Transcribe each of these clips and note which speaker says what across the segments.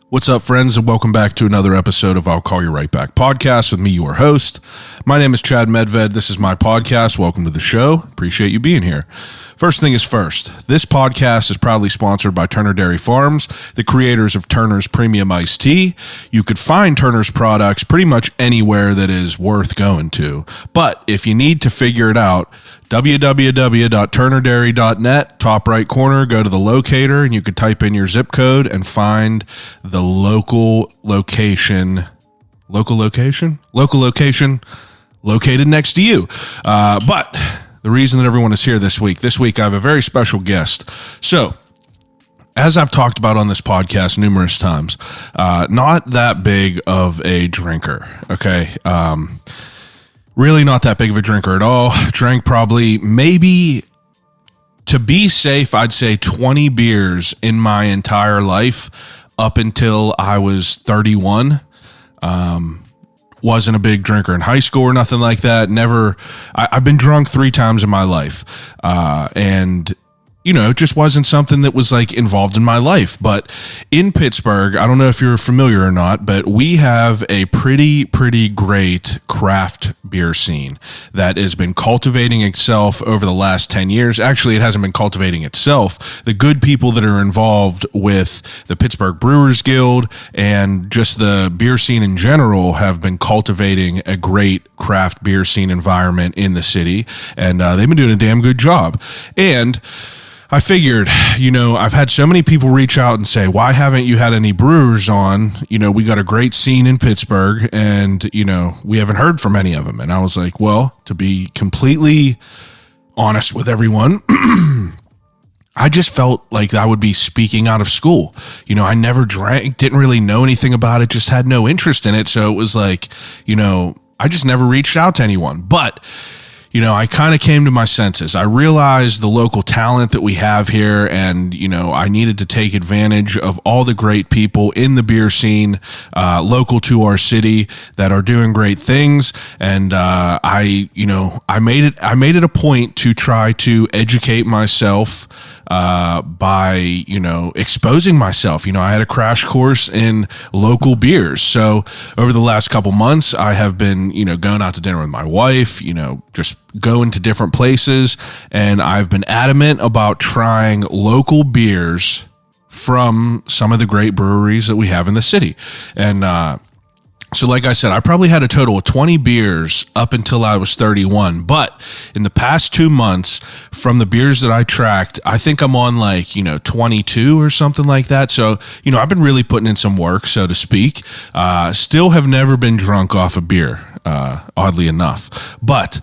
Speaker 1: What's up, friends, and welcome back to another episode of I'll Call You Right Back podcast with me, your host. My name is Chad Medved. This is my podcast. Welcome to the show. Appreciate you being here. First thing is first, this podcast is proudly sponsored by Turner Dairy Farms, the creators of Turner's Premium Iced Tea. You could find Turner's products pretty much anywhere that is worth going to. But if you need to figure it out, www.turnerdairy.net, top right corner, go to the locator, and you could type in your zip code and find the local location located next to you. But the reason that everyone is here this week I have a very special guest. So, as I've talked about on this podcast numerous times, not that big of a drinker, okay? Really not that big of a drinker at all. Drank probably, maybe, to be safe, I'd say 20 beers in my entire life up until I was 31. Wasn't a big drinker in high school or nothing like that. I've been drunk 3 times in my life. And it just wasn't something that was like involved in my life. But in Pittsburgh, I don't know if you're familiar or not, but we have a pretty great craft beer scene that has been cultivating itself over the last 10 years. Actually, it hasn't been cultivating itself. The good people that are involved with the Pittsburgh Brewers Guild and just the beer scene in general have been cultivating a great craft beer scene environment in the city. And they've been doing a damn good job. And I figured, I've had so many people reach out and say, why haven't you had any brewers on? We got a great scene in Pittsburgh and, we haven't heard from any of them. And I was like, well, to be completely honest with everyone, I just felt like I would be speaking out of school. I never drank, didn't really know anything about it, just had no interest in it. So it was like, I just never reached out to anyone. But I kind of came to my senses. I realized the local talent that we have here, and, I needed to take advantage of all the great people in the beer scene, local to our city that are doing great things. And, I made it a point to try to educate myself, by, exposing myself. I had a crash course in local beers. So over the last couple months, I have been, going out to dinner with my wife, just going to different places, and I've been adamant about trying local beers from some of the great breweries that we have in the city. And so like I said, I probably had a total of 20 beers up until I was 31. But in the past 2 months, from the beers that I tracked, I think I'm on 22 or something like that. So, I've been really putting in some work, so to speak. Still have never been drunk off a beer, oddly enough. But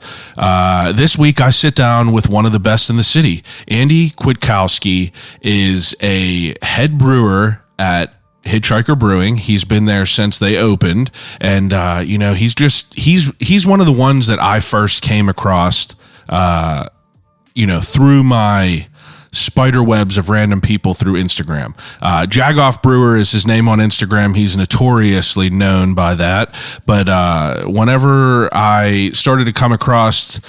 Speaker 1: this week I sit down with one of the best in the city. Andy Kwaitkowski is a head brewer at Hitchhiker Brewing. He's been there since they opened, and he's one of the ones that I first came across through my spider webs of random people through Instagram. Jagoff Brewer is his name on Instagram. He's notoriously known by that. But whenever I started to come across,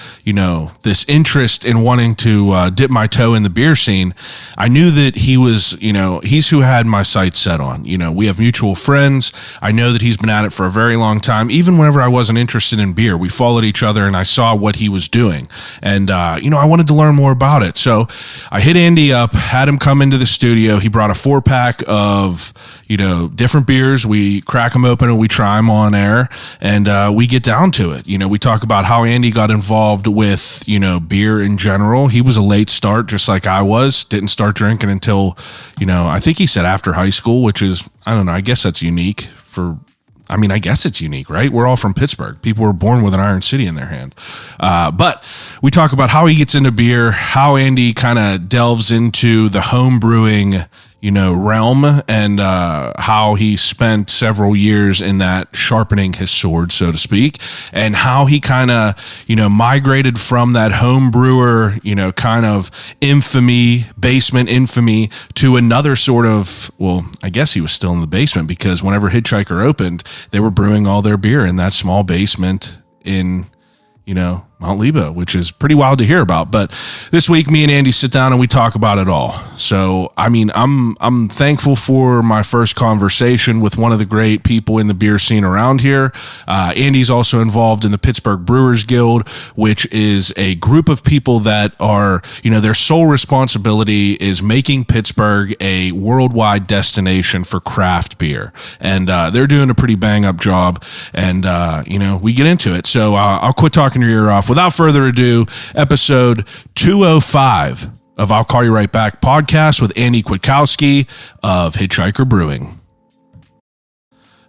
Speaker 1: this interest in wanting to dip my toe in the beer scene, I knew that he was, he's who had my sights set on. We have mutual friends. I know that he's been at it for a very long time. Even whenever I wasn't interested in beer, we followed each other and I saw what he was doing. And, I wanted to learn more about it. So I hit Andy up, had him come into the studio. He brought a 4-pack of, different beers. We crack them open and we try them on air, and we get down to it. We talk about how Andy got involved with, beer in general. He was a late start, just like I was. Didn't start drinking until, I think he said after high school, which is, I don't know, I guess that's unique I guess it's unique, right? We're all from Pittsburgh. People were born with an Iron City in their hand. But we talk about how he gets into beer, how Andy kind of delves into the home brewing, realm, and how he spent several years in that sharpening his sword, so to speak, and how he kind of, migrated from that home brewer, kind of basement infamy to another sort of, well, I guess he was still in the basement, because whenever Hitchhiker opened, they were brewing all their beer in that small basement in, Mount Lebo, which is pretty wild to hear about. But this week, me and Andy sit down and we talk about it all. So, I mean, I'm thankful for my first conversation with one of the great people in the beer scene around here. Andy's also involved in the Pittsburgh Brewers Guild, which is a group of people that are, their sole responsibility is making Pittsburgh a worldwide destination for craft beer. And they're doing a pretty bang up job. And, we get into it. So I'll quit talking your ear off. Without further ado, episode 205 of I'll Call You Right Back podcast with Andy Kwaitkowski of Hitchhiker Brewing.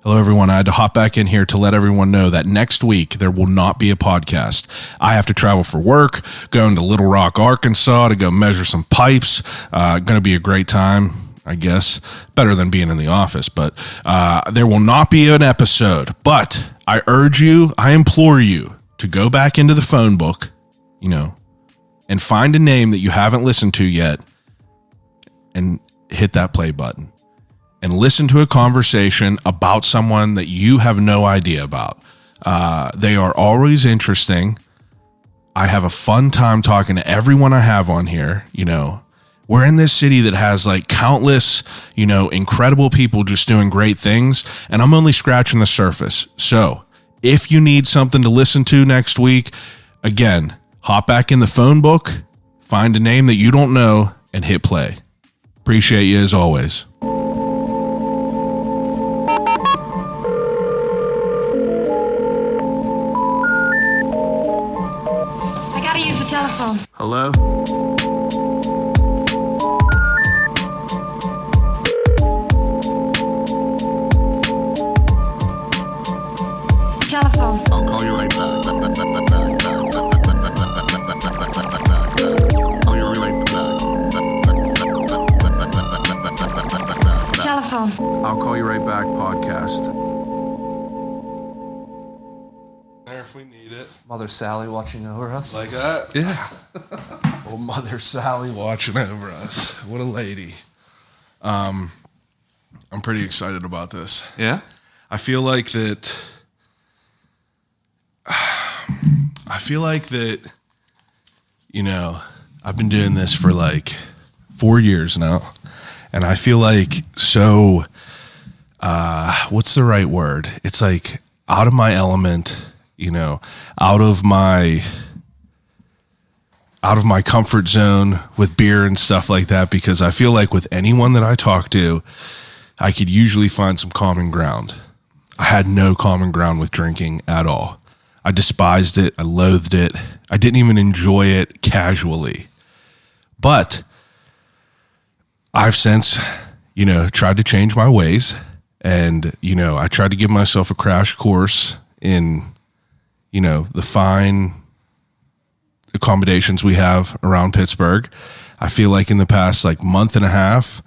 Speaker 1: Hello, everyone. I had to hop back in here to let everyone know that next week there will not be a podcast. I have to travel for work, going to Little Rock, Arkansas to go measure some pipes. Going to be a great time, I guess. Better than being in the office, but there will not be an episode. But I urge you, I implore you to go back into the phone book, and find a name that you haven't listened to yet and hit that play button and listen to a conversation about someone that you have no idea about. They are always interesting. I have a fun time talking to everyone I have on here. We're in this city that has like countless, incredible people just doing great things, and I'm only scratching the surface. So if you need something to listen to next week, again, hop back in the phone book, find a name that you don't know, and hit play. Appreciate you as always.
Speaker 2: I gotta use the telephone.
Speaker 1: Hello?
Speaker 2: Telephone.
Speaker 3: I'll call you right back. I'll call you right back.
Speaker 2: Telephone.
Speaker 1: I'll Call You Right Back podcast. There if we need it.
Speaker 4: Mother Sally watching over us.
Speaker 1: Like that? Yeah. Well, Mother Sally watching over us. What a lady. I'm pretty excited about this.
Speaker 4: Yeah?
Speaker 1: I feel like that, I've been doing this for like 4 years now. And I feel like what's the right word? It's like out of my element, out of my comfort zone with beer and stuff like that, because I feel like with anyone that I talk to, I could usually find some common ground. I had no common ground with drinking at all. I despised it. I loathed it. I didn't even enjoy it casually. But I've since, tried to change my ways. And, I tried to give myself a crash course in, the fine accommodations we have around Pittsburgh. I feel like in the past month and a half,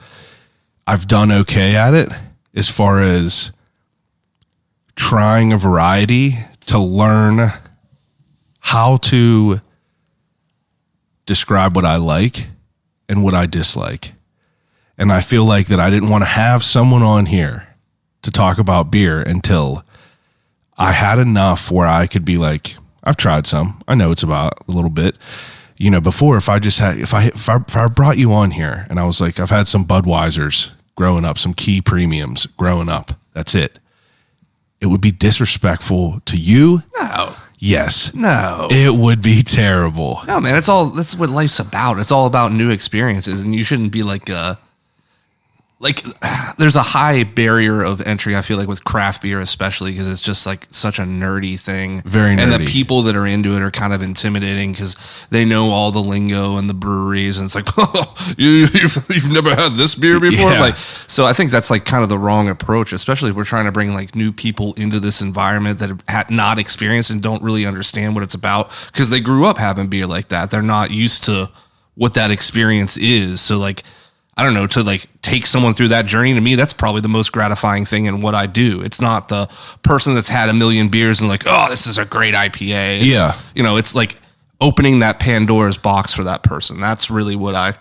Speaker 1: I've done okay at it as far as trying a variety to learn how to describe what I like and what I dislike. And I feel like that I didn't want to have someone on here to talk about beer until I had enough where I could be like, I've tried some. I know it's about a little bit. Before if I brought you on here and I was like, I've had some Budweisers growing up, some Key Premiums growing up. That's it. It would be disrespectful to you.
Speaker 4: No.
Speaker 1: Yes.
Speaker 4: No.
Speaker 1: It would be terrible.
Speaker 4: No, man, that's what life's about. It's all about new experiences, and you shouldn't be there's a high barrier of entry, I feel like, with craft beer, especially because it's just such a nerdy thing.
Speaker 1: Very nerdy.
Speaker 4: And the people that are into it are kind of intimidating because they know all the lingo and the breweries, and it's like, oh, you've never had this beer before?
Speaker 1: Yeah.
Speaker 4: So I think that's kind of the wrong approach, especially if we're trying to bring new people into this environment that have not experienced and don't really understand what it's about because they grew up having beer like that. They're not used to what that experience is. So I don't know, to take someone through that journey, to me, that's probably the most gratifying thing in what I do. It's not the person that's had a million beers and oh, this is a great IPA. It's opening that Pandora's box for that person. That's really what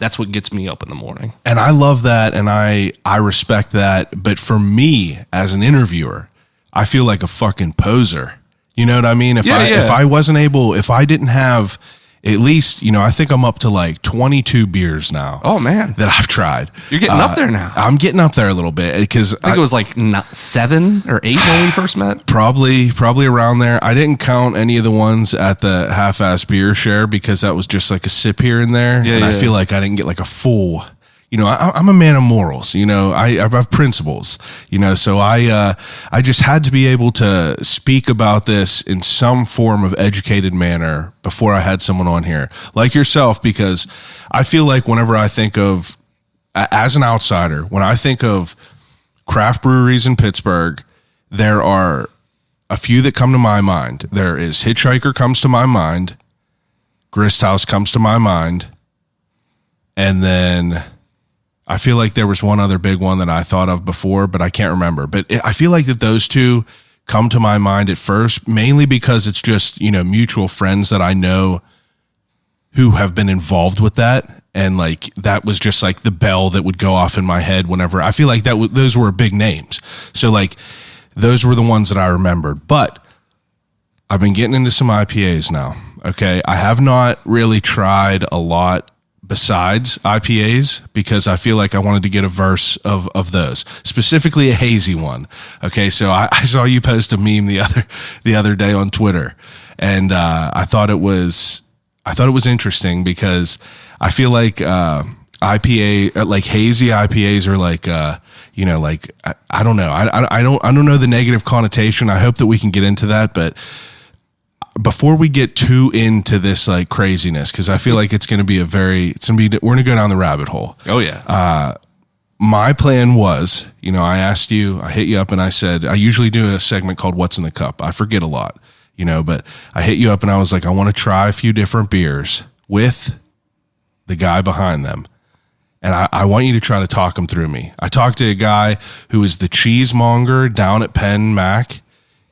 Speaker 4: that's what gets me up in the morning.
Speaker 1: And I love that. And I respect that. But for me as an interviewer, I feel like a fucking poser You know what I mean? If I didn't have at least, I think I'm up to like 22 beers now.
Speaker 4: Oh man,
Speaker 1: that I've tried.
Speaker 4: You're getting up there now.
Speaker 1: I'm getting up there a little bit because
Speaker 4: I think it was like 7 or 8 when we first met.
Speaker 1: Probably around there. I didn't count any of the ones at the half-ass beer share because that was just like a sip here and there.
Speaker 4: Yeah,
Speaker 1: and I feel like I didn't get like a full. I'm a man of morals. I have principles. So I just had to be able to speak about this in some form of educated manner before I had someone on here like yourself, because I feel like whenever I think of, as an outsider, when I think of craft breweries in Pittsburgh, there are a few that come to my mind. There is Hitchhiker comes to my mind, Grist House comes to my mind, and then I feel like there was one other big one that I thought of before, but I can't remember. But I feel like that those two come to my mind at first, mainly because it's just, mutual friends that I know who have been involved with that. And like, that was just like the bell that would go off in my head whenever I feel like those were big names. So like, those were the ones that I remembered. But I've been getting into some IPAs now. Okay. I have not really tried a lot besides IPAs because I feel like I wanted to get a verse of those, specifically a hazy one. Okay, so I saw you post a meme the other day on Twitter, and I thought it was interesting because I feel like IPA, like hazy IPAs, are like like I don't know, I don't know the negative connotation. I hope that we can get into that, but before we get too into this like craziness, because I feel like we're going to go down the rabbit hole.
Speaker 4: Oh yeah.
Speaker 1: My plan was, I hit you up and I said, I usually do a segment called What's in the Cup. I forget a lot, but I hit you up and I was like, I want to try a few different beers with the guy behind them. And I want you to try to talk him through me. I talked to a guy who is the cheesemonger down at Penn Mac,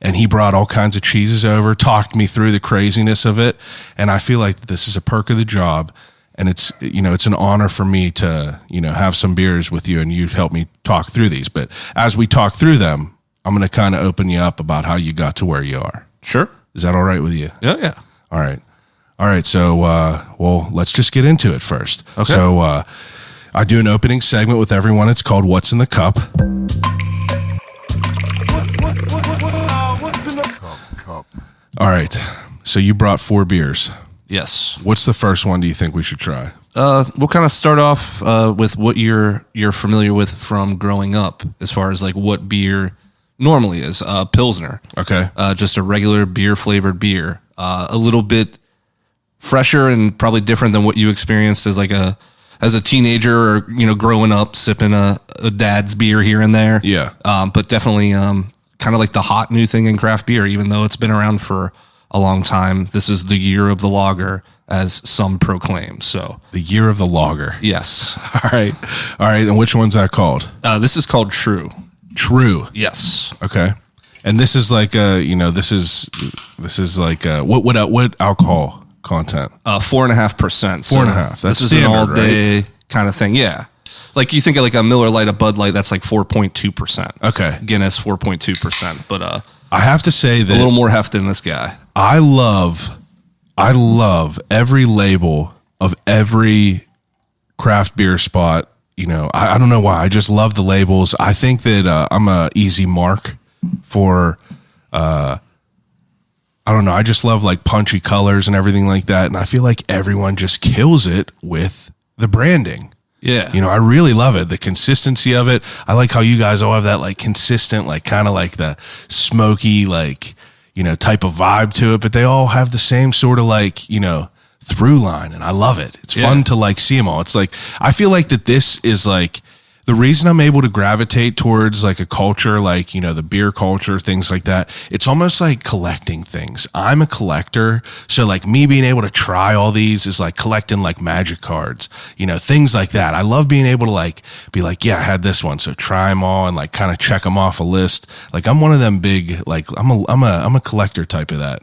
Speaker 1: and he brought all kinds of cheeses over, talked me through the craziness of it. And I feel like this is a perk of the job. And it's an honor for me to, have some beers with you and you help me talk through these. But as we talk through them, I'm going to kind of open you up about how you got to where you are.
Speaker 4: Sure.
Speaker 1: Is that all right with you?
Speaker 4: Yeah.
Speaker 1: All right. So, let's just get into it first.
Speaker 4: Okay.
Speaker 1: So, I do an opening segment with everyone. It's called What's in the Cup. All right. So you brought 4 beers.
Speaker 4: Yes.
Speaker 1: What's the first one do you think we should try?
Speaker 4: We'll kind of start off with what you're familiar with from growing up, as far as like what beer normally is. Pilsner.
Speaker 1: Okay.
Speaker 4: Just a regular beer flavored beer. A little bit fresher and probably different than what you experienced as a teenager or growing up sipping a dad's beer here and there.
Speaker 1: Yeah.
Speaker 4: But definitely kind of like the hot new thing in craft beer, even though it's been around for a long time. This is the year of the lager, as some proclaim. So
Speaker 1: the year of the lager.
Speaker 4: Yes.
Speaker 1: All right. And which one's that called?
Speaker 4: This is called True.
Speaker 1: True.
Speaker 4: Yes.
Speaker 1: Okay. And this is like this is like what alcohol content?
Speaker 4: 4.5%.
Speaker 1: 4.5. That's
Speaker 4: this is
Speaker 1: standard,
Speaker 4: an all day
Speaker 1: right?
Speaker 4: kind of thing. Yeah. Like you think of like a Miller Lite, a Bud Light, that's like 4.2%.
Speaker 1: Okay.
Speaker 4: Guinness 4.2%. But
Speaker 1: I have to say that
Speaker 4: a little more heft in this guy.
Speaker 1: I love every label of every craft beer spot. I don't know why. I just love the labels. I think that I'm a easy mark for I don't know. I just love like punchy colors and everything like that. And I feel like everyone just kills it with the branding.
Speaker 4: Yeah.
Speaker 1: I really love it. The consistency of it. I like how you guys all have that like consistent, like kind of like the smoky, like, type of vibe to it, but they all have the same sort of like, through line. And I love it. It's fun to like see them all. It's like, I feel like that this is like the reason I'm able to gravitate towards like a culture, like, the beer culture, things like that. It's almost like collecting things. I'm a collector. So like me being able to try all these is like collecting like magic cards, things like that. I love being able to like, be like, yeah, I had this one. So try them all and like kind of check them off a list. Like I'm one of them big, like I'm a collector type of that.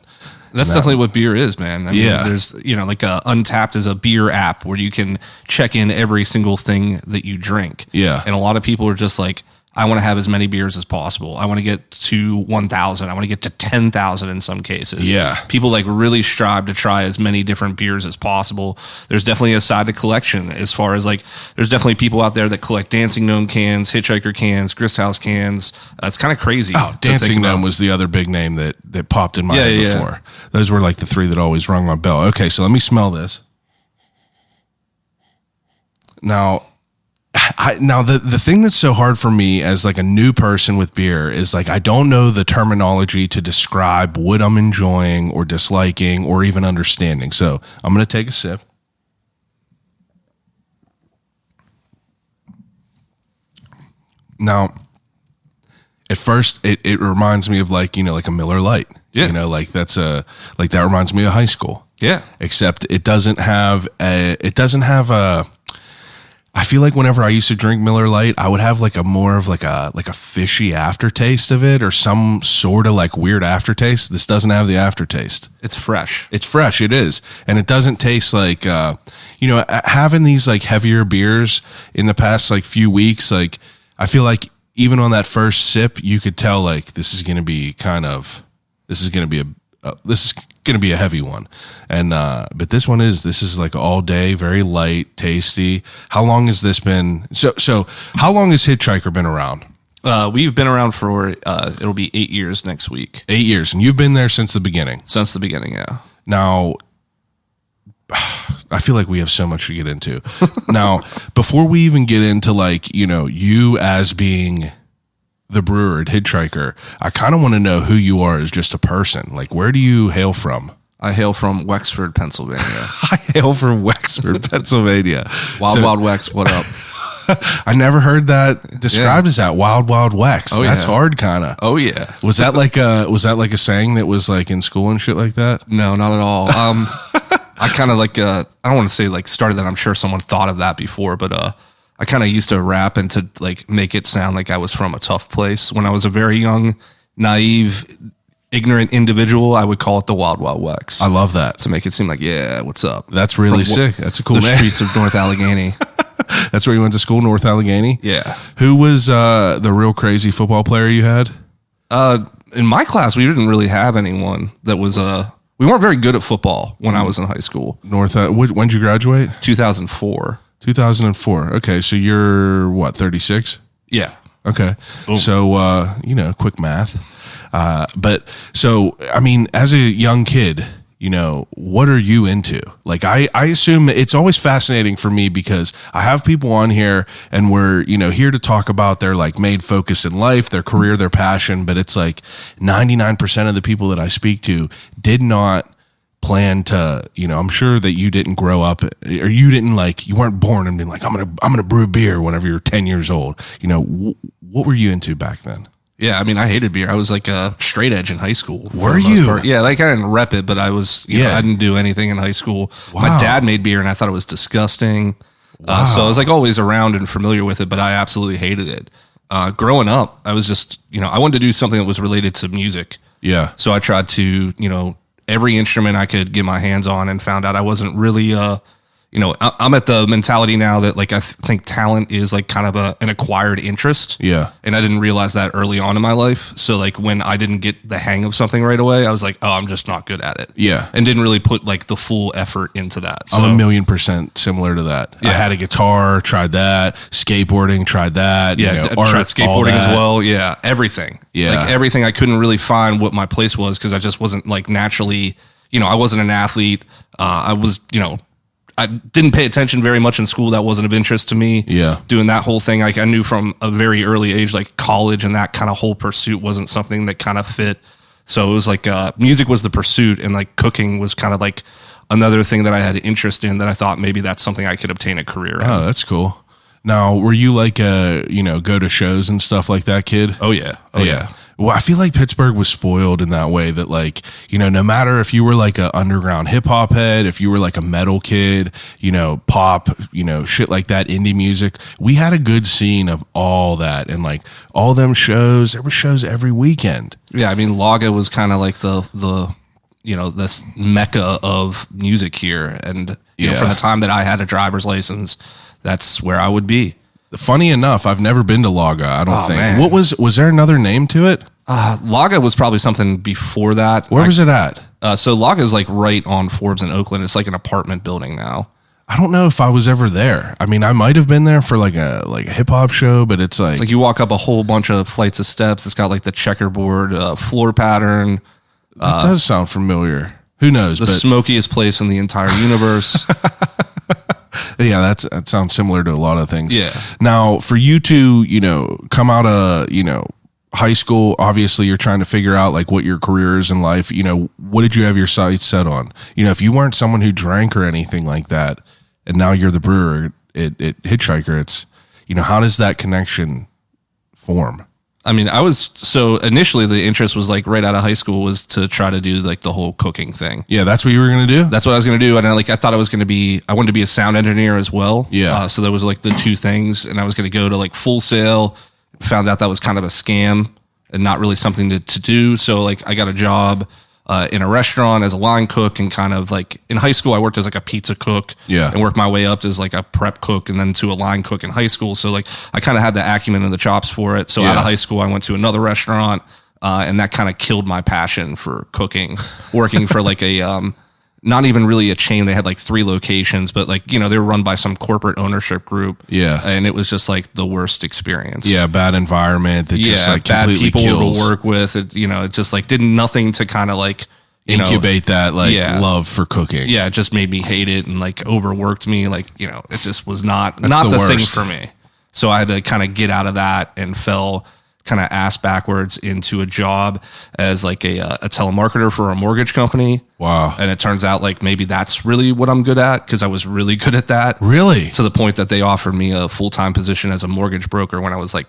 Speaker 4: That's definitely what beer is, man. I mean,
Speaker 1: Yeah.
Speaker 4: There's, like Untapped is a beer app where you can check in every single thing that you drink.
Speaker 1: Yeah.
Speaker 4: And a lot of people are just like, I want to have as many beers as possible. I want to get to 1,000. I want to get to 10,000 in some cases.
Speaker 1: Yeah.
Speaker 4: People like really strive to try as many different beers as possible. There's definitely a side to collection as far as like, there's definitely people out there that collect Dancing Gnome cans, Hitchhiker cans, Grist House cans. It's kind of crazy.
Speaker 1: Oh, Dancing Gnome was the other big name that popped in my head before. Those were like the three that always rung my bell. Okay, so let me smell this. Now, the thing that's so hard for me as like a new person with beer is like I don't know the terminology to describe what I'm enjoying or disliking or even understanding. So I'm going to take a sip. Now, at first, it reminds me of like, you know, like a Miller Lite.
Speaker 4: Yeah.
Speaker 1: You know, like that reminds me of high school.
Speaker 4: Yeah.
Speaker 1: Except it doesn't have a I feel like whenever I used to drink Miller Lite, I would have like a more of like a fishy aftertaste of it or some sort of like weird aftertaste. This doesn't have the aftertaste.
Speaker 4: It's fresh.
Speaker 1: It's fresh. It is. And it doesn't taste like, you know, having these like heavier beers in the past like few weeks, like I feel like even on that first sip, you could tell like this is going to be a heavy one. And but this is like all day, very light, tasty. How long has this been? So how long has Hitchhiker been around?
Speaker 4: We've been around for it'll be 8 years next week.
Speaker 1: 8 years, and you've been there since the beginning.
Speaker 4: Since the beginning, yeah.
Speaker 1: Now, I feel like we have so much to get into. Now, before we even get into like, you know, you as being the brewer at Hitchhiker, I kind of want to know who you are as just a person. Like, where do you hail from?
Speaker 4: I hail from Wexford, Pennsylvania.
Speaker 1: I hail from Wexford, Pennsylvania.
Speaker 4: Wild Wex, what up?
Speaker 1: I never heard that described as that. Wild Wex.
Speaker 4: Oh,
Speaker 1: That's
Speaker 4: yeah.
Speaker 1: hard, kind of.
Speaker 4: Oh yeah.
Speaker 1: Was that like a saying that was like in school and shit like that?
Speaker 4: No, not at all. I kind of like I don't want to say like started that. I'm sure someone thought of that before, but I kind of used to rap and to like make it sound like I was from a tough place. When I was a very young, naive, ignorant individual, I would call it the Wild Wex.
Speaker 1: I love that.
Speaker 4: To make it seem like, yeah, what's up?
Speaker 1: That's really sick. That's a cool
Speaker 4: the
Speaker 1: name.
Speaker 4: streets of North Allegheny.
Speaker 1: That's where you went to school, North Allegheny?
Speaker 4: Yeah.
Speaker 1: Who was the real crazy football player you had?
Speaker 4: In my class, we didn't really have anyone that was we weren't very good at football when I was in high school.
Speaker 1: When'd you graduate?
Speaker 4: 2004.
Speaker 1: 2004. Okay, so you're what, 36?
Speaker 4: Yeah.
Speaker 1: Okay.
Speaker 4: Boom.
Speaker 1: So, you know, quick math. But so, I mean, as a young kid, you know, what are you into? Like, I assume it's always fascinating for me because I have people on here and we're, you know, here to talk about their like main focus in life, their career, their passion. But it's like 99% of the people that I speak to did not plan to, you know, I'm sure that you didn't grow up or you didn't like, you weren't born and being like, I'm going to brew beer whenever you're 10 years old. You know, what were you into back then?
Speaker 4: Yeah, I mean, I hated beer. I was like a straight edge in high school.
Speaker 1: Were you?
Speaker 4: Yeah, like I didn't rep it, but I was, you know, I didn't do anything in high school.
Speaker 1: Wow.
Speaker 4: My dad made beer and I thought it was disgusting.
Speaker 1: Wow.
Speaker 4: So I was like always around and familiar with it, but I absolutely hated it. Growing up, I was just, you know, I wanted to do something that was related to music.
Speaker 1: Yeah.
Speaker 4: So I tried to, you know, every instrument I could get my hands on and found out I wasn't really, you know, I'm at the mentality now that like I think talent is like kind of an acquired interest.
Speaker 1: Yeah.
Speaker 4: And I didn't realize that early on in my life. So like when I didn't get the hang of something right away, I was like, oh, I'm just not good at it.
Speaker 1: Yeah.
Speaker 4: And didn't really put like the full effort into that. So,
Speaker 1: I'm 1,000,000% similar to that.
Speaker 4: Yeah.
Speaker 1: I had a guitar, tried that, skateboarding, tried that.
Speaker 4: yeah,
Speaker 1: you know,
Speaker 4: I tried
Speaker 1: art,
Speaker 4: skateboarding
Speaker 1: all
Speaker 4: as
Speaker 1: that.
Speaker 4: well. Yeah, everything.
Speaker 1: Yeah.
Speaker 4: Like everything. I couldn't really find what my place was because I just wasn't like naturally, you know, I wasn't an athlete. I was, you know, I didn't pay attention very much in school. That wasn't of interest to me.
Speaker 1: Yeah.
Speaker 4: Doing that whole thing. Like I knew from a very early age, like college and that kind of whole pursuit wasn't something that kind of fit. So it was like, music was the pursuit and like cooking was kind of like another thing that I had interest in that I thought maybe that's something I could obtain a career in.
Speaker 1: Oh, that's cool. Now, were you like you know, go to shows and stuff like that, kid?
Speaker 4: Oh yeah. Oh yeah.
Speaker 1: Well, I feel like Pittsburgh was spoiled in that way that like, you know, no matter if you were like a underground hip hop head, if you were like a metal kid, you know, pop, you know, shit like that, indie music, we had a good scene of all that. And like all them shows, there were shows every weekend.
Speaker 4: Yeah. I mean, Laga was kind of like the, you know, this mecca of music here. And you know,
Speaker 1: Yeah.
Speaker 4: from the time that I had a driver's license, that's where I would be.
Speaker 1: Funny enough, I've never been to Laga. I don't think.
Speaker 4: man.
Speaker 1: What was there another name to it?
Speaker 4: Laga was probably something before that.
Speaker 1: Where was it at?
Speaker 4: So Laga is like right on Forbes in Oakland. It's like an apartment building now.
Speaker 1: I don't know if I was ever there. I mean, I might have been there for like a hip hop show, but it's like
Speaker 4: You walk up a whole bunch of flights of steps. It's got like the checkerboard floor pattern.
Speaker 1: That does sound familiar. Who knows?
Speaker 4: The
Speaker 1: But
Speaker 4: smokiest place in the entire universe.
Speaker 1: yeah, that sounds similar to a lot of things.
Speaker 4: Yeah.
Speaker 1: Now, for you to, come out of, high school, obviously you're trying to figure out like what your career is in life. What did you have your sights set on? If you weren't someone who drank or anything like that, and now you're the brewer at Hitchhiker, it's, how does that connection form?
Speaker 4: I mean, so initially the interest was like right out of high school was to try to do like the whole cooking thing.
Speaker 1: Yeah, that's what you were going to do?
Speaker 4: That's what I was going to do. And I thought I wanted to be a sound engineer as well.
Speaker 1: Yeah.
Speaker 4: So that was like the two things. And I was going to go to like Full Sail, found out that was kind of a scam and not really something to do. So like I got a job in a restaurant as a line cook, and kind of like in high school, I worked as like a pizza cook, and worked my way up as like a prep cook and then to a line cook in high school. So like I kind of had the acumen and the chops for it. So out of high school, I went to another restaurant, and that kind of killed my passion for cooking, working for like a, not even really a chain. They had like 3 locations, but like, they were run by some corporate ownership group.
Speaker 1: Yeah.
Speaker 4: And it was just like the worst experience.
Speaker 1: Yeah, bad environment that just like
Speaker 4: bad
Speaker 1: completely
Speaker 4: people
Speaker 1: kills.
Speaker 4: to work with. It, it just like did nothing to kind of like
Speaker 1: incubate that like love for cooking.
Speaker 4: Yeah, it just made me hate it and like overworked me. Like, it just was not the thing for me. So I had to kind of get out of that and fell kind of ass backwards into a job as like a telemarketer for a mortgage company.
Speaker 1: Wow.
Speaker 4: And it turns out like maybe that's really what I'm good at, because I was really good at that.
Speaker 1: Really?
Speaker 4: To the point that they offered me a full-time position as a mortgage broker when I was like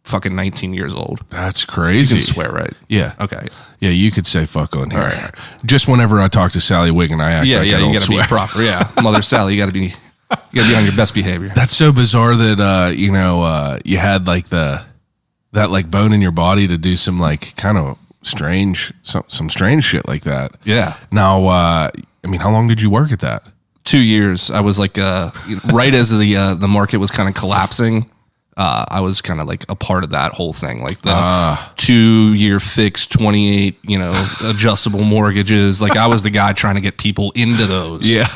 Speaker 4: fucking 19 years old.
Speaker 1: That's crazy.
Speaker 4: You can swear, right?
Speaker 1: Yeah.
Speaker 4: Okay.
Speaker 1: Yeah, you could say fuck on here.
Speaker 4: All right.
Speaker 1: Just whenever I talk to Sally Wiggin, I act like I don't
Speaker 4: you gotta
Speaker 1: swear.
Speaker 4: be proper. Yeah. Mother Sally, you gotta be on your best behavior.
Speaker 1: That's so bizarre that you had like that like bone in your body to do some like kind of strange some strange shit like that.
Speaker 4: Yeah.
Speaker 1: Now I mean, how long did you work at that?
Speaker 4: 2 years. I was like right as the market was kind of collapsing. I was kind of like a part of that whole thing, like the 2-year fixed 28, adjustable mortgages. Like I was the guy trying to get people into those.
Speaker 1: Yeah.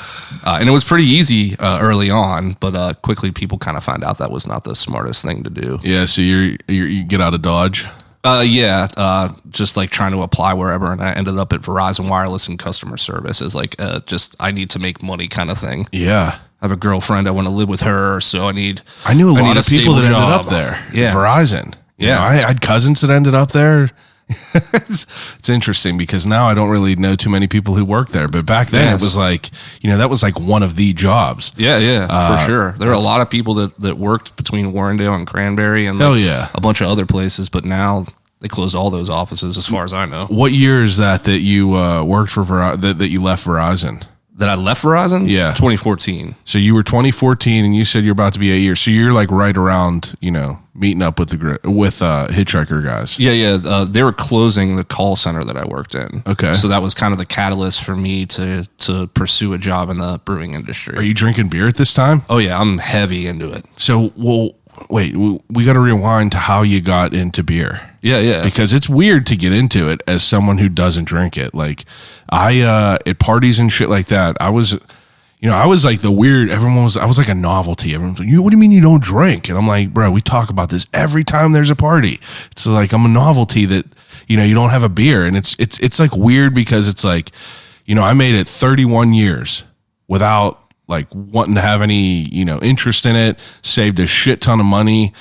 Speaker 4: And it was pretty easy early on, but quickly people kind of found out that was not the smartest thing to do.
Speaker 1: Yeah. So you get out of Dodge.
Speaker 4: Just like trying to apply wherever, and I ended up at Verizon Wireless and customer service as like just I need to make money kind of thing.
Speaker 1: Yeah.
Speaker 4: I have a girlfriend. I want to live with her, so I knew
Speaker 1: a lot of people that ended
Speaker 4: job.
Speaker 1: up there.
Speaker 4: Yeah.
Speaker 1: Verizon. I had cousins that ended up there. It's interesting because now I don't really know too many people who work there, but back then it was like, that was like one of the jobs.
Speaker 4: Yeah, for sure. There are a lot of people that worked between Warrendale and Cranberry and a bunch of other places, but now they closed all those offices as far as I know.
Speaker 1: What year is that you worked for Verizon, that you left Verizon?
Speaker 4: That I left Verizon?
Speaker 1: Yeah.
Speaker 4: 2014.
Speaker 1: So you were 2014 and you said you're about to be 8 years. So you're like right around, meeting up with Hitchhiker guys.
Speaker 4: Yeah. They were closing the call center that I worked in.
Speaker 1: Okay.
Speaker 4: So that was kind of the catalyst for me to pursue a job in the brewing industry.
Speaker 1: Are you drinking beer at this time?
Speaker 4: Oh yeah, I'm heavy into it.
Speaker 1: So, wait, we got to rewind to how you got into beer.
Speaker 4: Yeah.
Speaker 1: Because it's weird to get into it as someone who doesn't drink it. Like at parties and shit like that, I was like the weird, I was like a novelty. Everyone's like, what do you mean you don't drink? And I'm like, bro, we talk about this every time there's a party. It's like, I'm a novelty that, you don't have a beer. And it's like weird because it's like, I made it 31 years without like wanting to have any, interest in it, saved a shit ton of money.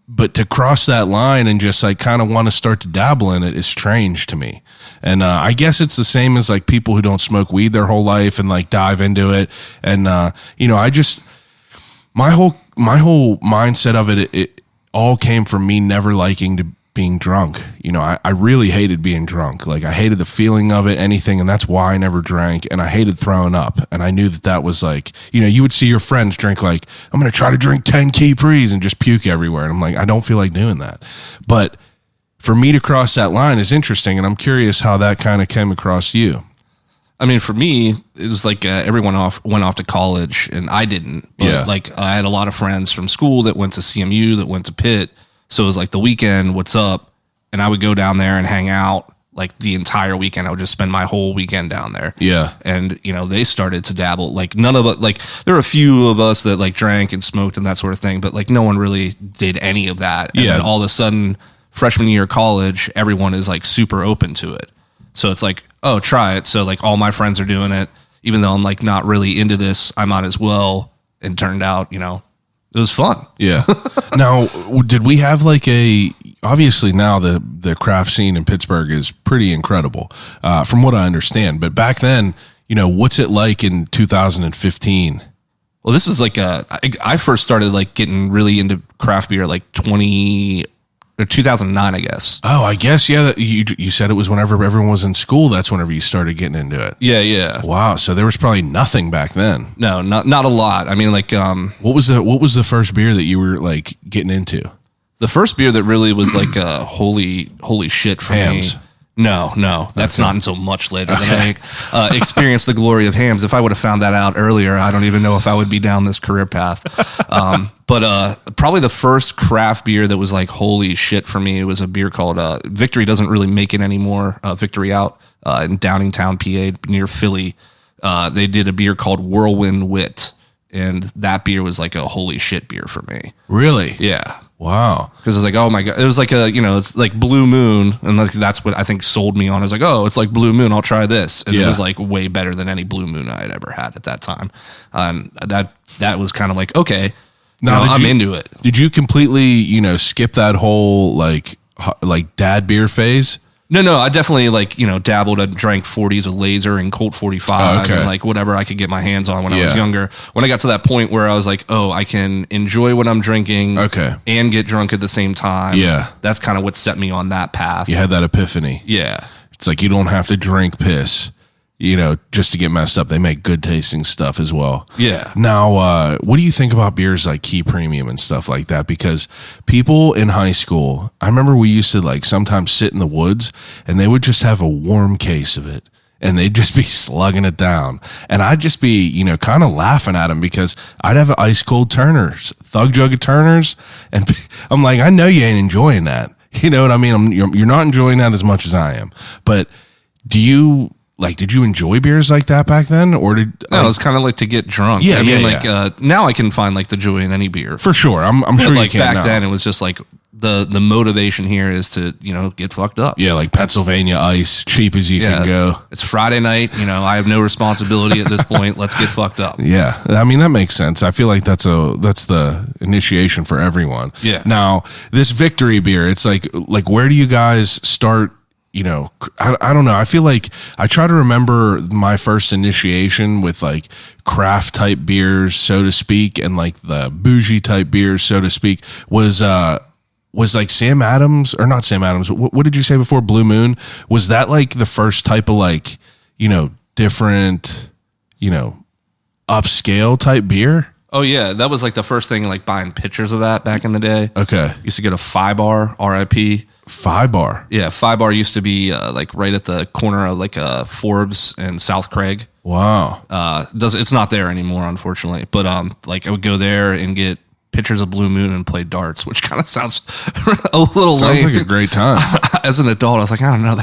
Speaker 1: But to cross that line and just like kind of want to start to dabble in it is strange to me. And I guess it's the same as like people who don't smoke weed their whole life and like dive into it. And, I just, my whole mindset of it all came from me never liking being drunk. I really hated being drunk. Like I hated the feeling of it, anything. And that's why I never drank. And I hated throwing up. And I knew that was like, you would see your friends drink like, I'm going to try to drink 10 Capris and just puke everywhere. And I'm like, I don't feel like doing that. But for me to cross that line is interesting. And I'm curious how that kind of came across you.
Speaker 4: I mean, for me, it was like everyone went off to college, and I didn't. But
Speaker 1: Yeah.
Speaker 4: like I had a lot of friends from school that went to CMU, that went to Pitt. So it was like the weekend, what's up? And I would go down there and hang out like the entire weekend. I would just spend my whole weekend down there.
Speaker 1: Yeah.
Speaker 4: And, you know, they started to dabble. Like none of it, like there were a few of us that like drank and smoked and that sort of thing, but like no one really did any of that. And
Speaker 1: Yeah.
Speaker 4: then all of a sudden, freshman year of college, everyone is like super open to it. So it's like, oh, try it. So like all my friends are doing it, even though I'm like not really into this, I might as well. And turned out, you know, it was fun.
Speaker 1: Yeah. Now, did we have like obviously now the craft scene in Pittsburgh is pretty incredible, from what I understand. But back then, you know, what's it like in 2015?
Speaker 4: Well, this is like I first started like getting really into craft beer like 2009, I guess.
Speaker 1: Oh, I guess, yeah. You said it was whenever everyone was in school. That's whenever you started getting into it.
Speaker 4: Yeah.
Speaker 1: Wow. So there was probably nothing back then.
Speaker 4: No, not a lot. I mean, like,
Speaker 1: What was the first beer that you were like getting into?
Speaker 4: the first beer that really was like holy shit for
Speaker 1: Hams.
Speaker 4: me. No, that's not until much later than I experienced the glory of hams. If I would have found that out earlier, I don't even know if I would be down this career path. But probably the first craft beer that was like holy shit for me was a beer called Victory. Doesn't really make it anymore. Victory out in Downingtown, PA, near Philly. They did a beer called Whirlwind Wit, and that beer was like a holy shit beer for me.
Speaker 1: Really?
Speaker 4: Yeah.
Speaker 1: Wow.
Speaker 4: Because it's like, oh my God, it was like it's like Blue Moon. And like, that's what I think sold me on. I was like, oh, it's like Blue Moon. I'll try this. And it was like way better than any Blue Moon I had ever had at that time. That was kind of like, okay, now I'm into it.
Speaker 1: Did you completely, skip that whole like dad beer phase?
Speaker 4: No, I definitely dabbled and drank 40s with Laser and Colt 45 and like whatever I could get my hands on when I was younger. When I got to that point where I was like, oh, I can enjoy what I'm drinking and get drunk at the same time.
Speaker 1: Yeah.
Speaker 4: That's kind of what set me on that path.
Speaker 1: You had that epiphany.
Speaker 4: Yeah.
Speaker 1: It's like you don't have to drink piss, just to get messed up. They make good tasting stuff as well.
Speaker 4: Yeah.
Speaker 1: Now, what do you think about beers like Key Premium and stuff like that? Because people in high school, I remember we used to like sometimes sit in the woods and they would just have a warm case of it and they'd just be slugging it down. And I'd just be, kind of laughing at them because I'd have ice cold Turners, Thug Jug of Turners. And I'm like, I know you ain't enjoying that. You know what I mean? You're not enjoying that as much as I am. But did you enjoy beers like that back then, or did?
Speaker 4: No, it was kind of like to get drunk.
Speaker 1: Yeah,
Speaker 4: I mean, now I can find like the joy in any beer
Speaker 1: For sure, I'm sure
Speaker 4: like
Speaker 1: you can.
Speaker 4: back then, it was just like the motivation here is to get fucked up.
Speaker 1: Yeah, like Pennsylvania Ice, cheap as you can go.
Speaker 4: It's Friday night. I have no responsibility at this point. Let's get fucked up.
Speaker 1: Yeah, I mean that makes sense. I feel like that's the initiation for everyone.
Speaker 4: Yeah.
Speaker 1: Now this Victory beer, it's like where do you guys start? I don't know. I feel like I try to remember my first initiation with like craft type beers, so to speak, and like the bougie type beers, so to speak, was like Sam Adams, or not Sam Adams. What did you say before? Blue Moon? Was that like the first type of like, different, upscale type beer?
Speaker 4: Oh yeah, that was like the first thing, like buying pictures of that back in the day.
Speaker 1: Okay.
Speaker 4: Used to get a 5-bar, RIP.
Speaker 1: 5-bar.
Speaker 4: Yeah, 5-bar used to be like right at the corner of like Forbes and South Craig.
Speaker 1: Wow.
Speaker 4: It's not there anymore, unfortunately. But like I would go there and get pictures of Blue Moon and play darts, which kind of sounds a little
Speaker 1: Sounds
Speaker 4: lame.
Speaker 1: like a great time.
Speaker 4: As an adult, I was like, I don't know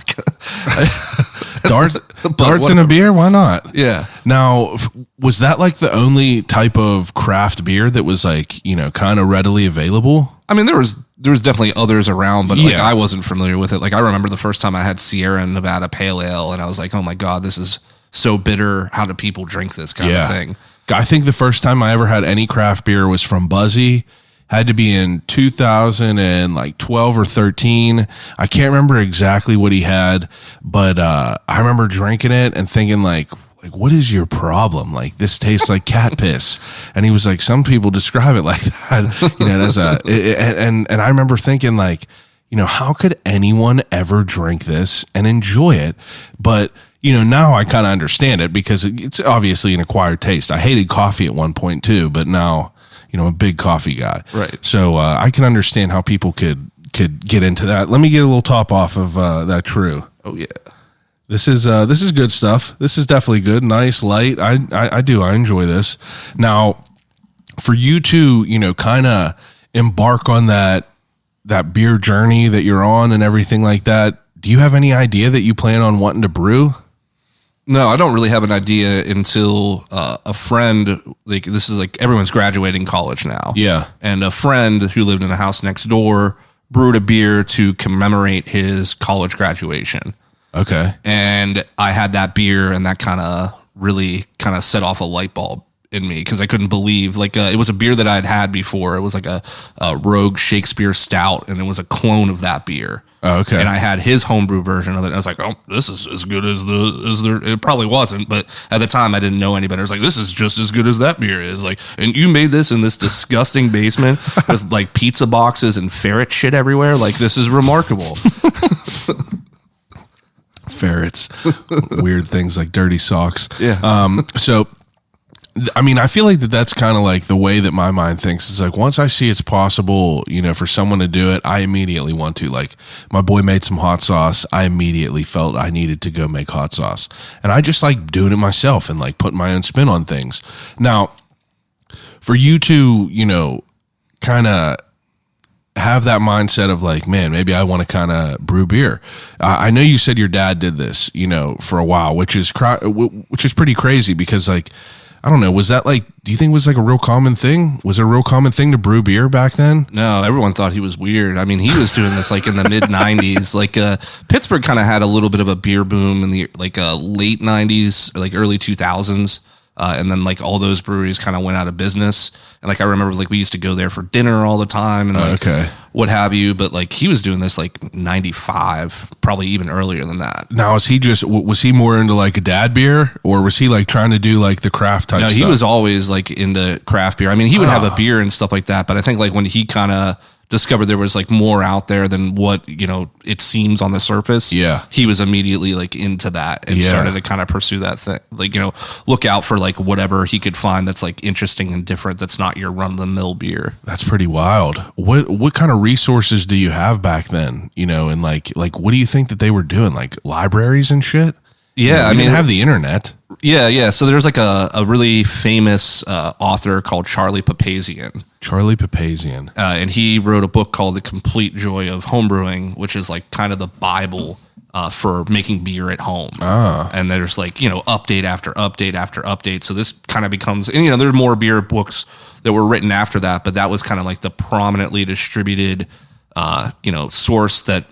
Speaker 1: Darts and a beer? Why not?
Speaker 4: Yeah.
Speaker 1: Now, was that like the only type of craft beer that was like, kind of readily available?
Speaker 4: I mean, there was definitely others around, but like
Speaker 1: Yeah.
Speaker 4: I wasn't familiar with it. Like I remember the first time I had Sierra Nevada Pale Ale, and I was like, oh my God, this is so bitter. How do people drink this kind of thing?
Speaker 1: I think the first time I ever had any craft beer was from Buzzy. Had to be in 2012 or 13. I can't remember exactly what he had, but I remember drinking it and thinking like, what is your problem? Like, this tastes like cat piss. And he was like, some people describe it like that. And I remember thinking like, how could anyone ever drink this and enjoy it? But now I kind of understand it because it's obviously an acquired taste. I hated coffee at one point too, but now, I'm a big coffee guy.
Speaker 4: Right.
Speaker 1: So I can understand how people could get into that. Let me get a little top off of that True.
Speaker 4: Oh yeah.
Speaker 1: This is good stuff. This is definitely good. Nice, light. I enjoy this. Now, for you to, kind of embark on that beer journey that you're on and everything like that, do you have any idea that you plan on wanting to brew?
Speaker 4: No, I don't really have an idea until a friend, like this is like everyone's graduating college now.
Speaker 1: Yeah.
Speaker 4: And a friend who lived in a house next door brewed a beer to commemorate his college graduation.
Speaker 1: Okay. And
Speaker 4: I had that beer, and that really set off a light bulb in me because I couldn't believe it was a beer that I had before. It was like a Rogue Shakespeare Stout, and it was a clone of that beer.
Speaker 1: Oh, okay.
Speaker 4: And I had his homebrew version of it. And I was like, oh, this is as good as it probably wasn't, but at the time I didn't know any better. I was like, this is just as good as that beer is. Like, and you made this in this disgusting basement with like pizza boxes and ferret shit everywhere. Like, this is remarkable.
Speaker 1: Ferrets, weird things like dirty socks.
Speaker 4: Yeah.
Speaker 1: So, I mean, I feel like that's kind of like the way that my mind thinks. It's like, once I see it's possible, for someone to do it, I immediately want to. Like, my boy made some hot sauce. I immediately felt I needed to go make hot sauce. And I just like doing it myself and like putting my own spin on things. Now, for you to, kind of have that mindset of like, man, maybe I want to kind of brew beer. I know you said your dad did this, for a while, which is pretty crazy because like, I don't know, was that like, do you think it was like a real common thing? Was it a real common thing to brew beer back then?
Speaker 4: No, everyone thought he was weird. I mean, he was doing this like in the mid 90s. Like Pittsburgh kind of had a little bit of a beer boom in the late 90s, like early 2000s. And then like all those breweries kind of went out of business. And like I remember like we used to go there for dinner all the time and like what have you. But like he was doing this like 95, probably even earlier than that.
Speaker 1: Now was he more into like a dad beer, or was he like trying to do like the craft type stuff?
Speaker 4: No, he was always like into craft beer. I mean, he would have a beer and stuff like that. But I think like when he kind of discovered there was like more out there than what it seems on the surface, he was immediately like into that and started to kind of pursue that thing, like look out for like whatever he could find that's like interesting and different, that's not your run-of-the-mill beer.
Speaker 1: That's pretty wild. What kind of resources do you have back then, and like what do you think that they were doing, like libraries and shit?
Speaker 4: Yeah,
Speaker 1: I mean, have the internet.
Speaker 4: Yeah. So there's like a really famous author called Charlie Papazian. And he wrote a book called The Complete Joy of Homebrewing, which is like kind of the Bible for making beer at home. And there's like, update after update after update. So this kind of becomes, and there's more beer books that were written after that, but that was kind of like the prominently distributed, source that,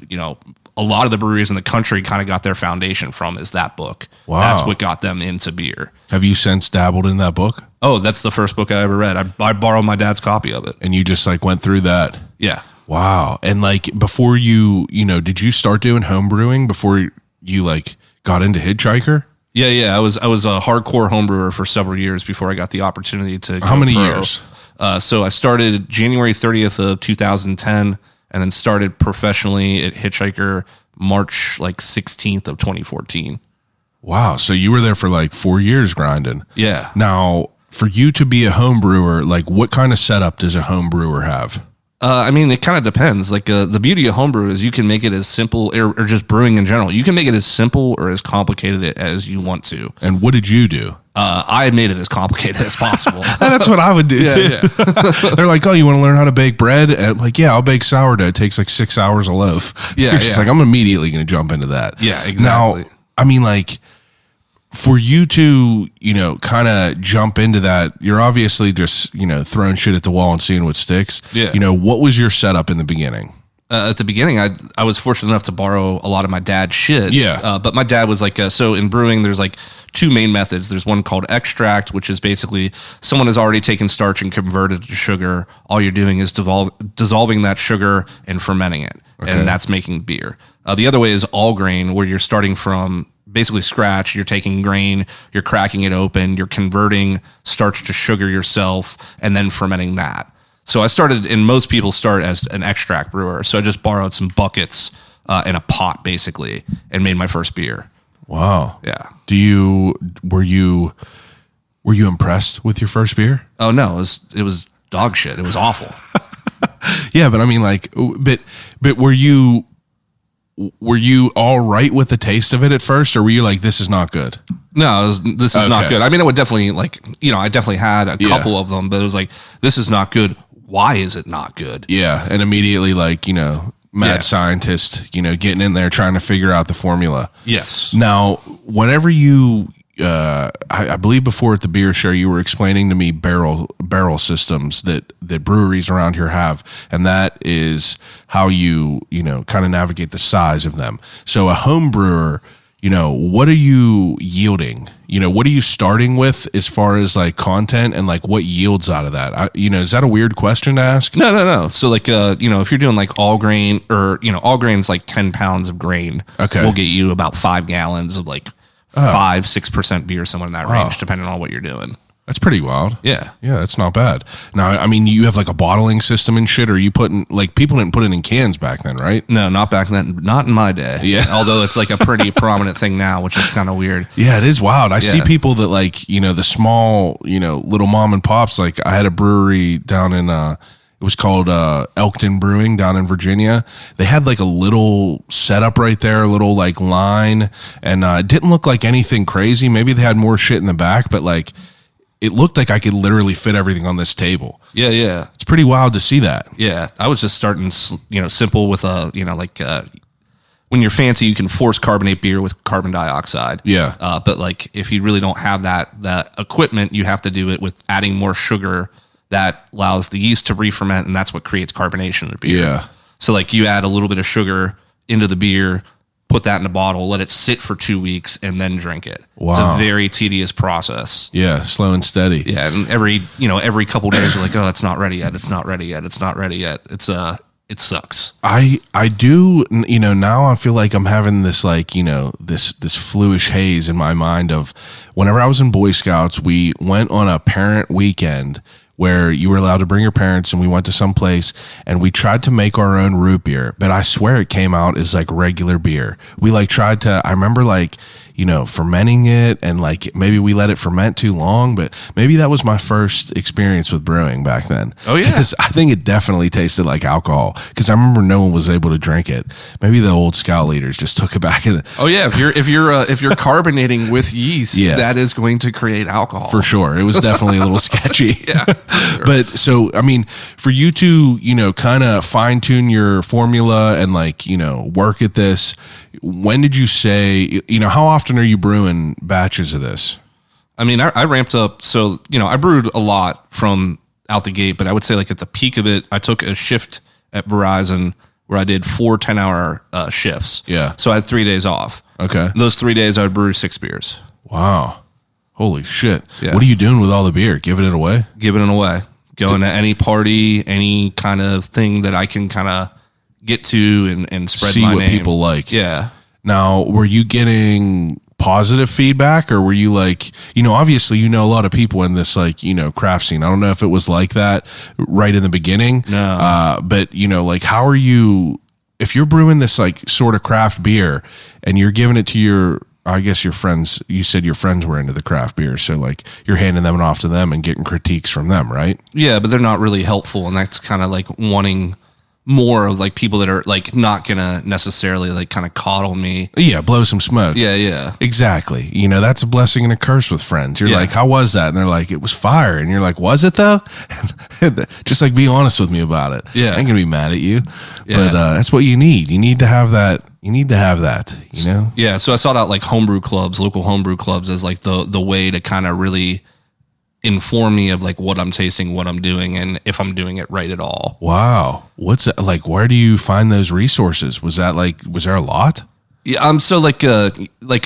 Speaker 4: a lot of the breweries in the country kind of got their foundation from, is that book.
Speaker 1: Wow.
Speaker 4: That's what got them into beer.
Speaker 1: Have you since dabbled in that book?
Speaker 4: Oh, that's the first book I ever read. I borrowed my dad's copy of it.
Speaker 1: And you just like went through that?
Speaker 4: Yeah.
Speaker 1: Wow. And like before you did you start doing home brewing before you like got into Hitchhiker?
Speaker 4: Yeah. I was a hardcore home brewer for several years before I got the opportunity to go
Speaker 1: How many
Speaker 4: pro.
Speaker 1: years?
Speaker 4: So I started January 30th of 2010. And then started professionally at Hitchhiker March 16th of 2014.
Speaker 1: Wow. So you were there for like 4 years grinding.
Speaker 4: Yeah.
Speaker 1: Now, for you to be a home brewer, like what kind of setup does a home brewer have?
Speaker 4: I mean, it kind of depends. Like the beauty of homebrew is you can make it as simple, or just brewing in general. You can make it as simple or as complicated as you want to.
Speaker 1: And what did you do?
Speaker 4: I made it as complicated as possible.
Speaker 1: That's what I would do too. Yeah. They're like, oh, you want to learn how to bake bread? And like, yeah, I'll bake sourdough. It takes like 6 hours a loaf.
Speaker 4: Yeah,
Speaker 1: You're just like, I'm immediately going to jump into that.
Speaker 4: Yeah, exactly.
Speaker 1: Now, I mean, like, for you to, kind of jump into that, you're obviously just, throwing shit at the wall and seeing what sticks.
Speaker 4: Yeah.
Speaker 1: What was your setup in the beginning?
Speaker 4: At the beginning, I was fortunate enough to borrow a lot of my dad's shit.
Speaker 1: Yeah.
Speaker 4: But my dad was like, so in brewing, there's like two main methods. There's one called extract, which is basically someone has already taken starch and converted it to sugar. All you're doing is dissolving that sugar and fermenting it. Okay. And that's making beer. The other way is all grain, where you're starting from basically scratch. You're taking grain, you're cracking it open, you're converting starch to sugar yourself, and then fermenting that. So I started, and most people start as an extract brewer. So I just borrowed some buckets and a pot basically and made my first beer.
Speaker 1: Wow.
Speaker 4: Yeah.
Speaker 1: Were you impressed with your first beer?
Speaker 4: Oh no, it was dog shit. It was awful.
Speaker 1: Yeah, but I mean, like, but were you were you all right with the taste of it at first, or were you like, this is not good?
Speaker 4: No, this is not good. I mean, I would definitely I definitely had a couple of them, but it was like, this is not good. Why is it not good?
Speaker 1: Yeah. And immediately mad scientist, getting in there trying to figure out the formula.
Speaker 4: Yes.
Speaker 1: Now, whenever you, I believe before at the beer show, you were explaining to me barrel systems that breweries around here have, and that is how you kind of navigate the size of them. So a home brewer, what are you yielding? What are you starting with as far as like content and like what yields out of that? Is that a weird question to ask?
Speaker 4: No. So like, if you're doing like all grain or, all grain's like 10 pounds of grain,
Speaker 1: okay,
Speaker 4: we'll get you about 5 gallons of like 5-6% beer, somewhere in that range, depending on what you're doing.
Speaker 1: That's pretty wild.
Speaker 4: Yeah.
Speaker 1: Yeah, that's not bad. Now, I mean, you have like a bottling system and shit, or you putting, like, people didn't put it in cans back then, right?
Speaker 4: No, not back then. Not in my day.
Speaker 1: Yeah.
Speaker 4: Although it's like a pretty prominent thing now, which is kind of weird.
Speaker 1: Yeah, it is wild. I see people that like, the small, little mom and pops. Like I had a brewery down in, it was called Elkton Brewing down in Virginia. They had like a little setup right there, a little like line, and it didn't look like anything crazy. Maybe they had more shit in the back, but like, it looked like I could literally fit everything on this table.
Speaker 4: Yeah.
Speaker 1: It's pretty wild to see that.
Speaker 4: Yeah. I was just starting, simple with when you're fancy, you can force carbonate beer with carbon dioxide.
Speaker 1: Yeah.
Speaker 4: But like, if you really don't have that equipment, you have to do it with adding more sugar that allows the yeast to re-ferment, and that's what creates carbonation in the beer.
Speaker 1: Yeah.
Speaker 4: So like, you add a little bit of sugar into the beer, put that in a bottle, let it sit for 2 weeks, and then drink it.
Speaker 1: Wow.
Speaker 4: It's a very tedious process.
Speaker 1: Yeah, slow and steady.
Speaker 4: Yeah, and every couple of days you're like, oh, it's not ready yet. It's not ready yet. It's not ready yet. It sucks.
Speaker 1: I do, now I feel like I'm having this like, this fluish haze in my mind of whenever I was in Boy Scouts, we went on a parent weekend where you were allowed to bring your parents, and we went to some place and we tried to make our own root beer, but I swear it came out as like regular beer. We like tried to, I remember like, fermenting it, and like maybe we let it ferment too long, but maybe that was my first experience with brewing back then.
Speaker 4: Oh yeah.
Speaker 1: Because I think it definitely tasted like alcohol, because I remember no one was able to drink it. Maybe the old scout leaders just took it back in.
Speaker 4: Oh yeah. If you're carbonating with yeast, that is going to create alcohol.
Speaker 1: For sure. It was definitely a little sketchy.
Speaker 4: Yeah. Sure.
Speaker 1: But so, I mean, for you to, kind of fine tune your formula and like, work at this, when did you say, how often are you brewing batches of this?
Speaker 4: I mean, I ramped up. So, I brewed a lot from out the gate, but I would say like at the peak of it, I took a shift at Verizon where I did 4 10-hour shifts.
Speaker 1: Yeah.
Speaker 4: So I had 3 days off.
Speaker 1: Okay.
Speaker 4: Those 3 days I would brew 6 beers.
Speaker 1: Wow. Holy shit.
Speaker 4: Yeah.
Speaker 1: What are you doing with all the beer? Giving it away?
Speaker 4: Giving it away. Going to any party, any kind of thing that I can kind of get to and spread
Speaker 1: See
Speaker 4: my
Speaker 1: what
Speaker 4: name.
Speaker 1: people like.
Speaker 4: Yeah.
Speaker 1: Now, were you getting positive feedback, or were you like, obviously, a lot of people in this like, craft scene. I don't know if it was like that right in the beginning.
Speaker 4: No.
Speaker 1: But like, how are you, if you're brewing this like sort of craft beer and you're giving it to your friends, you said your friends were into the craft beer. So like you're handing them off to them and getting critiques from them, right?
Speaker 4: Yeah, but they're not really helpful. And that's kind of like wanting more of like people that are like not gonna necessarily like kind of coddle me.
Speaker 1: Yeah, blow some smoke.
Speaker 4: Yeah.
Speaker 1: Exactly. That's a blessing and a curse with friends. You're like, how was that? And they're like, it was fire. And you're like, was it though? Just like be honest with me about it.
Speaker 4: Yeah.
Speaker 1: I ain't gonna be mad at you.
Speaker 4: Yeah.
Speaker 1: But that's what you need. You need to have that.
Speaker 4: Yeah. So I sought out like homebrew clubs, local homebrew clubs, as like the way to kind of really inform me of like what I'm tasting, what I'm doing, and if I'm doing it right at all.
Speaker 1: Wow. What's that, like, where do you find those resources? Was there a lot?
Speaker 4: Yeah, I'm so like I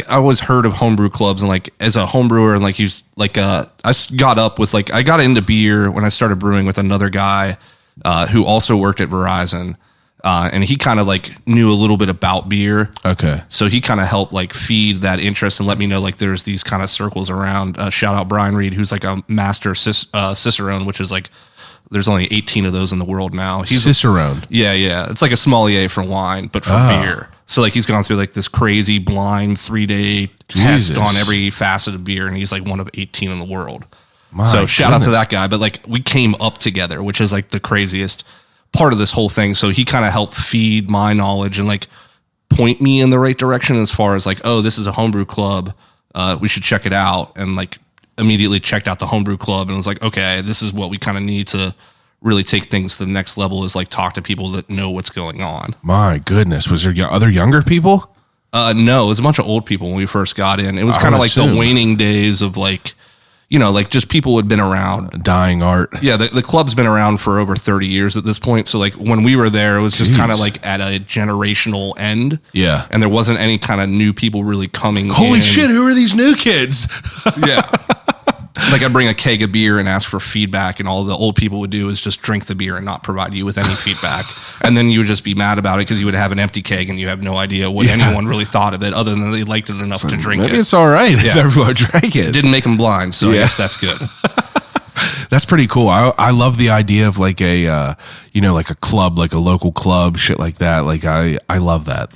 Speaker 4: always heard of homebrew clubs, and like as a homebrewer, and like I got up with like, I got into beer when I started brewing with another guy who also worked at Verizon. And he kind of like knew a little bit about beer.
Speaker 1: Okay.
Speaker 4: So he kind of helped like feed that interest and let me know like there's these kind of circles around. Shout out Brian Reed, who's like a master Cicerone, which is like, there's only 18 of those in the world now. He's
Speaker 1: Cicerone.
Speaker 4: Yeah. It's like a sommelier for wine, but for beer. So like he's gone through like this crazy blind 3-day test on every facet of beer. And he's like one of 18 in the world. So shout out to that guy. But like we came up together, which is like the craziest part of this whole thing. So he kind of helped feed my knowledge and like point me in the right direction as far as like, oh, this is a homebrew club. We should check it out. And like immediately checked out the homebrew club and was like, okay, this is what we kind of need to really take things to the next level, is like talk to people that know what's going on.
Speaker 1: My goodness. Was there other younger people?
Speaker 4: No, it was a bunch of old people when we first got in. It was kind of like the waning days of like, you know, like just people who had been around.
Speaker 1: Dying art.
Speaker 4: Yeah, the club's been around for over 30 years at this point. So like when we were there, it was just kind of like at a generational end.
Speaker 1: Yeah.
Speaker 4: And there wasn't any kind of new people really coming
Speaker 1: Holy
Speaker 4: in.
Speaker 1: shit, who are these new kids?
Speaker 4: Yeah. Like I'd bring a keg of beer and ask for feedback, and all the old people would do is just drink the beer and not provide you with any feedback. And then you would just be mad about it because you would have an empty keg and you have no idea what anyone really thought of it, other than they liked it enough to drink
Speaker 1: Maybe
Speaker 4: it.
Speaker 1: it's all right if everyone drank it.
Speaker 4: It didn't make them blind, so I guess that's good.
Speaker 1: That's pretty cool. I love the idea of like a, like a club, like a local club, shit like that. Like I love that,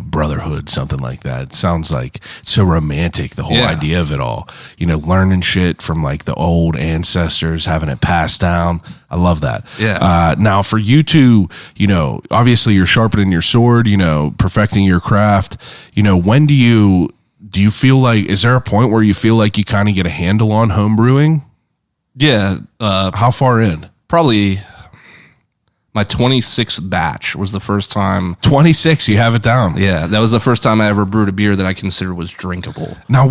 Speaker 1: brotherhood, something like that. It sounds like so romantic, the whole idea of it all, learning shit from like the old ancestors, having it passed down. I love that.
Speaker 4: Yeah.
Speaker 1: Now for you two, obviously you're sharpening your sword, perfecting your craft, when do you feel like, is there a point where you feel like you kind of get a handle on home brewing?
Speaker 4: Yeah.
Speaker 1: How far in?
Speaker 4: Probably my 26th batch was the first time.
Speaker 1: 26, you have it down.
Speaker 4: Yeah, that was the first time I ever brewed a beer that I considered was drinkable.
Speaker 1: Now,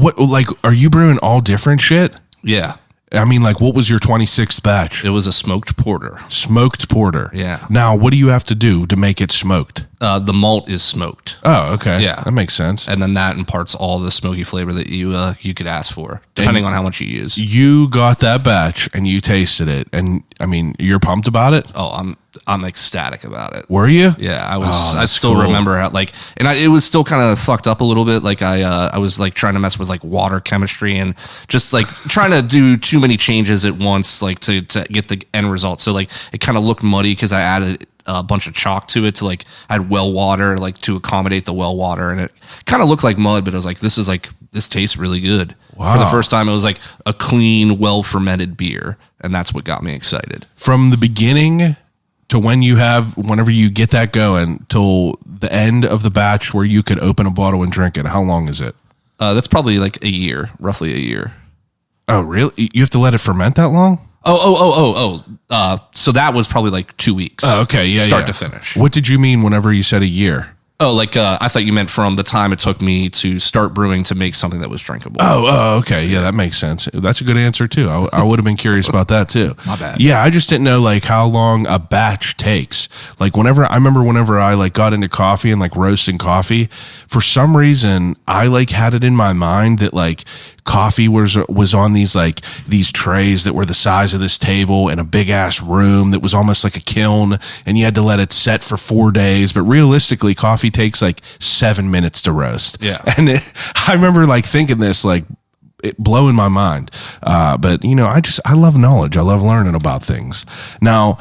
Speaker 1: are you brewing all different shit?
Speaker 4: Yeah.
Speaker 1: I mean, like, what was your 26th batch?
Speaker 4: It was a smoked porter.
Speaker 1: Smoked porter.
Speaker 4: Yeah.
Speaker 1: Now, what do you have to do to make it smoked?
Speaker 4: The malt is smoked.
Speaker 1: Oh, okay.
Speaker 4: Yeah.
Speaker 1: That makes sense.
Speaker 4: And then that imparts all the smoky flavor that you could ask for, depending on how much you use.
Speaker 1: You got that batch and you tasted it. And, I mean, you're pumped about it?
Speaker 4: Oh, I'm ecstatic about it.
Speaker 1: Were you?
Speaker 4: Yeah, I was.
Speaker 1: Oh,
Speaker 4: I still remember how, like, and it was still kind of fucked up a little bit. Like I was like trying to mess with like water chemistry and just like trying to do too many changes at once, like to get the end result. So like it kind of looked muddy because I added a bunch of chalk to it to like I had well water like to accommodate the well water, and it kind of looked like mud. But I was like, this tastes really good. Wow. For the first time, it was like a clean, well fermented beer, and that's what got me excited.
Speaker 1: From the beginning to whenever you get that going till the end of the batch where you could open a bottle and drink it, how long is it?
Speaker 4: That's probably like roughly a year.
Speaker 1: Oh, really? You have to let it ferment that long?
Speaker 4: So that was probably like 2 weeks.
Speaker 1: Oh, okay. Yeah.
Speaker 4: Start to finish.
Speaker 1: What did you mean whenever you said a year?
Speaker 4: Oh, like I thought you meant from the time it took me to start brewing to make something that was drinkable.
Speaker 1: Oh, okay. Yeah, that makes sense. That's a good answer too. I would have been curious about that too.
Speaker 4: My bad.
Speaker 1: Yeah, I just didn't know like how long a batch takes. Like whenever I like got into coffee and like roasting coffee, for some reason I like had it in my mind that like coffee was on these trays that were the size of this table in a big ass room that was almost like a kiln, and you had to let it set for 4 days. But realistically, coffee takes like 7 minutes to roast.
Speaker 4: Yeah.
Speaker 1: And I remember like thinking this, like it blowing my mind. But I love knowledge. I love learning about things. Now,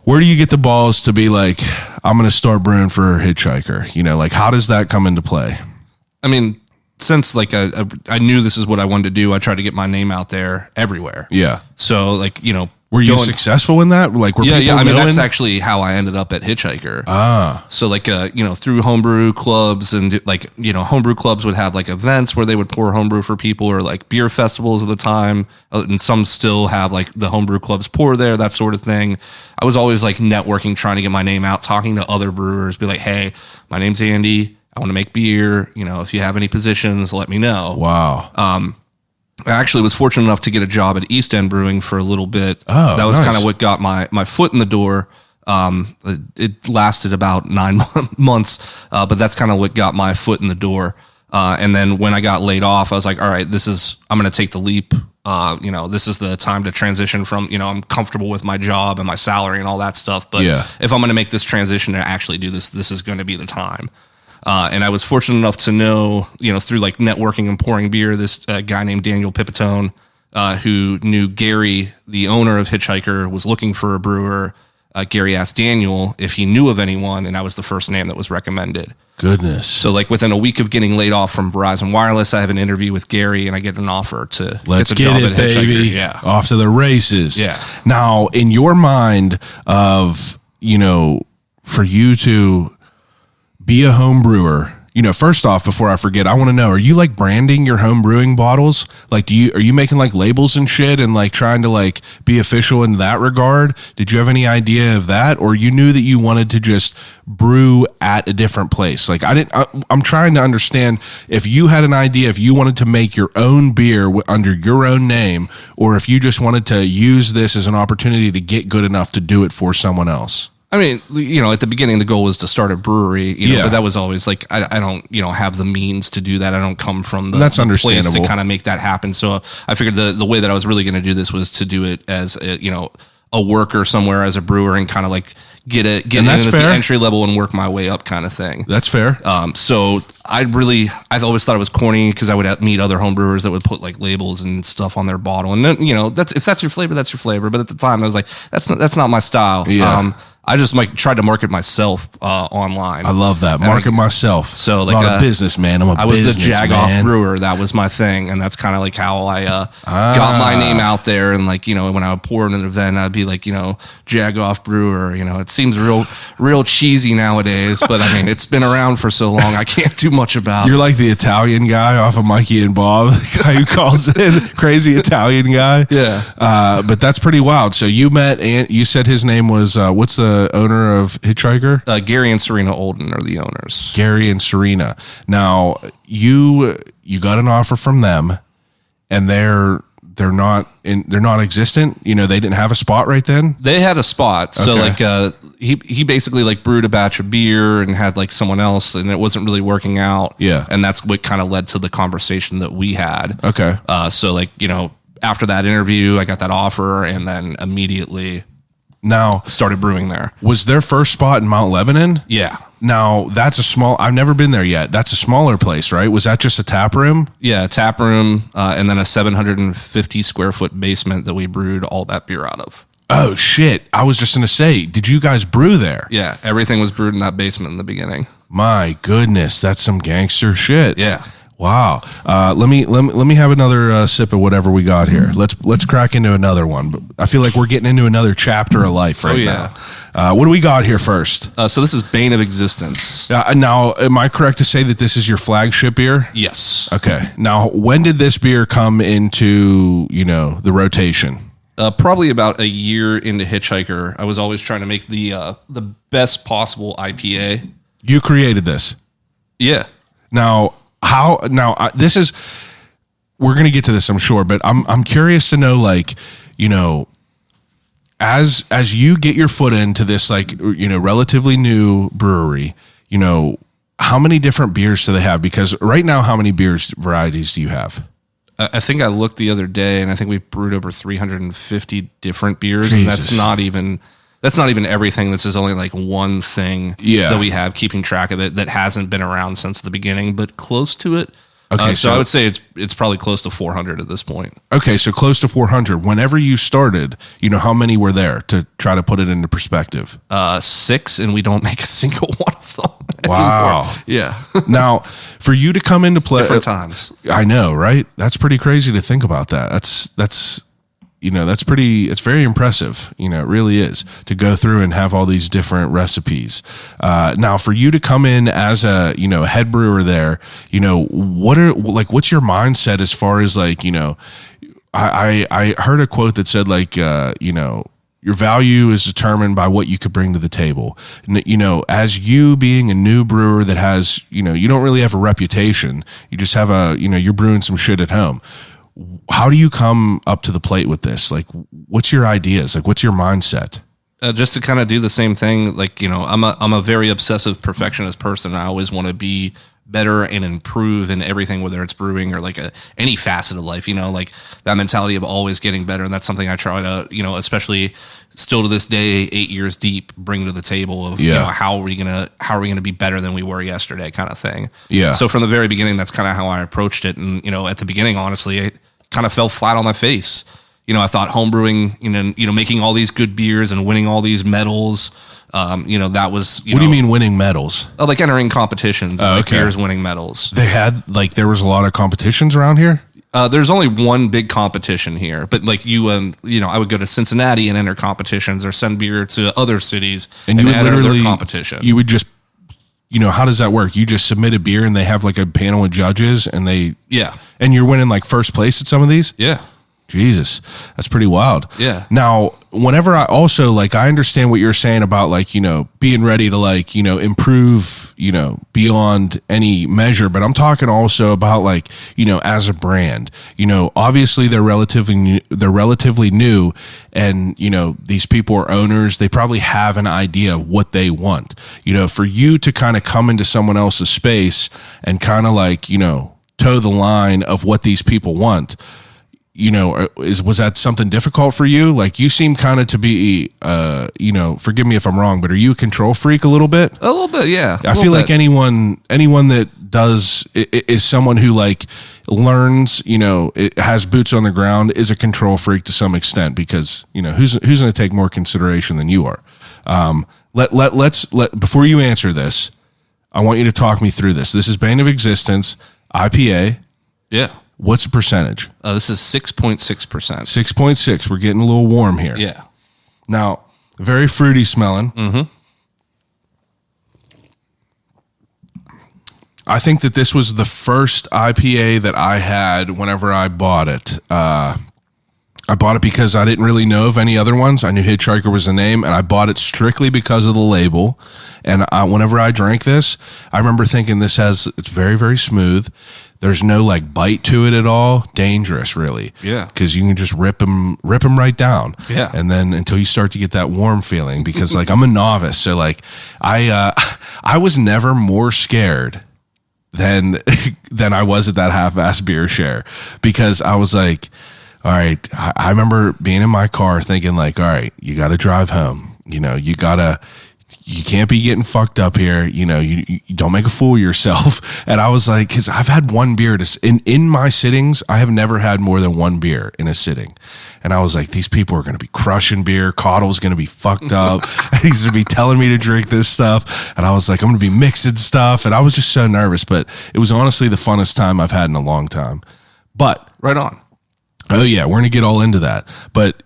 Speaker 1: where do you get the balls to be like, I'm going to start brewing for Hitchhiker? Like how does that come into play?
Speaker 4: I mean, since like I knew this is what I wanted to do, I tried to get my name out there everywhere.
Speaker 1: Yeah.
Speaker 4: So like,
Speaker 1: were you successful in that? Like, were people
Speaker 4: I mean,
Speaker 1: knowing?
Speaker 4: that's actually how I ended up at Hitchhiker. So like, through homebrew clubs and like, homebrew clubs would have like events where they would pour homebrew for people, or like beer festivals at the time. And some still have like the homebrew clubs pour there, that sort of thing. I was always like networking, trying to get my name out, talking to other brewers, be like, hey, my name's Andy. I want to make beer. If you have any positions, let me know.
Speaker 1: Wow.
Speaker 4: I actually was fortunate enough to get a job at East End Brewing for a little bit.
Speaker 1: Oh,
Speaker 4: that was
Speaker 1: nice.
Speaker 4: kind of what got my foot in the door. It lasted about 9 months, but that's kind of what got my foot in the door. And then when I got laid off, I was like, all right, I'm going to take the leap. This is the time to transition from, I'm comfortable with my job and my salary and all that stuff. But if I'm going to make this transition and actually do this, this is going to be the time. And I was fortunate enough to know, through like networking and pouring beer, this guy named Daniel Pipitone, who knew Gary, the owner of Hitchhiker, was looking for a brewer. Gary asked Daniel if he knew of anyone, and I was the first name that was recommended.
Speaker 1: Goodness.
Speaker 4: So like within a week of getting laid off from Verizon Wireless, I have an interview with Gary and I get an offer to
Speaker 1: Let's
Speaker 4: get the job at Hitchhiker.
Speaker 1: Baby.
Speaker 4: Yeah.
Speaker 1: Off to the races.
Speaker 4: Yeah.
Speaker 1: Now, in your mind of, for you to be a home brewer, first off, before I forget, I want to know, are you like branding your home brewing bottles? Like, are you making like labels and shit and like trying to like be official in that regard? Did you have any idea of that? Or you knew that you wanted to just brew at a different place? Like I'm trying to understand if you had an idea, if you wanted to make your own beer under your own name, or if you just wanted to use this as an opportunity to get good enough to do it for someone else.
Speaker 4: I mean, at the beginning, the goal was to start a brewery, but that was always like, I don't, have the means to do that. I don't come from the place to kind of make that happen. So I figured the way that I was really going to do this was to do it as a worker somewhere as a brewer and kind of like get in at the entry level and work my way up kind of thing.
Speaker 1: That's fair.
Speaker 4: So I always thought it was corny because I would meet other home brewers that would put like labels and stuff on their bottle. And then, if that's your flavor, that's your flavor. But at the time I was like, that's not my style.
Speaker 1: Yeah.
Speaker 4: I just tried to market myself online.
Speaker 1: I love that. Market myself.
Speaker 4: So like
Speaker 1: I'm not a businessman. I
Speaker 4: was the Jagoff brewer. That was my thing. And that's kind of like how I got my name out there. And like, when I would pour in an event, I'd be like, Jagoff brewer. It seems real cheesy nowadays, but I mean, it's been around for so long. I can't do much about it.
Speaker 1: You're like the Italian guy off of Mikey and Bob, the guy who calls it crazy Italian guy.
Speaker 4: Yeah.
Speaker 1: But that's pretty wild. So you met, and you said his name was, what's the owner of Hitchhiker?
Speaker 4: Gary and Serena Olden are the owners.
Speaker 1: Gary and Serena. Now you got an offer from them, and they're not existent. They didn't have a spot right then.
Speaker 4: They had a spot. So
Speaker 1: Okay.
Speaker 4: like he basically like brewed a batch of beer and had like someone else, and it wasn't really working out.
Speaker 1: Yeah.
Speaker 4: And that's what kind of led to the conversation that we had.
Speaker 1: Okay.
Speaker 4: So like, after that interview, I got that offer and then immediately
Speaker 1: Now,
Speaker 4: started brewing there.
Speaker 1: was their first spot in Mount Lebanon?
Speaker 4: Yeah.
Speaker 1: Now, that's I've never been there yet. That's a smaller place, right? Was that just a tap room?
Speaker 4: Yeah, tap room, and then a 750 square foot basement that we brewed all that beer out of.
Speaker 1: Oh, shit. I was just going to say, did you guys brew there?
Speaker 4: Yeah, everything was brewed in that basement in the beginning.
Speaker 1: My goodness, that's some gangster shit.
Speaker 4: Yeah.
Speaker 1: Wow. Let me have another sip of whatever we got here. Let's crack into another one. But I feel like we're getting into another chapter of life right now. What do we got here first?
Speaker 4: So this is Bane of Existence.
Speaker 1: Now, am I correct to say that this is your flagship beer?
Speaker 4: Yes.
Speaker 1: Okay. Now, when did this beer come into the rotation?
Speaker 4: Probably about a year into Hitchhiker. I was always trying to make the best possible IPA.
Speaker 1: You created this.
Speaker 4: Yeah.
Speaker 1: Now, this is, we're going to get to this, I'm sure, but I'm curious to know, like, as you get your foot into this, like, relatively new brewery, how many different beers do they have? Because right now, how many beers varieties do you have?
Speaker 4: I think I looked the other day, and I think we've brewed over 350 different beers,
Speaker 1: Jesus.
Speaker 4: and that's not even everything. This is only like one thing that we have keeping track of it that hasn't been around since the beginning, but close to it.
Speaker 1: Okay,
Speaker 4: so I would say it's probably close to 400 at this point.
Speaker 1: Okay, so close to 400. Whenever you started, how many were there, to try to put it into perspective?
Speaker 4: 6, and we don't make a single one of them.
Speaker 1: Wow.
Speaker 4: Anymore. Yeah.
Speaker 1: Now, for you to come into play,
Speaker 4: different times.
Speaker 1: I know, right? That's pretty crazy to think about that. That's it's very impressive. It really is, to go through and have all these different recipes. Now, for you to come in as a head brewer there, what's your mindset as far as like, I heard a quote that said like, your value is determined by what you could bring to the table. As you being a new brewer that has, you don't really have a reputation. You just have you're brewing some shit at home. How do you come up to the plate with this? Like, what's your ideas? Like, what's your mindset?
Speaker 4: Just to kind of do the same thing. Like, I'm a very obsessive perfectionist person. I always want to be better and improve in everything, whether it's brewing or like any facet of life, like that mentality of always getting better. And that's something I try to, especially still to this day, 8 years deep, bring to the table of, how are we going to be better than we were yesterday kind of thing.
Speaker 1: Yeah.
Speaker 4: So from the very beginning, that's kind of how I approached it. And, at the beginning, honestly, it kind of fell flat on my face. I thought homebrewing, making all these good beers and winning all these medals, that was,
Speaker 1: what do you mean winning medals?
Speaker 4: Like entering competitions, like beers winning medals.
Speaker 1: They had, like, there was a lot of competitions around here?
Speaker 4: There's only one big competition here, but like I would go to Cincinnati and enter competitions or send beer to other cities
Speaker 1: and you would
Speaker 4: enter
Speaker 1: literally
Speaker 4: their competition.
Speaker 1: You would just how does that work? You just submit a beer and they have like a panel of judges and and you're winning like first place at some of these?
Speaker 4: Yeah.
Speaker 1: Jesus, that's pretty wild.
Speaker 4: Yeah.
Speaker 1: Now, whenever I also like, I understand what you're saying about like, being ready to like, improve, beyond any measure, but I'm talking also about like, as a brand, obviously they're relatively new and, these people are owners. They probably have an idea of what they want, for you to kind of come into someone else's space and kind of like, toe the line of what these people want. Was that something difficult for you? Like you seem kind of to be, forgive me if I'm wrong, but are you a control freak a little bit?
Speaker 4: A little bit, yeah.
Speaker 1: I feel like anyone that does is someone who like learns, it has boots on the ground, is a control freak to some extent because, who's going to take more consideration than you are? Let's before you answer this, I want you to talk me through this. This is Bane of Existence, IPA.
Speaker 4: Yeah.
Speaker 1: What's the percentage?
Speaker 4: This is 6.6%.
Speaker 1: 6.6. We're getting a little warm here.
Speaker 4: Yeah.
Speaker 1: Now, very fruity smelling.
Speaker 4: Mm-hmm.
Speaker 1: I think that this was the first IPA that I had whenever I bought it. I bought it because I didn't really know of any other ones. I knew Hitchhiker was the name, and I bought it strictly because of the label. And whenever I drank this, I remember thinking it's very, very smooth. There's no like bite to it at all. Dangerous, really.
Speaker 4: Yeah.
Speaker 1: Because you can just rip them right down.
Speaker 4: Yeah.
Speaker 1: And then until you start to get that warm feeling, because like I'm a novice, so like I was never more scared than I was at that half-ass beer share, because I was like, all right, I remember being in my car thinking like, all right, you got to drive home. You can't be getting fucked up here. You don't make a fool of yourself. And I was like, because I've had one beer in my sittings, I have never had more than one beer in a sitting. And I was like, these people are going to be crushing beer. Coddle's going to be fucked up. And he's going to be telling me to drink this stuff. And I was like, I'm going to be mixing stuff. And I was just so nervous, but it was honestly the funnest time I've had in a long time. But
Speaker 4: right on.
Speaker 1: Oh yeah, we're going to get all into that. But,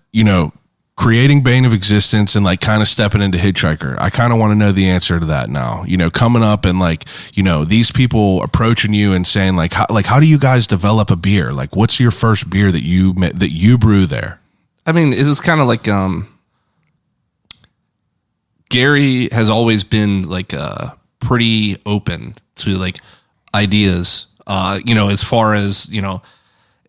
Speaker 1: creating Bane of Existence and like kind of stepping into Hitchhiker, I kind of want to know the answer to that now. Coming up and like, these people approaching you and saying like, how do you guys develop a beer? Like, what's your first beer that you brew there?
Speaker 4: I mean, it was kind of like Gary has always been like pretty open to like ideas. As far as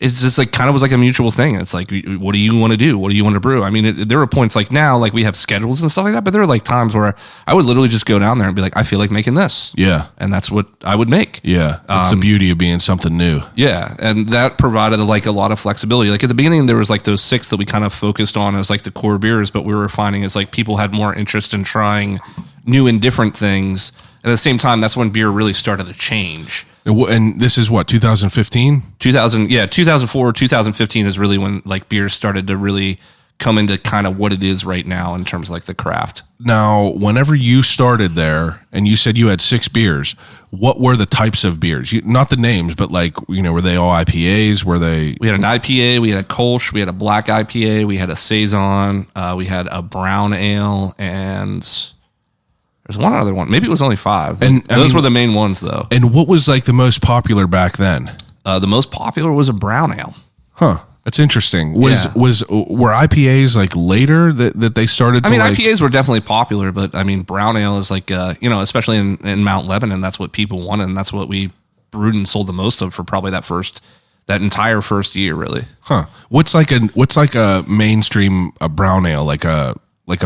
Speaker 4: it's just like kind of was like a mutual thing. It's like, what do you want to do? What do you want to brew? I mean, there were points like now, like we have schedules and stuff like that, but there were like times where I would literally just go down there and be like, I feel like making this.
Speaker 1: Yeah.
Speaker 4: And that's what I would make.
Speaker 1: Yeah. It's the beauty of being something new.
Speaker 4: Yeah. And that provided like a lot of flexibility. Like at the beginning, there was like those 6 that we kind of focused on as like the core beers, but we were finding is like people had more interest in trying new and different things. And at the same time, that's when beer really started to change.
Speaker 1: And this is what, 2015?
Speaker 4: 2004, 2015 is really when like beer started to really come into kind of what it is right now in terms of like the craft.
Speaker 1: Now, whenever you started there and you said you had 6 beers, what were the types of beers? Not the names, but like, were they all IPAs?
Speaker 4: We had an IPA, we had a Kolsch, we had a black IPA, we had a Saison, we had a brown ale, and there's one other one. Maybe it was only 5. And those were the main ones, though.
Speaker 1: And what was like the most popular back then?
Speaker 4: The most popular was a brown ale.
Speaker 1: Huh. That's interesting. Were IPAs like later that they started to
Speaker 4: IPAs were definitely popular, but I mean, brown ale is like, especially in Mount Lebanon, that's what people wanted, and that's what we brewed and sold the most of for probably that entire first year, really.
Speaker 1: Huh. What's like a mainstream brown ale, like a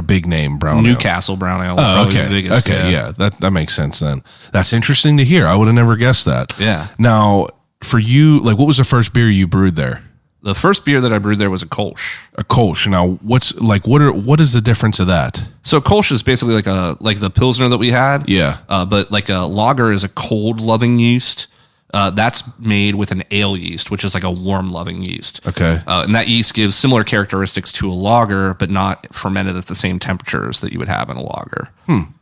Speaker 1: big name brown
Speaker 4: Newcastle brown ale.
Speaker 1: Oh, okay. The biggest, okay, yeah. That makes sense then. That's interesting to hear. I would have never guessed that.
Speaker 4: Yeah.
Speaker 1: Now, for you, like, what was the first beer you brewed there?
Speaker 4: The first beer that I brewed there was a Kolsch.
Speaker 1: A Kolsch. Now, what is the difference of that?
Speaker 4: So Kolsch is basically like the Pilsner that we had.
Speaker 1: Yeah.
Speaker 4: But like a lager is a cold loving yeast. That's made with an ale yeast, which is like a warm loving yeast.
Speaker 1: Okay.
Speaker 4: And that yeast gives similar characteristics to a lager, but not fermented at the same temperatures that you would have in a lager.
Speaker 1: And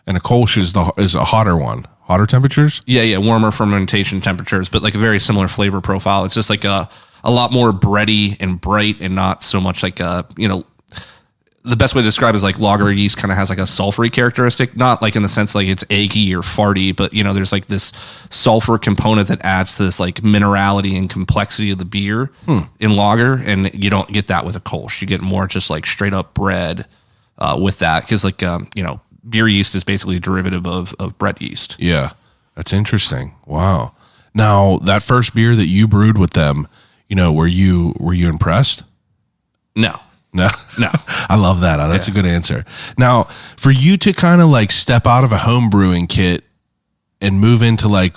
Speaker 1: a Kolsch is a hotter one. Hotter temperatures?
Speaker 4: Yeah. Warmer fermentation temperatures, but like a very similar flavor profile. It's just like a lot more bready and bright and not so much like the best way to describe it is like lager yeast kind of has like a sulfury characteristic, not like in the sense like it's eggy or farty, but there's like this sulfur component that adds to this like minerality and complexity of the beer in lager. And you don't get that with a Kolsch. You get more just like straight up bread with that. Cause like, beer yeast is basically a derivative of bread yeast.
Speaker 1: Yeah. That's interesting. Wow. Now that first beer that you brewed with them, were you impressed?
Speaker 4: No.
Speaker 1: No. I love that. That's a good answer. Now, for you to kind of like step out of a home brewing kit and move into like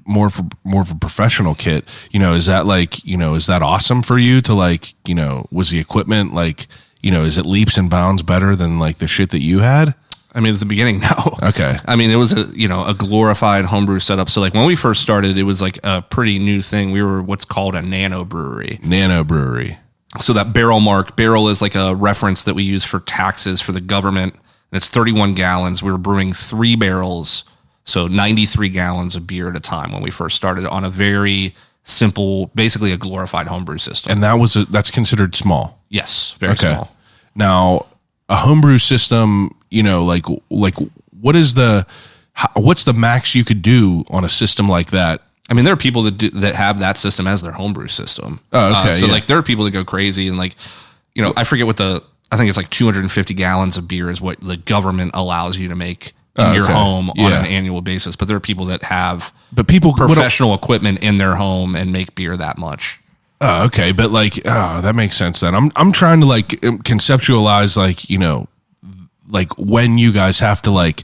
Speaker 1: more of a professional kit, is that like, is that awesome for you to like, was the equipment like, is it leaps and bounds better than like the shit that you had?
Speaker 4: I mean, at the beginning, no.
Speaker 1: Okay.
Speaker 4: I mean, it was a glorified homebrew setup. So like when we first started, it was like a pretty new thing. We were what's called a nano brewery. So that barrel is like a reference that we use for taxes for the government. And it's 31 gallons. We were brewing 3 barrels, so 93 gallons of beer at a time when we first started on a very simple, basically a glorified homebrew system.
Speaker 1: And that's considered small.
Speaker 4: Yes, very small.
Speaker 1: Now, a homebrew system, like what's the max you could do on a system like that?
Speaker 4: I mean, there are people that have that system as their homebrew system.
Speaker 1: Oh, okay.
Speaker 4: So like there are people that go crazy and like, I forget I think it's like 250 gallons of beer is what the government allows you to make in your home on an annual basis. But there are people that have professional equipment in their home and make beer that much.
Speaker 1: Oh, okay. But like, that makes sense then. I'm trying to like conceptualize like when you guys have to like,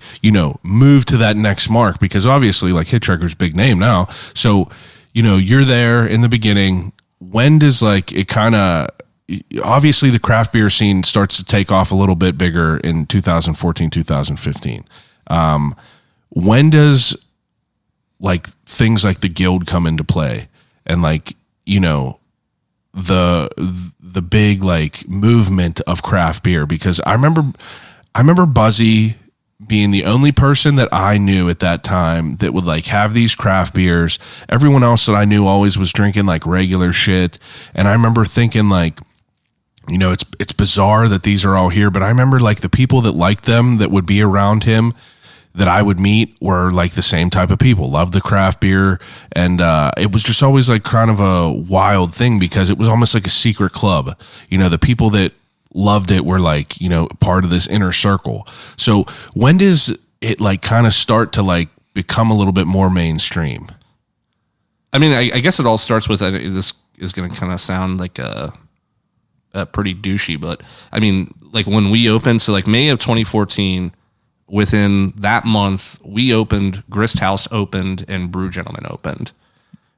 Speaker 1: move to that next mark, because obviously like Hitchhiker's big name now. So, you're there in the beginning. When does like it kind of, obviously the craft beer scene starts to take off a little bit bigger in 2014, 2015. When does like things like the guild come into play and like, the big like movement of craft beer? Because I remember Buzzy being the only person that I knew at that time that would like have these craft beers. Everyone else that I knew always was drinking like regular shit. And I remember thinking like, it's bizarre that these are all here, but I remember like the people that liked them that would be around him that I would meet were like the same type of people, loved the craft beer. And it was just always like kind of a wild thing because it was almost like a secret club. The people that loved it were like, part of this inner circle. So when does it like kind of start to like become a little bit more mainstream?
Speaker 4: I mean, I guess it all starts with, this is going to kind of sound like a pretty douchey, but I mean, like when we opened, so like May of 2014, within that month, we opened, Grist House opened, and Brew Gentleman opened.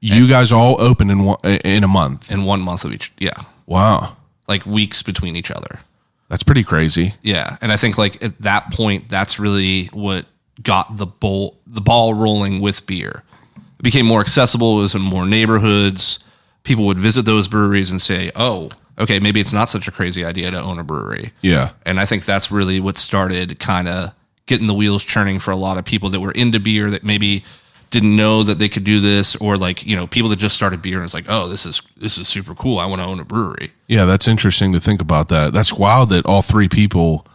Speaker 1: You guys all opened in a month?
Speaker 4: In 1 month of each, yeah.
Speaker 1: Wow.
Speaker 4: Like weeks between each other.
Speaker 1: That's pretty crazy.
Speaker 4: Yeah, and I think like at that point, that's really what got the ball rolling with beer. It became more accessible. It was in more neighborhoods. People would visit those breweries and say, oh, okay, maybe it's not such a crazy idea to own a brewery.
Speaker 1: Yeah.
Speaker 4: And I think that's really what started kind of getting the wheels churning for a lot of people that were into beer that maybe didn't know that they could do this, or like, people that just started beer and it's like, oh, this is super cool. I want to own a brewery.
Speaker 1: Yeah, that's interesting to think about that. That's wild that all 3 people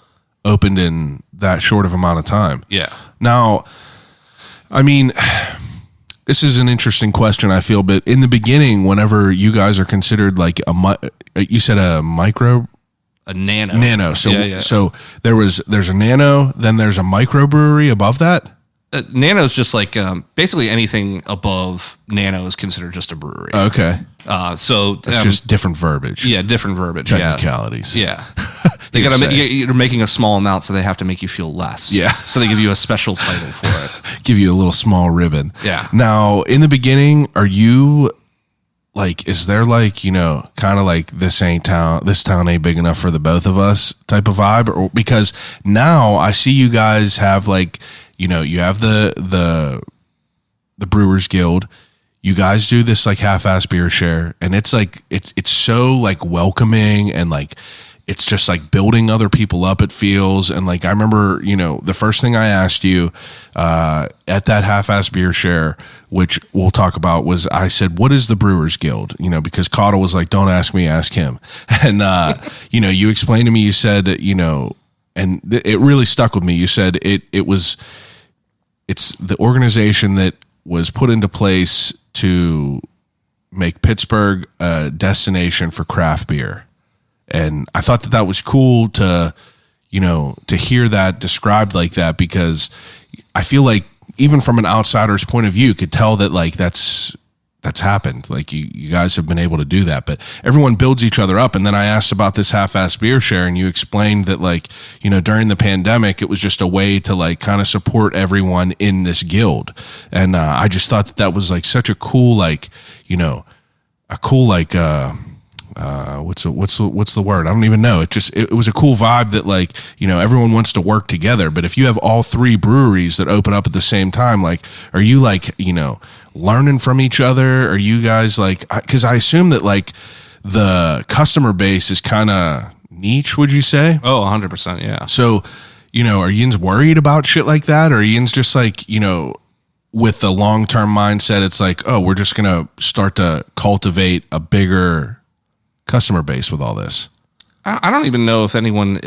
Speaker 1: opened in that short of amount of time.
Speaker 4: Yeah.
Speaker 1: Now, I mean, this is an interesting question, I feel, but in the beginning, whenever you guys are considered like you said a micro,
Speaker 4: a nano.
Speaker 1: Nano. So
Speaker 4: yeah.
Speaker 1: So there's a nano, then there's a microbrewery above that.
Speaker 4: Nano is just like basically anything above nano is considered just a brewery.
Speaker 1: Okay.
Speaker 4: So
Speaker 1: that's just different verbiage.
Speaker 4: Yeah, different verbiage.
Speaker 1: Technicalities.
Speaker 4: Yeah. They you're making a small amount, so they have to make you feel less.
Speaker 1: Yeah.
Speaker 4: So they give you a special title for it.
Speaker 1: Give you a little small ribbon.
Speaker 4: Yeah.
Speaker 1: Now, in the beginning, are you like, is there like, kind of like this town ain't big enough for the both of us type of vibe? Or because now I see you guys have like, you have the Brewers Guild. You guys do this like half-ass beer share, and it's like it's so like welcoming and like it's just like building other people up, it feels. And like, I remember, the first thing I asked you at that half-ass beer share, which we'll talk about, was I said, what is the Brewers Guild? Because Cottle was like, don't ask me, ask him. And, you explained to me, you said, and it really stuck with me. You said it's the organization that was put into place to make Pittsburgh a destination for craft beer. And I thought that was cool to hear that described like that, because I feel like even from an outsider's point of view, could tell that like that's happened. Like you guys have been able to do that, but everyone builds each other up. And then I asked about this half-ass beer share, and you explained that like, during the pandemic, it was just a way to like kind of support everyone in this guild. And I just thought that was like such a cool, like, what's the word? I don't even know. It was a cool vibe that like, everyone wants to work together. But if you have all three breweries that open up at the same time, like, are you like, learning from each other? Are you guys like, cause I assume that like the customer base is kind of niche, would you say?
Speaker 4: Oh, 100%. Yeah.
Speaker 1: So, are yins worried about shit like that? Or are yins just like, with the long-term mindset, it's like, oh, we're just going to start to cultivate a bigger customer base with all this?
Speaker 4: I don't even know if anyone,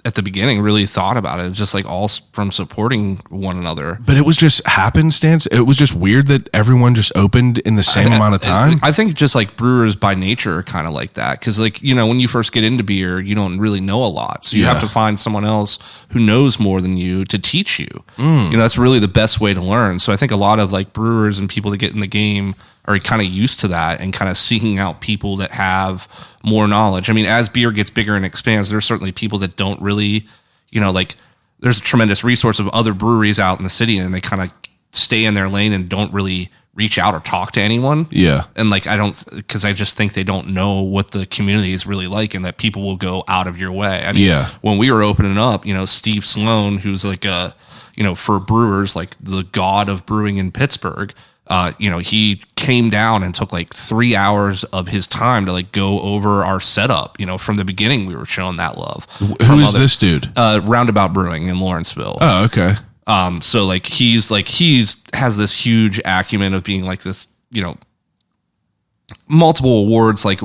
Speaker 4: at the beginning really thought about it. It's just like all from supporting one another.
Speaker 1: But it was just happenstance. It was just weird that everyone just opened in the same amount of time.
Speaker 4: I think just like brewers by nature are kind of like that. Cause like, when you first get into beer, you don't really know a lot. So you have to find someone else who knows more than you to teach you. That's really the best way to learn. So I think a lot of like brewers and people that get in the game are kind of used to that and kind of seeking out people that have more knowledge. I mean, as beer gets bigger and expands, there's certainly people that don't really, like there's a tremendous resource of other breweries out in the city, and they kind of stay in their lane and don't really reach out or talk to anyone.
Speaker 1: Yeah.
Speaker 4: And like, because I just think they don't know what the community is really like, and that people will go out of your way. I mean, when we were opening up, Steve Sloan, who's like for brewers, like the god of brewing in Pittsburgh, he came down and took like 3 hours of his time to like go over our setup. From the beginning, we were showing that love.
Speaker 1: Who is this dude?
Speaker 4: Roundabout Brewing in Lawrenceville.
Speaker 1: Oh, okay.
Speaker 4: So like he's has this huge acumen of being like this, multiple awards, like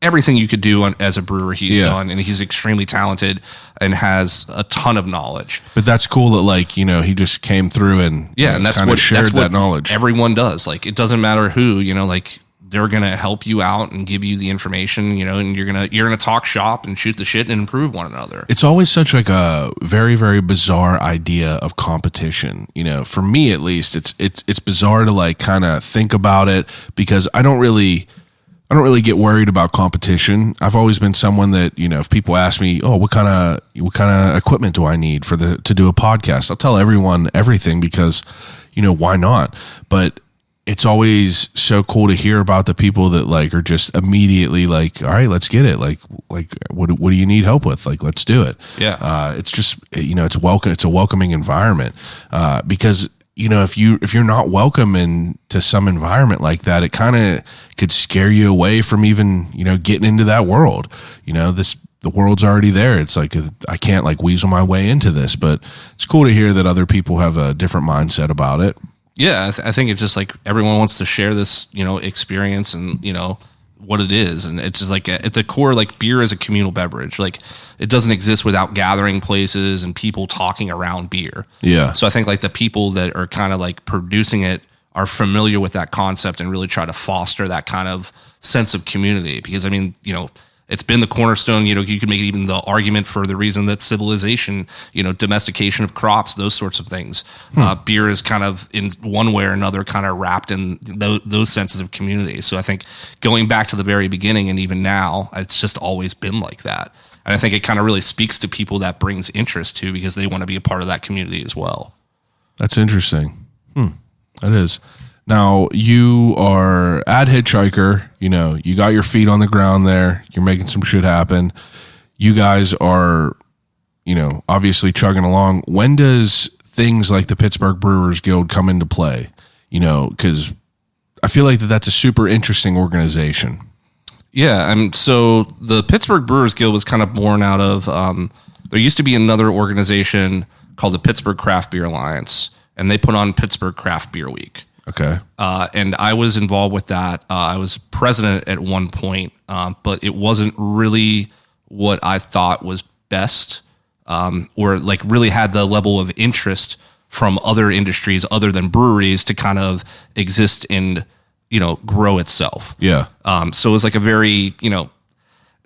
Speaker 4: everything you could do as a brewer he's done, and he's extremely talented and has a ton of knowledge.
Speaker 1: But that's cool that like, he just came through and
Speaker 4: and that's what
Speaker 1: shared that knowledge.
Speaker 4: Everyone does. Like, it doesn't matter who, like they're going to help you out and give you the information, and you're going to talk shop and shoot the shit and improve one another.
Speaker 1: It's always such like a very, very bizarre idea of competition. For me, at least, it's bizarre to like kind of think about it, because I don't really get worried about competition. I've always been someone that, if people ask me, oh, what kind of equipment do I need to do a podcast? I'll tell everyone everything, because, why not? But it's always so cool to hear about the people that like are just immediately like, all right, let's get it. Like what do you need help with? Like, let's do it.
Speaker 4: Yeah.
Speaker 1: It's just, it's welcome. It's a welcoming environment, because if you're not welcome into some environment like that, it kind of could scare you away from even, getting into that world. The world's already there. It's like, I can't like weasel my way into this, but it's cool to hear that other people have a different mindset about it.
Speaker 4: Yeah. I think it's just like everyone wants to share this, experience and, what it is. And it's just like at the core, like beer is a communal beverage. Like it doesn't exist without gathering places and people talking around beer.
Speaker 1: Yeah.
Speaker 4: So I think like the people that are kind of like producing it are familiar with that concept and really try to foster that kind of sense of community, because I mean, it's been the cornerstone. You could make even the argument for the reason that civilization, domestication of crops, those sorts of things. Beer is kind of in one way or another kind of wrapped in those senses of community. So I think going back to the very beginning and even now, it's just always been like that. And I think it kind of really speaks to people that brings interest to, because they want to be a part of that community as well.
Speaker 1: That's interesting. That is. Now, you are at Hitchhiker, you got your feet on the ground there. You're making some shit happen. You guys are, obviously chugging along. When does things like the Pittsburgh Brewers Guild come into play? Because I feel like that's a super interesting organization.
Speaker 4: Yeah, so the Pittsburgh Brewers Guild was kind of born out of there used to be another organization called the Pittsburgh Craft Beer Alliance, and they put on Pittsburgh Craft Beer Week.
Speaker 1: Okay.
Speaker 4: And I was involved with that. I was president at one point, but it wasn't really what I thought was best, or like really had the level of interest from other industries other than breweries to kind of exist and, grow itself.
Speaker 1: Yeah.
Speaker 4: So it was like a very,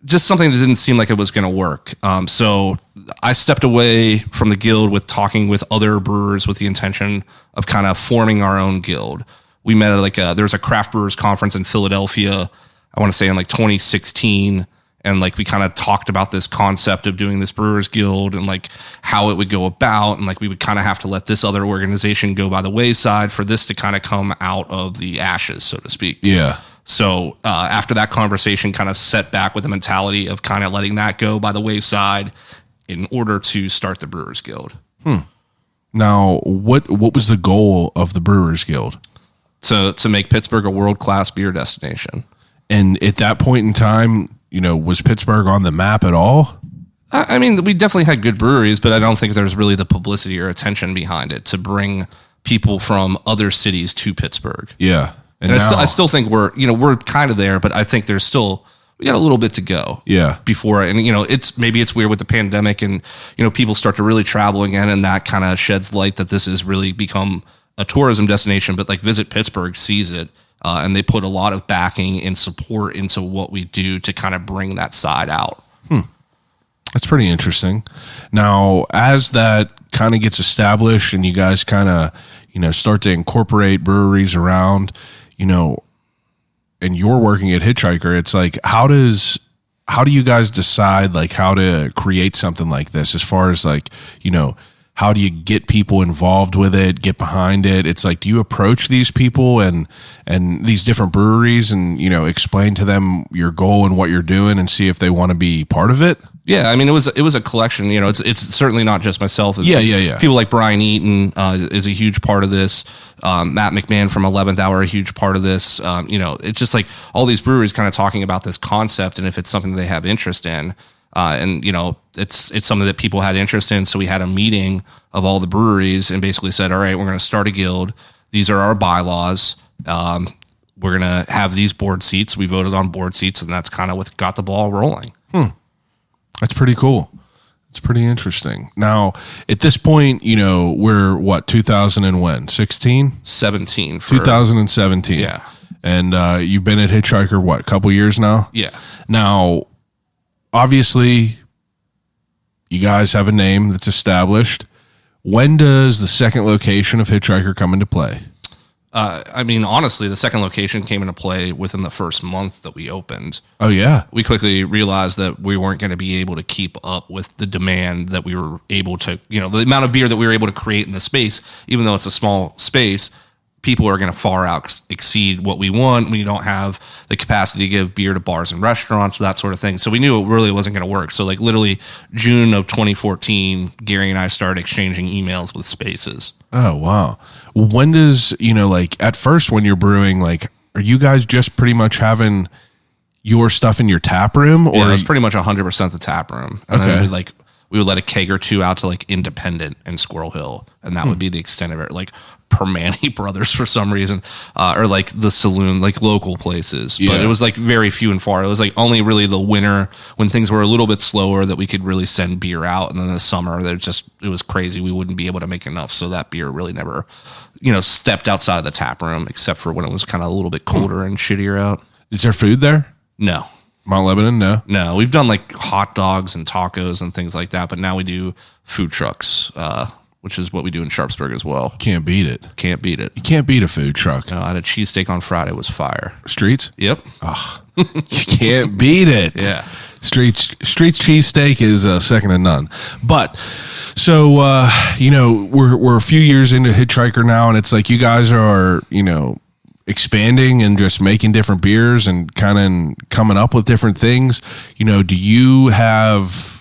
Speaker 4: just something that didn't seem like it was going to work. So I stepped away from the guild with talking with other brewers with the intention of kind of forming our own guild. We met at there was a craft brewers conference in Philadelphia, I want to say in like 2016. And like we kind of talked about this concept of doing this brewers guild and like how it would go about. And like we would kind of have to let this other organization go by the wayside for this to kind of come out of the ashes, so to speak.
Speaker 1: Yeah.
Speaker 4: So after that conversation, kind of set back with the mentality of kind of letting that go by the wayside in order to start the Brewers Guild.
Speaker 1: Now, what was the goal of the Brewers Guild?
Speaker 4: To make Pittsburgh a world-class beer destination.
Speaker 1: And at that point in time, was Pittsburgh on the map at all?
Speaker 4: I mean, we definitely had good breweries, but I don't think there's really the publicity or attention behind it to bring people from other cities to Pittsburgh.
Speaker 1: Yeah.
Speaker 4: And I still think we're kind of there, but I think we got a little bit to go.
Speaker 1: Yeah.
Speaker 4: Before, and it's weird with the pandemic and, people start to really travel again, and that kind of sheds light that this has really become a tourism destination, but like Visit Pittsburgh sees it. And they put a lot of backing and support into what we do to kind of bring that side out.
Speaker 1: That's pretty interesting. Now, as that kind of gets established and you guys kind of, start to incorporate breweries around, and you're working at Hitchhiker, it's like, how do you guys decide like how to create something like this as far as like, how do you get people involved with it, get behind it? It's like, do you approach these people and these different breweries and, explain to them your goal and what you're doing and see if they want to be part of it?
Speaker 4: Yeah, I mean, it was a collection. It's certainly not just myself.
Speaker 1: Yeah.
Speaker 4: People like Brian Eaton is a huge part of this. Matt McMahon from 11th Hour, a huge part of this. It's just like all these breweries kind of talking about this concept, and if it's something they have interest in. It's something that people had interest in. So we had a meeting of all the breweries and basically said, all right, we're going to start a guild. These are our bylaws. We're going to have these board seats. We voted on board seats, and that's kind of what got the ball rolling.
Speaker 1: That's pretty cool. It's pretty interesting. Now, at this point, we're 2000 and when? 16?
Speaker 4: 17.
Speaker 1: 2017.
Speaker 4: Yeah.
Speaker 1: And you've been at Hitchhiker, a couple years now?
Speaker 4: Yeah.
Speaker 1: Now, obviously, you guys have a name that's established. When does the second location of Hitchhiker come into play?
Speaker 4: Honestly, the second location came into play within the first month that we opened.
Speaker 1: Oh, yeah.
Speaker 4: We quickly realized that we weren't going to be able to keep up with the demand that we were able to, the amount of beer that we were able to create in the space, even though it's a small space. People are going to far out exceed what we want when you don't have the capacity to give beer to bars and restaurants, that sort of thing. So we knew it really wasn't going to work. So like literally June of 2014, Gary and I started exchanging emails with spaces.
Speaker 1: Oh, wow. When does, at first when you're brewing, are you guys just pretty much having your stuff in your tap room? Or
Speaker 4: yeah, it was pretty much 100% the tap room. And then we would let a keg or two out to like Independent and Squirrel Hill. And that would be the extent of it. Like Permani Brothers for some reason, or like the saloon, like local places.
Speaker 1: Yeah.
Speaker 4: But it was like very few and far. It was like only really the winter when things were a little bit slower that we could really send beer out. And then the summer, it was crazy. We wouldn't be able to make enough. So that beer really never, stepped outside of the tap room except for when it was kind of a little bit colder and shittier out.
Speaker 1: Is there food there?
Speaker 4: No.
Speaker 1: Mount Lebanon? No.
Speaker 4: We've done like hot dogs and tacos and things like that. But now we do food trucks, which is what we do in Sharpsburg as well.
Speaker 1: Can't beat it.
Speaker 4: Can't beat it.
Speaker 1: You can't beat a food truck.
Speaker 4: I had a cheesesteak on Friday. It was fire.
Speaker 1: Streets?
Speaker 4: Yep.
Speaker 1: Oh, you can't beat it.
Speaker 4: Yeah.
Speaker 1: Streets cheesesteak is second to none. But so we're a few years into Hitchhiker now, and it's like you guys are expanding and just making different beers and kind of coming up with different things. Do you have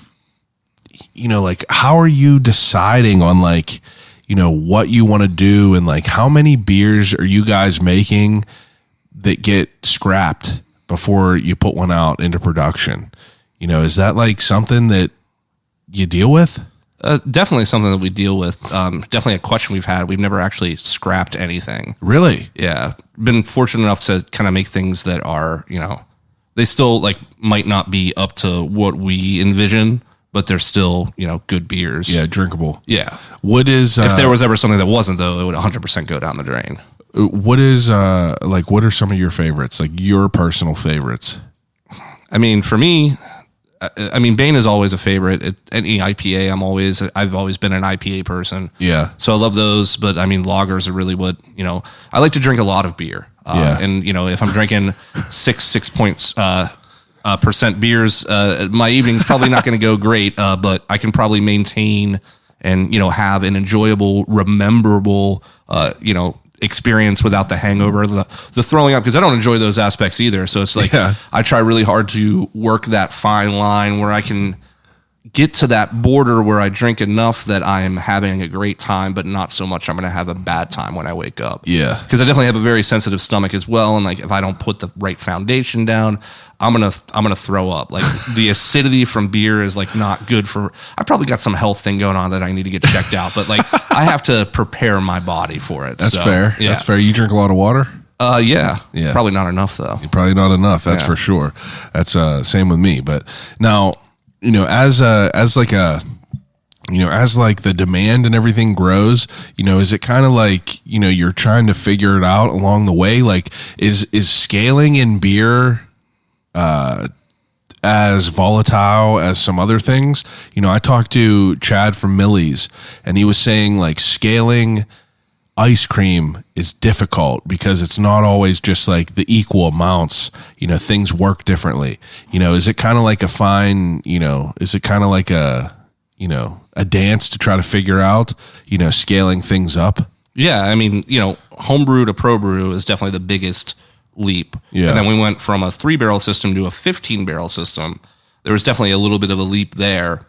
Speaker 1: how are you deciding on what you want to do and how many beers are you guys making that get scrapped before you put one out into production. You know, is that like something that you deal with?
Speaker 4: Definitely something that we deal with. Definitely a question we've had. We've never actually scrapped anything.
Speaker 1: Really?
Speaker 4: Yeah. Been fortunate enough to kind of make things that are, you know, they still like might not be up to what we envision, but they're still, you know, good beers.
Speaker 1: Yeah, drinkable.
Speaker 4: Yeah.
Speaker 1: What is
Speaker 4: if there was ever something that wasn't, though, it would 100% go down the drain.
Speaker 1: What is like? What are some of your favorites? Like your personal favorites?
Speaker 4: I mean, for me, Bane is always a favorite. Any IPA, I've always been an IPA person.
Speaker 1: Yeah.
Speaker 4: So I love those, but I mean, lagers are really what, you know, I like to drink a lot of beer.
Speaker 1: Yeah.
Speaker 4: And, you know, if I'm drinking 6% beers, my evening's probably not going to go great, but I can probably maintain and, you know, have an enjoyable, rememberable, you know, experience without the hangover, the throwing up, because I don't enjoy those aspects either. So it's like, I try really hard to work that fine line where I can get to that border where I drink enough that I'm having a great time, but not so much I'm going to have a bad time when I wake up.
Speaker 1: Yeah.
Speaker 4: Because I definitely have a very sensitive stomach as well. And like, if I don't put the right foundation down, I'm going to throw up. Like the acidity from beer is like not good for, I probably got some health thing going on that I need to get checked out, but like I have to prepare my body for it.
Speaker 1: That's fair.
Speaker 4: Yeah.
Speaker 1: That's fair. You drink a lot of water?
Speaker 4: Yeah.
Speaker 1: Yeah.
Speaker 4: Probably not enough though.
Speaker 1: Probably not enough. That's for sure. That's same with me. But now, you know, as like the demand and everything grows, you know, is it kind of like, you know, you're trying to figure it out along the way? Like, is scaling in beer as volatile as some other things? You know, I talked to Chad from Millie's, and he was saying like scaling ice cream is difficult because it's not always just like the equal amounts, you know, things work differently. You know, is it kind of like a fine, you know, is it kind of like a, you know, a dance to try to figure out, you know, scaling things up?
Speaker 4: Yeah. I mean, you know, homebrew to pro brew is definitely the biggest leap.
Speaker 1: Yeah.
Speaker 4: And then we went from a 3-barrel system to a 15-barrel system. There was definitely a little bit of a leap there,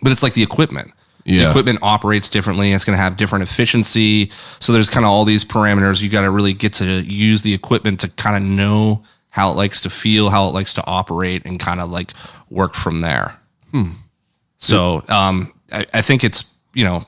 Speaker 4: but it's like the equipment.
Speaker 1: Yeah.
Speaker 4: The equipment operates differently. It's going to have different efficiency. So there's kind of all these parameters. You got to really get to use the equipment to kind of know how it likes to feel, how it likes to operate, and kind of like work from there. So I think it's, you know,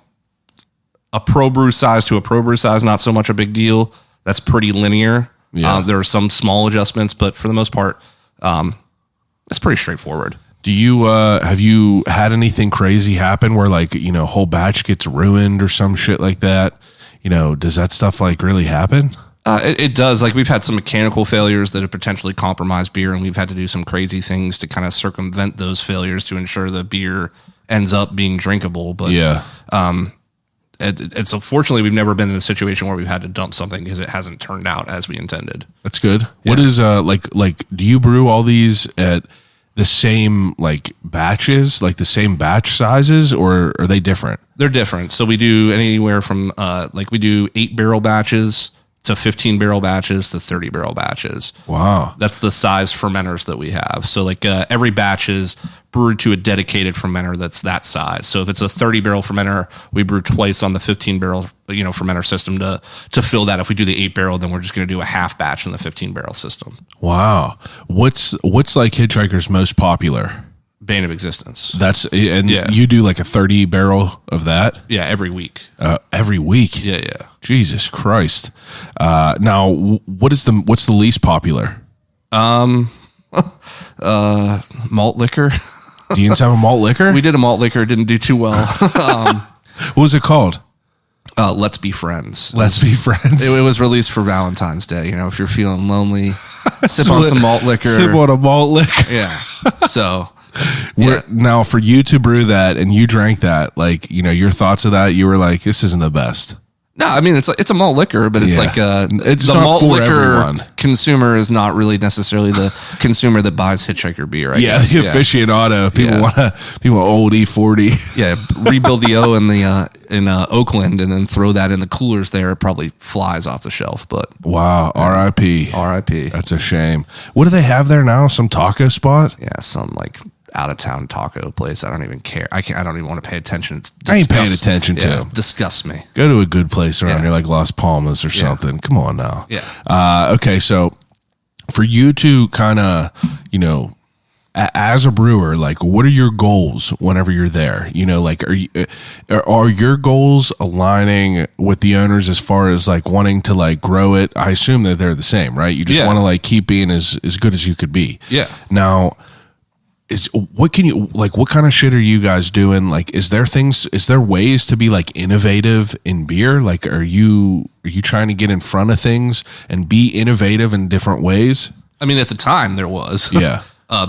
Speaker 4: a pro brew size to a pro brew size, not so much a big deal. That's pretty linear.
Speaker 1: Yeah.
Speaker 4: There are some small adjustments, but for the most part, it's pretty straightforward.
Speaker 1: Do you have you had anything crazy happen where like, you know, a whole batch gets ruined or some shit like that? You know, does that stuff like really happen?
Speaker 4: It does. Like we've had some mechanical failures that have potentially compromised beer, and we've had to do some crazy things to kind of circumvent those failures to ensure the beer ends up being drinkable. But
Speaker 1: yeah,
Speaker 4: it's unfortunately we've never been in a situation where we've had to dump something because it hasn't turned out as we intended. That's
Speaker 1: good. Yeah. What is like? Do you brew all these at the same like batches, like the same batch sizes, or are they different?
Speaker 4: They're different. So we do anywhere from like we do 8-barrel batches to 15-barrel batches to 30-barrel batches.
Speaker 1: Wow.
Speaker 4: That's the size fermenters that we have. So like every batch is brewed to a dedicated fermenter that's that size. So if it's a 30-barrel fermenter, we brew twice on the 15-barrel, you know, fermenter system to fill that. If we do the 8-barrel, then we're just going to do a half batch in the 15-barrel system.
Speaker 1: Wow. What's like Hitchhiker's most popular?
Speaker 4: Bane of Existence.
Speaker 1: You do like a 30-barrel of that?
Speaker 4: Yeah, every week.
Speaker 1: Every week?
Speaker 4: Yeah.
Speaker 1: Jesus Christ. Now, what's the least popular?
Speaker 4: Malt liquor.
Speaker 1: Do you guys have a malt liquor?
Speaker 4: We did a malt liquor. It didn't do too well.
Speaker 1: What was it called?
Speaker 4: Let's Be Friends.
Speaker 1: Let's Be Friends.
Speaker 4: It was released for Valentine's Day. You know, if you're feeling lonely, sip on some malt liquor.
Speaker 1: Sip on a malt liquor.
Speaker 4: Yeah. So...
Speaker 1: Now, for you to brew that and you drank that, like, you know, your thoughts of that, you were like, this isn't the best.
Speaker 4: No, I mean, it's a malt liquor, but it's like
Speaker 1: it's
Speaker 4: the
Speaker 1: not
Speaker 4: malt
Speaker 1: for
Speaker 4: liquor
Speaker 1: everyone.
Speaker 4: Consumer is not really necessarily the consumer that buys Hitchhiker beer. I guess.
Speaker 1: The aficionado. People want old E40.
Speaker 4: Yeah, rebuild the O in Oakland and then throw that in the coolers there. It probably flies off the shelf. But
Speaker 1: wow, R.I.P.
Speaker 4: R.I.P.
Speaker 1: That's a shame. What do they have there now? Some taco spot?
Speaker 4: Yeah, some like out of town taco place. I don't even care. I don't even want to pay attention.
Speaker 1: I ain't paying attention to.
Speaker 4: Disgusts me.
Speaker 1: Go to a good place around here like Las Palmas or something. Come on now.
Speaker 4: Yeah.
Speaker 1: Okay, so for you to kind of, as a brewer, like, what are your goals whenever you're there? Like, are your goals aligning with the owners as far as like wanting to like grow it? I assume that they're the same, right? You just want to like keep being as good as you could be.
Speaker 4: Yeah.
Speaker 1: Now, what kind of shit are you guys doing? Like, is there ways to be like innovative in beer? Like, are you trying to get in front of things and be innovative in different ways?
Speaker 4: I mean, at the time there was.
Speaker 1: Yeah.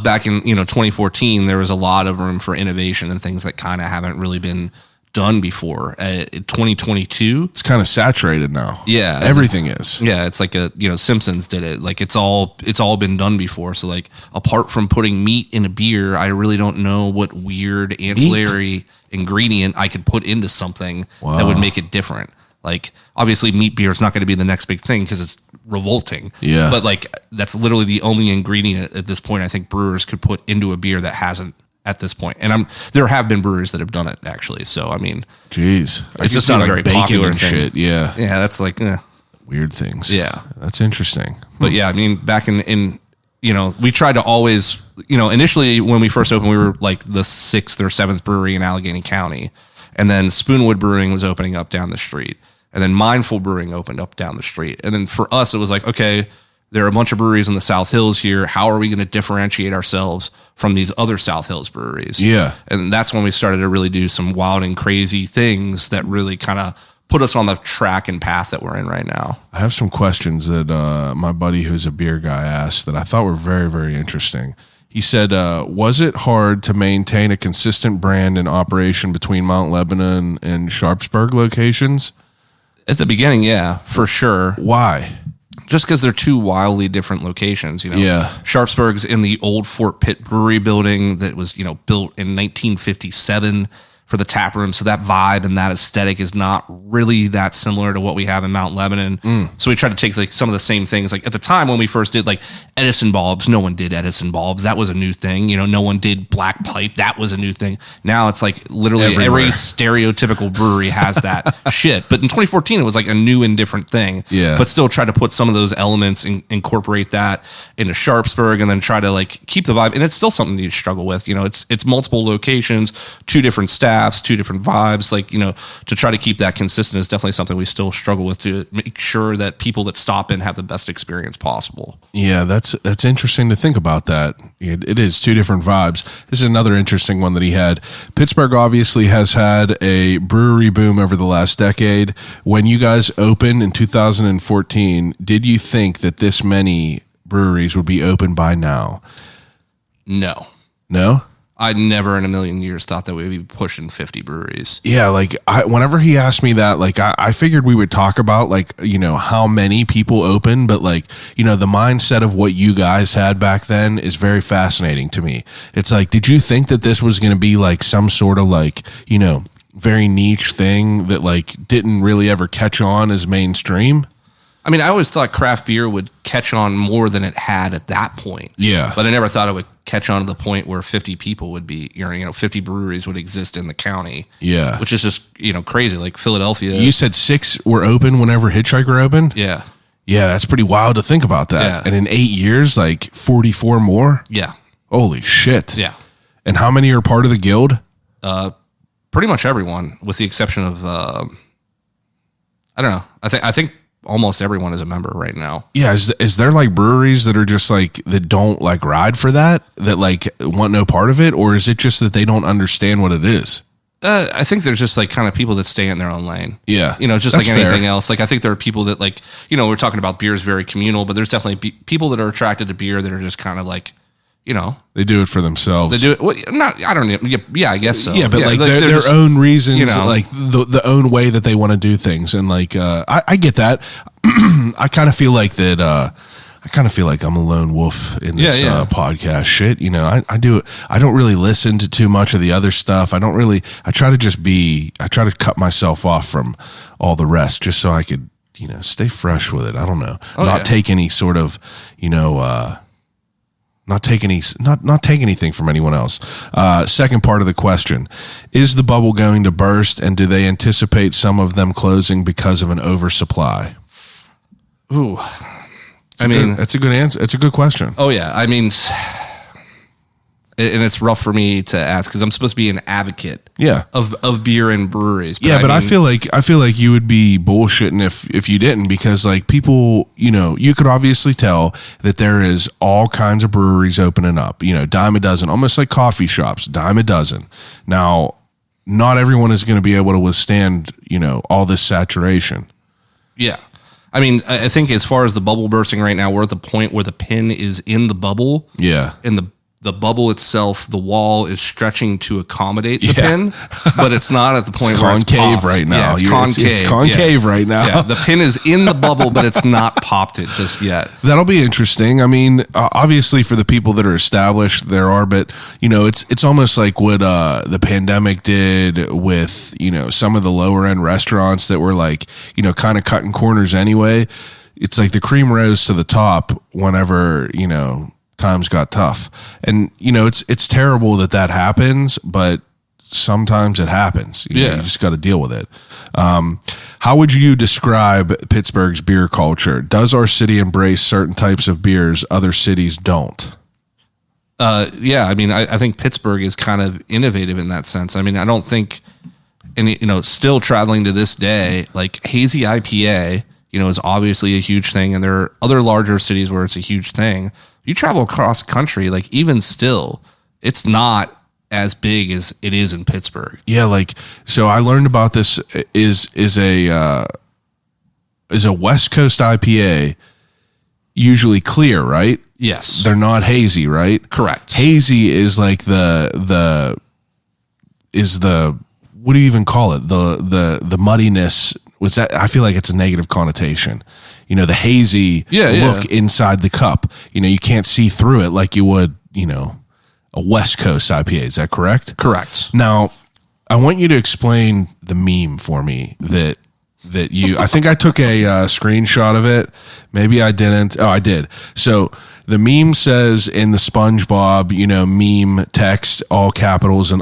Speaker 4: Back in 2014, there was a lot of room for innovation and things that kind of haven't really been done before. 2022,
Speaker 1: it's kind of saturated now.
Speaker 4: Yeah,
Speaker 1: everything is.
Speaker 4: Yeah, it's like Simpsons did it. Like it's all been done before. So like apart from putting meat in a beer, I really don't know what weird ancillary ingredient I could put into something that would make it different. Like obviously meat beer is not going to be the next big thing because it's revolting.
Speaker 1: Yeah.
Speaker 4: But like that's literally the only ingredient at this point I think brewers could put into a beer that hasn't at this point. And there have been breweries that have done it actually. So I mean,
Speaker 1: jeez,
Speaker 4: it's just not a very popular thing.
Speaker 1: Shit. Yeah.
Speaker 4: Yeah. That's like
Speaker 1: weird things.
Speaker 4: Yeah.
Speaker 1: That's interesting.
Speaker 4: But yeah, I mean, back in we tried to always, initially when we first opened, we were like the 6th or 7th brewery in Allegheny County. And then Spoonwood Brewing was opening up down the street. And then Mindful Brewing opened up down the street. And then for us, it was like, okay, there are a bunch of breweries in the South Hills here. How are we going to differentiate ourselves from these other South Hills breweries?
Speaker 1: Yeah.
Speaker 4: And that's when we started to really do some wild and crazy things that really kind of put us on the track and path that we're in right now.
Speaker 1: I have some questions that my buddy who's a beer guy asked that I thought were very, very interesting. He said, was it hard to maintain a consistent brand and operation between Mount Lebanon and Sharpsburg locations?
Speaker 4: At the beginning, yeah, for sure.
Speaker 1: Why?
Speaker 4: Just because they're two wildly different locations,
Speaker 1: Yeah.
Speaker 4: Sharpsburg's in the old Fort Pitt Brewery building that was, built in 1957 for the tap room. So that vibe and that aesthetic is not really that similar to what we have in Mount Lebanon. So we tried to take like some of the same things. Like at the time when we first did like Edison bulbs, no one did Edison bulbs. That was a new thing. No one did black pipe. That was a new thing. Now it's like literally every stereotypical brewery has that shit. But in 2014, it was like a new and different thing.
Speaker 1: Yeah.
Speaker 4: But still try to put some of those elements and incorporate that into Sharpsburg and then try to like keep the vibe. And it's still something you struggle with. It's multiple locations, 2 different staffs, 2 different vibes. Like, to try to keep that consistent is definitely something we still struggle with to make sure that people that stop in have the best experience possible.
Speaker 1: Yeah, that's interesting to think about that. It is 2 different vibes. This is another interesting one that he had. Pittsburgh obviously has had a brewery boom over the last decade. When you guys opened in 2014, did you think that this many breweries would be open by now?
Speaker 4: No.
Speaker 1: No?
Speaker 4: I never in a million years thought that we'd be pushing 50 breweries.
Speaker 1: Yeah, like whenever he asked me that, like I figured we would talk about like, how many people open, but like, the mindset of what you guys had back then is very fascinating to me. It's like, did you think that this was going to be like some sort of like, very niche thing that like didn't really ever catch on as mainstream?
Speaker 4: I mean, I always thought craft beer would catch on more than it had at that point.
Speaker 1: Yeah.
Speaker 4: But I never thought it would catch on to the point where 50 people would be, 50 breweries would exist in the county.
Speaker 1: Yeah.
Speaker 4: Which is just, crazy. Like Philadelphia.
Speaker 1: You said 6 were open whenever Hitchhiker opened?
Speaker 4: Yeah.
Speaker 1: Yeah, that's pretty wild to think about that.
Speaker 4: Yeah.
Speaker 1: And in 8 years, like 44 more?
Speaker 4: Yeah.
Speaker 1: Holy shit.
Speaker 4: Yeah.
Speaker 1: And how many are part of the guild?
Speaker 4: Pretty much everyone, with the exception of, I don't know. I think almost everyone is a member right now.
Speaker 1: Yeah, is there like breweries that are just like that don't like ride for that like want no part of it, or is it just that they don't understand what it is?
Speaker 4: I think there's just like kind of people that stay in their own lane.
Speaker 1: Yeah,
Speaker 4: just
Speaker 1: that's
Speaker 4: like anything
Speaker 1: fair.
Speaker 4: else. Like I think there are people that like we're talking about beer is very communal, but there's definitely people that are attracted to beer that are just kind of like
Speaker 1: they do it for themselves.
Speaker 4: They do it. Well, not. I don't know. Yeah, I guess so.
Speaker 1: Yeah, but like
Speaker 4: they're
Speaker 1: their
Speaker 4: just,
Speaker 1: own reasons, like the own way that they want to do things, and like I get that. I kind of feel like that. I kind of feel like I'm a lone wolf in this podcast shit. I do it. I don't really listen to too much of the other stuff. I try to cut myself off from all the rest just so I could, stay fresh with it. I don't know. Take any sort of, not take anything from anyone else. Second part of the question: is the bubble going to burst, and do they anticipate some of them closing because of an oversupply?
Speaker 4: Ooh,
Speaker 1: That's a good answer. It's a good question.
Speaker 4: Oh yeah, I mean, and it's rough for me to ask because I'm supposed to be an advocate.
Speaker 1: Yeah.
Speaker 4: Of beer and breweries.
Speaker 1: But I feel like you would be bullshitting if you didn't, because like people, you could obviously tell that there is all kinds of breweries opening up. Dime a dozen, almost like coffee shops, dime a dozen. Now, not everyone is going to be able to withstand all this saturation.
Speaker 4: Yeah. I mean, I think as far as the bubble bursting right now, we're at the point where the pin is in the bubble.
Speaker 1: Yeah.
Speaker 4: And the bubble itself, the wall is stretching to accommodate the pin, but it's not at the point where it's
Speaker 1: concave right now.
Speaker 4: Yeah, it's concave.
Speaker 1: It's concave right now.
Speaker 4: Yeah, the pin is in the bubble, but it's not popped it just yet.
Speaker 1: That'll be interesting. I mean, obviously for the people that are established, there are, but it's almost like what the pandemic did with some of the lower end restaurants that were like kind of cutting corners anyway. It's like the cream rose to the top whenever times got tough, and it's terrible that happens, but sometimes it happens. You just got to deal with it. How would you describe Pittsburgh's beer culture? Does our city embrace certain types of beers other cities don't?
Speaker 4: Yeah, I mean, I think Pittsburgh is kind of innovative in that sense. I mean, I don't think, and still traveling to this day, like hazy IPA, is obviously a huge thing, and there are other larger cities where it's a huge thing. You travel across the country, like even still, it's not as big as it is in Pittsburgh.
Speaker 1: Yeah, like so I learned about this is a West Coast IPA usually clear, right?
Speaker 4: Yes.
Speaker 1: They're not hazy, right?
Speaker 4: Correct.
Speaker 1: Hazy is like the what do you even call it? The muddiness. Was that? I feel like it's a negative connotation. The hazy look inside the cup. You can't see through it like you would, a West Coast IPA. Is that correct?
Speaker 4: Correct.
Speaker 1: Now, I want you to explain the meme for me that I think I took a screenshot of it. Maybe I didn't. Oh, I did. So the meme says in the SpongeBob, meme text, all capitals and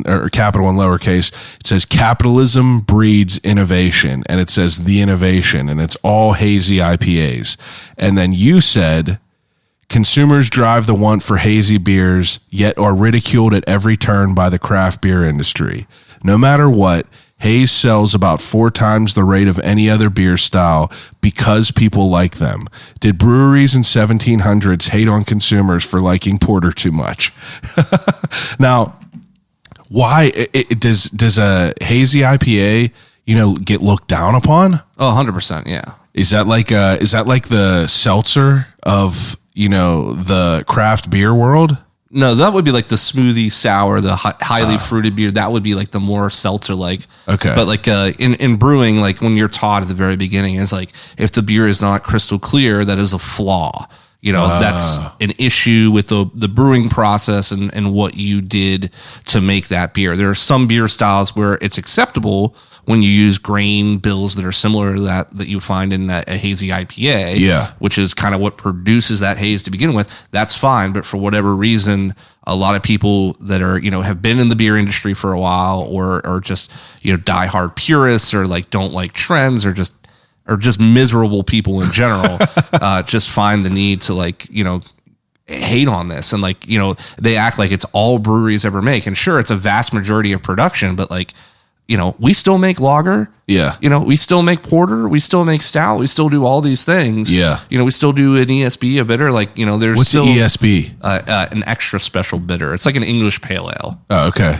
Speaker 1: or capital and lowercase, it says capitalism breeds innovation, and it says the innovation, and it's all hazy IPAs. And then you said consumers drive the want for hazy beers, yet are ridiculed at every turn by the craft beer industry. No matter what, haze sells about 4 times the rate of any other beer style because people like them. Did breweries in 1700s hate on consumers for liking porter too much? Now, why does a hazy IPA, get looked down upon?
Speaker 4: Oh, 100%. Yeah.
Speaker 1: Is that like the seltzer of, the craft beer world?
Speaker 4: No, that would be like the smoothie sour, the highly fruited beer. That would be like the more seltzer like.
Speaker 1: Okay.
Speaker 4: But like in brewing, like when you're taught at the very beginning, is like if the beer is not crystal clear, that is a flaw. That's an issue with the brewing process and what you did to make that beer. There are some beer styles where it's acceptable when you use grain bills that are similar to that you find in a hazy IPA, which is kind of what produces that haze to begin with. That's fine. But for whatever reason, a lot of people that are, have been in the beer industry for a while or just, diehard purists or like don't like trends or just miserable people in general, just find the need to hate on this. And they act like it's all breweries ever make. And sure, it's a vast majority of production, but we still make lager.
Speaker 1: Yeah.
Speaker 4: We still make porter. We still make stout. We still do all these things.
Speaker 1: Yeah.
Speaker 4: We still do an ESB, a bitter. There's
Speaker 1: what's
Speaker 4: still
Speaker 1: the ESB?
Speaker 4: An extra special bitter. It's like an English pale ale.
Speaker 1: Oh, okay.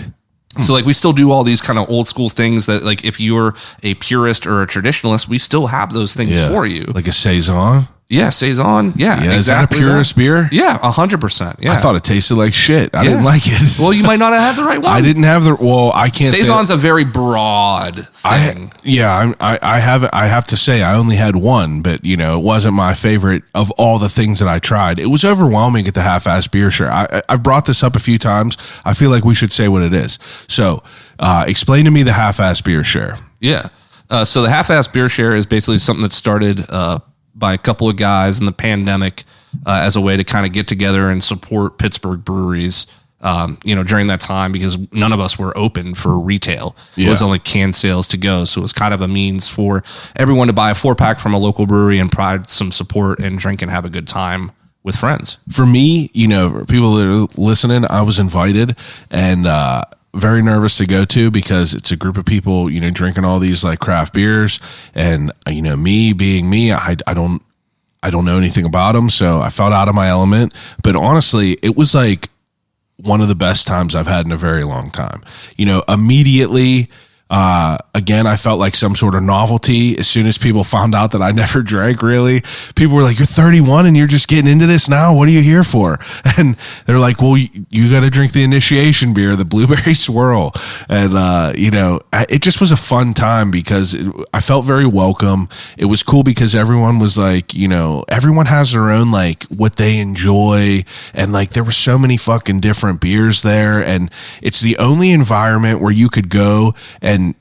Speaker 4: So we still do all these kind of old school things that if you're a purist or a traditionalist, we still have those things for you.
Speaker 1: Like a Saison?
Speaker 4: Yeah, Saison. Yeah, exactly.
Speaker 1: Is that a purist beer?
Speaker 4: Yeah, 100%. Yeah.
Speaker 1: I thought it tasted like shit. I didn't like it.
Speaker 4: Well, you might not have had the right one.
Speaker 1: I didn't have I can't
Speaker 4: Saison's a very broad thing.
Speaker 1: I have to say I only had one, but it wasn't my favorite of all the things that I tried. It was overwhelming at the half-ass beer share. I've brought this up a few times. I feel like we should say what it is. So, explain to me the half-ass beer share.
Speaker 4: Yeah. So the half-ass beer share is basically something that started by a couple of guys in the pandemic as a way to kind of get together and support Pittsburgh breweries during that time, because none of us were open for retail.
Speaker 1: Yeah.
Speaker 4: It was only canned sales to go. So it was kind of a means for everyone to buy a 4-pack from a local brewery and provide some support and drink and have a good time with friends.
Speaker 1: For me, for people that are listening, I was invited and very nervous to go to, because it's a group of people, drinking all these like craft beers, and me being me, I don't know anything about them, so I felt out of my element. But honestly, it was like one of the best times I've had in a very long time. Immediately, again, I felt like some sort of novelty. As soon as people found out that I never drank, really, people were like, "You're 31 and you're just getting into this now? What are you here for?" And they're like, "Well, you got to drink the initiation beer, the blueberry swirl." And, it just was a fun time, because I felt very welcome. It was cool because everyone was like, everyone has their own, like, what they enjoy. And like, there were so many fucking different beers there. And it's the only environment where you could go and,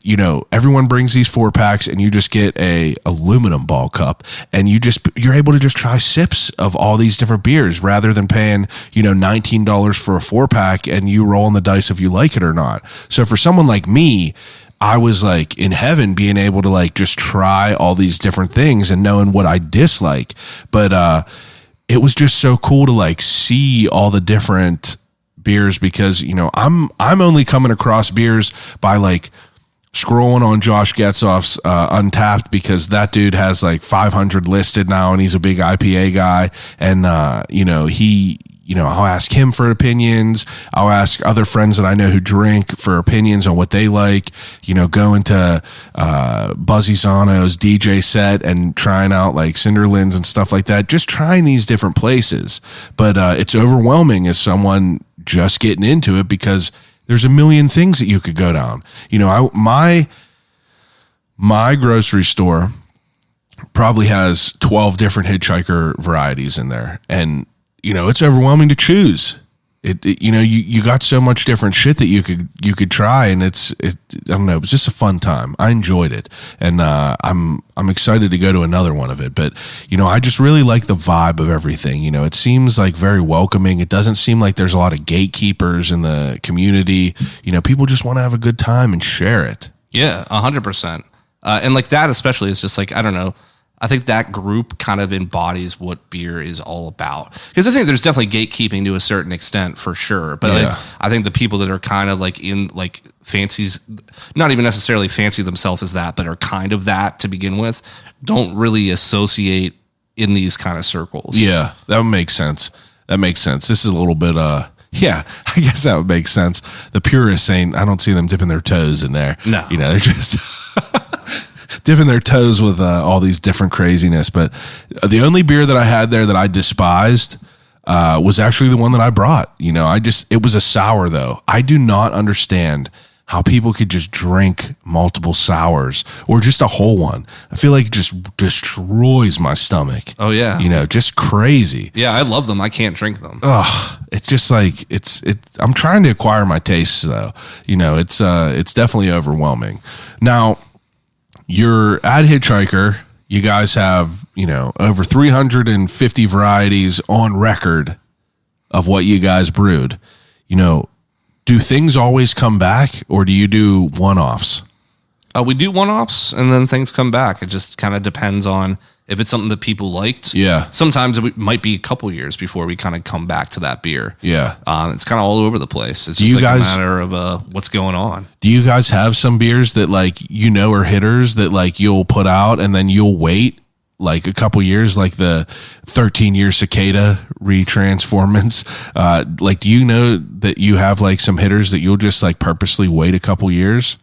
Speaker 1: everyone brings these 4-packs and you just get a aluminum ball cup, and you're able to just try sips of all these different beers rather than paying, $19 for a 4-pack and you rolling the dice if you like it or not. So for someone like me, I was like in heaven being able to like just try all these different things and knowing what I dislike. But it was just so cool to like see all the different beers, because I'm only coming across beers by like scrolling on Josh Getzoff's Untapped, because that dude has like 500 listed now, and he's a big IPA guy. And I'll ask him for opinions. I'll ask other friends that I know who drink for opinions on what they like. Going to Buzzy Zano's DJ set and trying out like Cinderlands and stuff like that. Just trying these different places, but it's overwhelming as someone just getting into it, because there's a million things that you could go down. My grocery store probably has 12 different Hitchhiker varieties in there, and it's overwhelming to choose. You got so much different shit that you could try, and I don't know, it was just a fun time. I enjoyed it, and I'm excited to go to another one of it. But I just really like the vibe of everything. It seems like very welcoming. It doesn't seem like there's a lot of gatekeepers in the community. People just want to have a good time and share it.
Speaker 4: Yeah, 100%. And like that especially is just like, I don't know, I think that group kind of embodies what beer is all about. Because I think there's definitely gatekeeping to a certain extent, for sure. But
Speaker 1: Yeah.
Speaker 4: like, I think the people that are kind of like in like fancies, not even necessarily fancy themselves as that, but are kind of that to begin with, don't really associate in these kind of circles.
Speaker 1: Yeah, that would make sense. This is a little bit, yeah, I guess that would make sense. The purists I don't see them dipping their toes in there.
Speaker 4: No.
Speaker 1: They're just dipping their toes with all these different craziness. But the only beer that I had there that I despised was actually the one that I brought. It was a sour, though. I do not understand how people could just drink multiple sours or just a whole one. I feel like it just destroys my stomach.
Speaker 4: Oh, yeah.
Speaker 1: Just crazy.
Speaker 4: Yeah, I love them. I can't drink them.
Speaker 1: Ugh, it's just like I'm trying to acquire my tastes, though. It's definitely overwhelming. Now, you're at Hitchhiker. You guys have, over 350 varieties on record of what you guys brewed. Do things always come back, or do you do one-offs?
Speaker 4: We do one-offs, and then things come back. It just kind of depends on if it's something that people liked.
Speaker 1: Yeah.
Speaker 4: Sometimes it might be a couple years before we kind of come back to that beer.
Speaker 1: Yeah.
Speaker 4: It's kind of all over the place. It's
Speaker 1: Do
Speaker 4: just
Speaker 1: you
Speaker 4: like
Speaker 1: guys-
Speaker 4: a matter of what's going on.
Speaker 1: Do you guys have some beers that are hitters that you'll put out and then you'll wait like a couple years, like the 13-year cicada retransformance? Do you know that you have some hitters that you'll just purposely wait a couple years?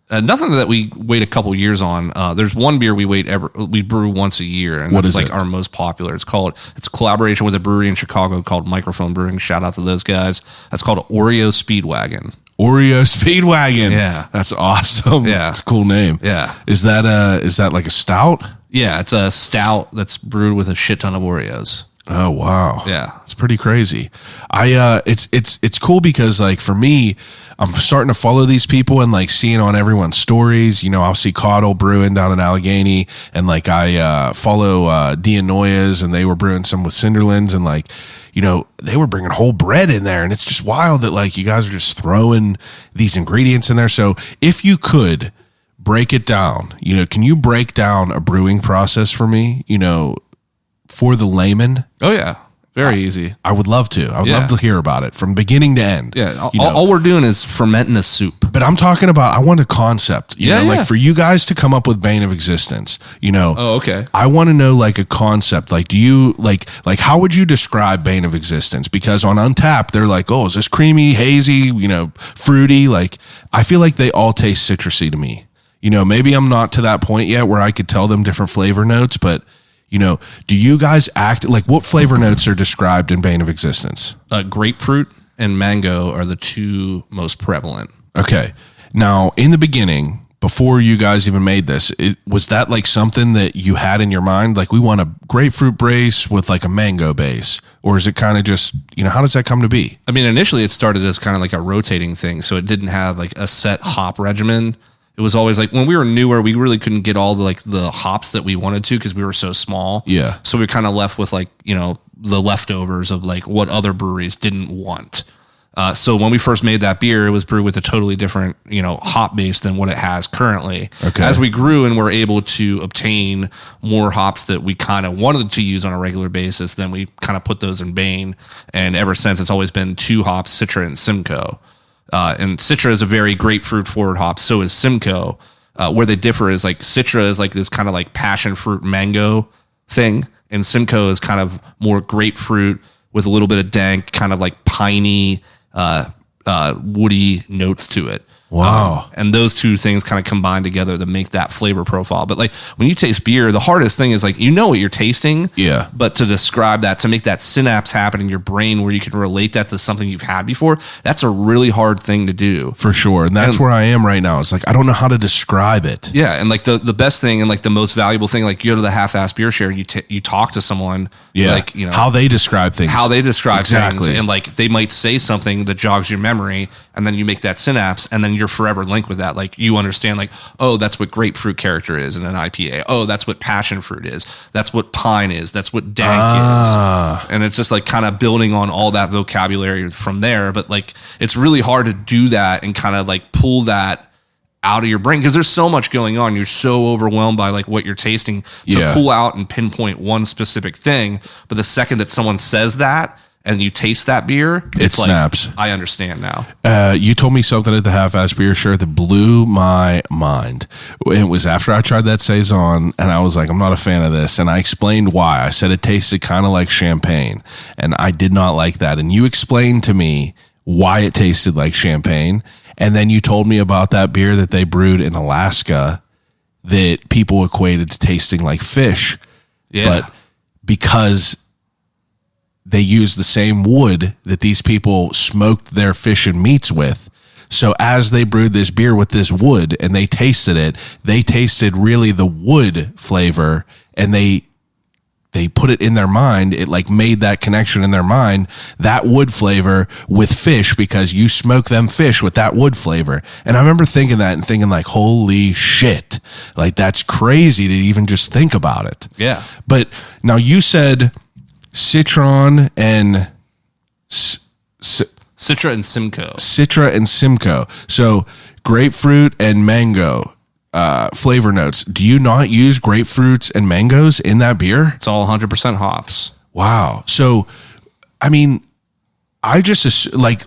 Speaker 4: Nothing that we wait a couple years on. There's one beer we brew once a year, and
Speaker 1: What
Speaker 4: that's
Speaker 1: is it?
Speaker 4: our most popular. It's a collaboration with a brewery in Chicago called Microphone Brewing. Shout out to those guys. That's called Oreo Speedwagon.
Speaker 1: Oreo Speedwagon.
Speaker 4: Yeah.
Speaker 1: That's awesome.
Speaker 4: Yeah.
Speaker 1: That's a cool name.
Speaker 4: Yeah.
Speaker 1: Is that like a stout?
Speaker 4: Yeah, it's a stout that's brewed with a shit ton of Oreos.
Speaker 1: Oh wow.
Speaker 4: Yeah.
Speaker 1: It's pretty crazy. It's cool because like for me, I'm starting to follow these people and like seeing on everyone's stories, I'll see Caudle brewing down in Allegheny, and like I follow Dia Noyes, and they were brewing some with Cinderlands, and like, they were bringing whole bread in there, and it's just wild that like you guys are just throwing these ingredients in there. So if you could break it down, can you break down a brewing process for me, for the layman?
Speaker 4: Oh yeah. Very easy.
Speaker 1: I would love to. I would love to hear about it from beginning to end.
Speaker 4: Yeah. All we're doing is fermenting a soup.
Speaker 1: But I'm talking about, I want a concept, like for you guys to come up with Bane of Existence,
Speaker 4: Oh, okay.
Speaker 1: I want to know like a concept. Like, do you like how would you describe Bane of Existence? Because on Untapped, they're like, oh, is this creamy, hazy, fruity? Like, I feel like they all taste citrusy to me. Maybe I'm not to that point yet where I could tell them different flavor notes, but do you guys act like, what flavor notes are described in Bane of Existence?
Speaker 4: Grapefruit and mango are the two most prevalent.
Speaker 1: Okay. Now, in the beginning, before you guys even made this, was that like something that you had in your mind? Like, we want a grapefruit base with like a mango base? Or is it kind of just, how does that come to be?
Speaker 4: I mean, initially it started as kind of like a rotating thing. So it didn't have like a set hop regimen. It was always like when we were newer, we really couldn't get all the hops that we wanted to because we were so small.
Speaker 1: Yeah.
Speaker 4: So we kind of left with like, the leftovers of like what other breweries didn't want. So when we first made that beer, it was brewed with a totally different, hop base than what it has currently.
Speaker 1: Okay.
Speaker 4: As we grew and were able to obtain more hops that we kind of wanted to use on a regular basis, then we kind of put those in Bane. And ever since, it's always been 2 hops, Citra and Simcoe. And Citra is a very grapefruit forward hop. So is Simcoe. Where they differ is like Citra is like this kind of like passion fruit mango thing, and Simcoe is kind of more grapefruit with a little bit of dank, kind of like piney, woody notes to it.
Speaker 1: Wow.
Speaker 4: And those two things kind of combine together to make that flavor profile. But like when you taste beer, the hardest thing is like, what you're tasting.
Speaker 1: Yeah.
Speaker 4: But to describe that, to make that synapse happen in your brain where you can relate that to something you've had before, that's a really hard thing to do.
Speaker 1: For sure. And that's where I am right now. It's like, I don't know how to describe it.
Speaker 4: Yeah. And like the best thing and like the most valuable thing, like you go to the half-ass beer share, you talk to someone.
Speaker 1: Yeah.
Speaker 4: Like,
Speaker 1: how they describe things.
Speaker 4: Things. And like they might say something that jogs your memory, and then you make that synapse, and then you're forever linked with that. Like you understand, like, oh, that's what grapefruit character is in an IPA. Oh, that's what passion fruit is. That's what pine is. That's what dank is. And it's just like kind of building on all that vocabulary from there. But like, it's really hard to do that and kind of like pull that out of your brain because there's so much going on. You're so overwhelmed by like what you're tasting to pull out and pinpoint one specific thing. But the second that someone says that, and you taste that beer, it's like,
Speaker 1: snaps.
Speaker 4: I understand now.
Speaker 1: You told me something at the half-ass beer share that blew my mind. It was after I tried that Saison, and I was like, I'm not a fan of this. And I explained why. I said it tasted kind of like champagne, and I did not like that. And you explained to me why it tasted like champagne. And then you told me about that beer that they brewed in Alaska that people equated to tasting like fish.
Speaker 4: Yeah.
Speaker 1: But because they used the same wood that these people smoked their fish and meats with. So as they brewed this beer with this wood and they tasted really the wood flavor, and they put it in their mind. It like made that connection in their mind, that wood flavor with fish, because you smoke them fish with that wood flavor. And I remember thinking that and thinking like, holy shit, like that's crazy to even just think about it.
Speaker 4: Yeah.
Speaker 1: But now you said Citron and
Speaker 4: Citra and Simcoe.
Speaker 1: Citra and Simcoe. So grapefruit and mango flavor notes. Do you not use grapefruits and mangoes in that beer?
Speaker 4: It's all 100% hops.
Speaker 1: Wow. So, I mean, I just like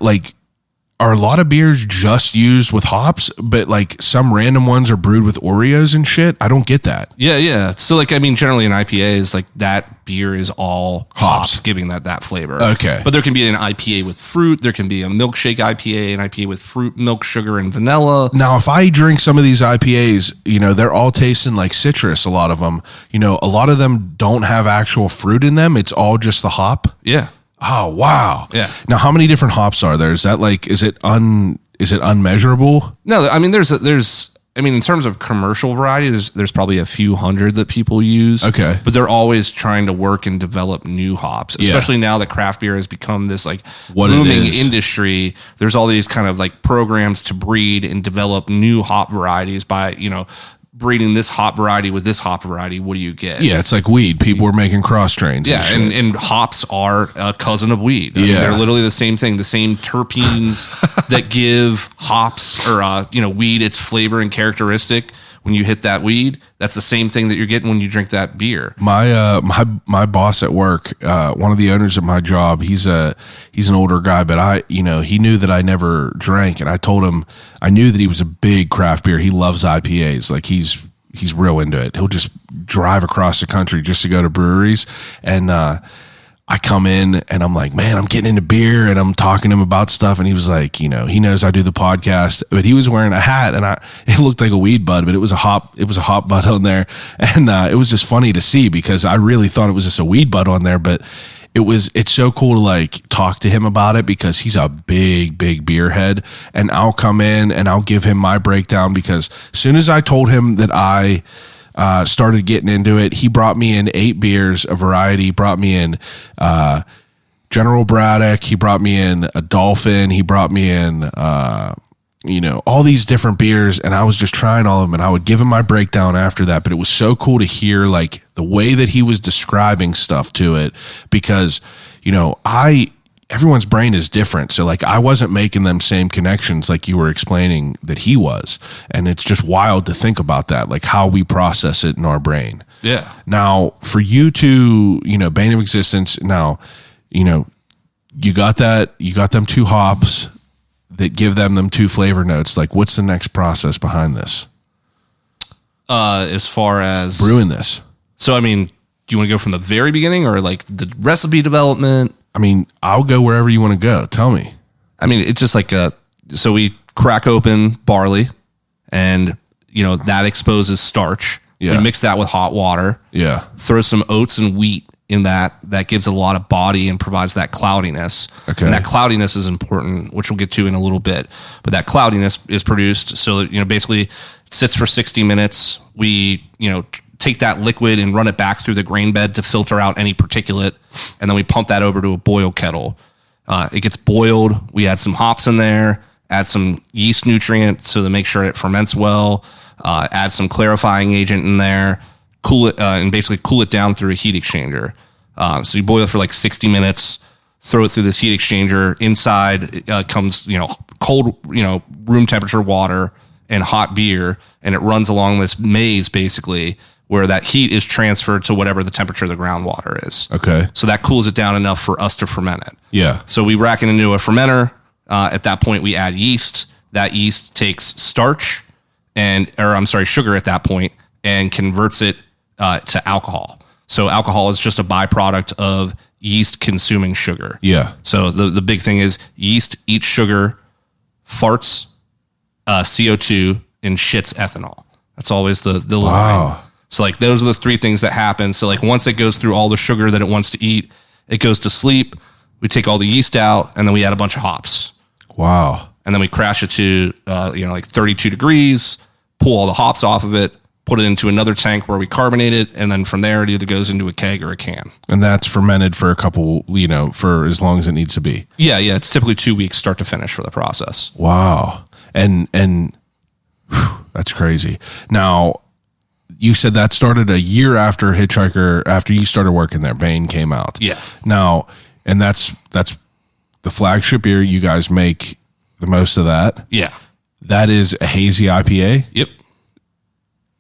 Speaker 1: are a lot of beers just used with hops, but like some random ones are brewed with Oreos and shit? I don't get that.
Speaker 4: Yeah. So like, I mean, generally an IPA is like that beer is all hops giving that flavor.
Speaker 1: Okay.
Speaker 4: But there can be an IPA with fruit. There can be a milkshake IPA, an IPA with fruit, milk, sugar, and vanilla.
Speaker 1: Now, if I drink some of these IPAs, they're all tasting like citrus. A lot of them, a lot of them don't have actual fruit in them. It's all just the hop.
Speaker 4: Yeah.
Speaker 1: Oh, wow.
Speaker 4: Yeah.
Speaker 1: Now, how many different hops are there? Is that like, is it unmeasurable?
Speaker 4: No, I mean, I mean, in terms of commercial variety, there's probably a few hundred that people use.
Speaker 1: Okay.
Speaker 4: But they're always trying to work and develop new hops, especially now that craft beer has become this like booming industry. There's all these kind of like programs to breed and develop new hop varieties by, breeding this hop variety with this hop variety. What do you get?
Speaker 1: Yeah, it's like weed. People are making cross strains.
Speaker 4: Yeah, and hops are a cousin of weed. I mean, they're literally the same thing. The same terpenes that give hops or weed its flavor and characteristic. When you hit that weed, that's the same thing that you're getting when you drink that beer.
Speaker 1: My boss at work, one of the owners of my job, he's an older guy, but he knew that I never drank, and I told him I knew that he was a big craft beer. He loves IPAs, like he's real into it. He'll just drive across the country just to go to breweries, and I come in and I'm like, man, I'm getting into beer, and I'm talking to him about stuff. And he was like, he knows I do the podcast, but he was wearing a hat, and it looked like a weed bud, but it was a hop bud on there. And it was just funny to see, because I really thought it was just a weed bud on there, but it's so cool to like talk to him about it, because he's a big beer head. And I'll come in and I'll give him my breakdown, because as soon as I told him that I started getting into it, he brought me in 8 beers, a variety. He brought me in General Braddock. He brought me in a Dolphin. He brought me in, all these different beers, and I was just trying all of them, and I would give him my breakdown after that. But it was so cool to hear like the way that he was describing stuff to it, because, everyone's brain is different. So like I wasn't making them same connections like you were explaining that he was. And it's just wild to think about that, like how we process it in our brain.
Speaker 4: Yeah.
Speaker 1: Now for you to, Bane of Existence, now, you got them 2 hops that give them 2 flavor notes. Like what's the next process behind this?
Speaker 4: As far as
Speaker 1: brewing this. So,
Speaker 4: I mean, do you want to go from the very beginning or like the recipe development?
Speaker 1: I mean, I'll go wherever you want to go. Tell me.
Speaker 4: I mean, it's just like so we crack open barley, and that exposes starch.
Speaker 1: Yeah.
Speaker 4: We mix that with hot water.
Speaker 1: Yeah.
Speaker 4: Throw some oats and wheat in that. That gives a lot of body and provides that cloudiness.
Speaker 1: Okay.
Speaker 4: And that cloudiness is important, which we'll get to in a little bit. But that cloudiness is produced so that, basically it sits for 60 minutes. We, take that liquid and run it back through the grain bed to filter out any particulate. And then we pump that over to a boil kettle. It gets boiled. We add some hops in there, add some yeast nutrient so to make sure it ferments well, add some clarifying agent in there, cool it, and basically cool it down through a heat exchanger. So you boil it for like 60 minutes, throw it through this heat exchanger. Inside comes, cold, room temperature water and hot beer. And it runs along this maze basically, where that heat is transferred to whatever the temperature of the groundwater is.
Speaker 1: Okay.
Speaker 4: So that cools it down enough for us to ferment it.
Speaker 1: Yeah.
Speaker 4: So we rack it into a fermenter. At that point, we add yeast. That yeast takes sugar at that point, and converts it to alcohol. So alcohol is just a byproduct of yeast consuming sugar.
Speaker 1: Yeah.
Speaker 4: So the big thing is yeast eats sugar, farts CO2, and shits ethanol. That's always the line. So like those are the 3 things that happen. So like once it goes through all the sugar that it wants to eat, it goes to sleep. We take all the yeast out, and then we add a bunch of hops.
Speaker 1: Wow.
Speaker 4: And then we crash it to like 32 degrees, pull all the hops off of it, put it into another tank where we carbonate it, and then from there it either goes into a keg or a can. And
Speaker 1: that's fermented for a couple, for as long as it needs to be.
Speaker 4: Yeah, it's typically 2 weeks start to finish for the process.
Speaker 1: Wow. And whew, that's crazy. Now, you said that started a year after Hitchhiker, after you started working there, Bane came out.
Speaker 4: Yeah.
Speaker 1: Now, and that's the flagship beer. You guys make the most of that.
Speaker 4: Yeah.
Speaker 1: That is a hazy IPA.
Speaker 4: Yep.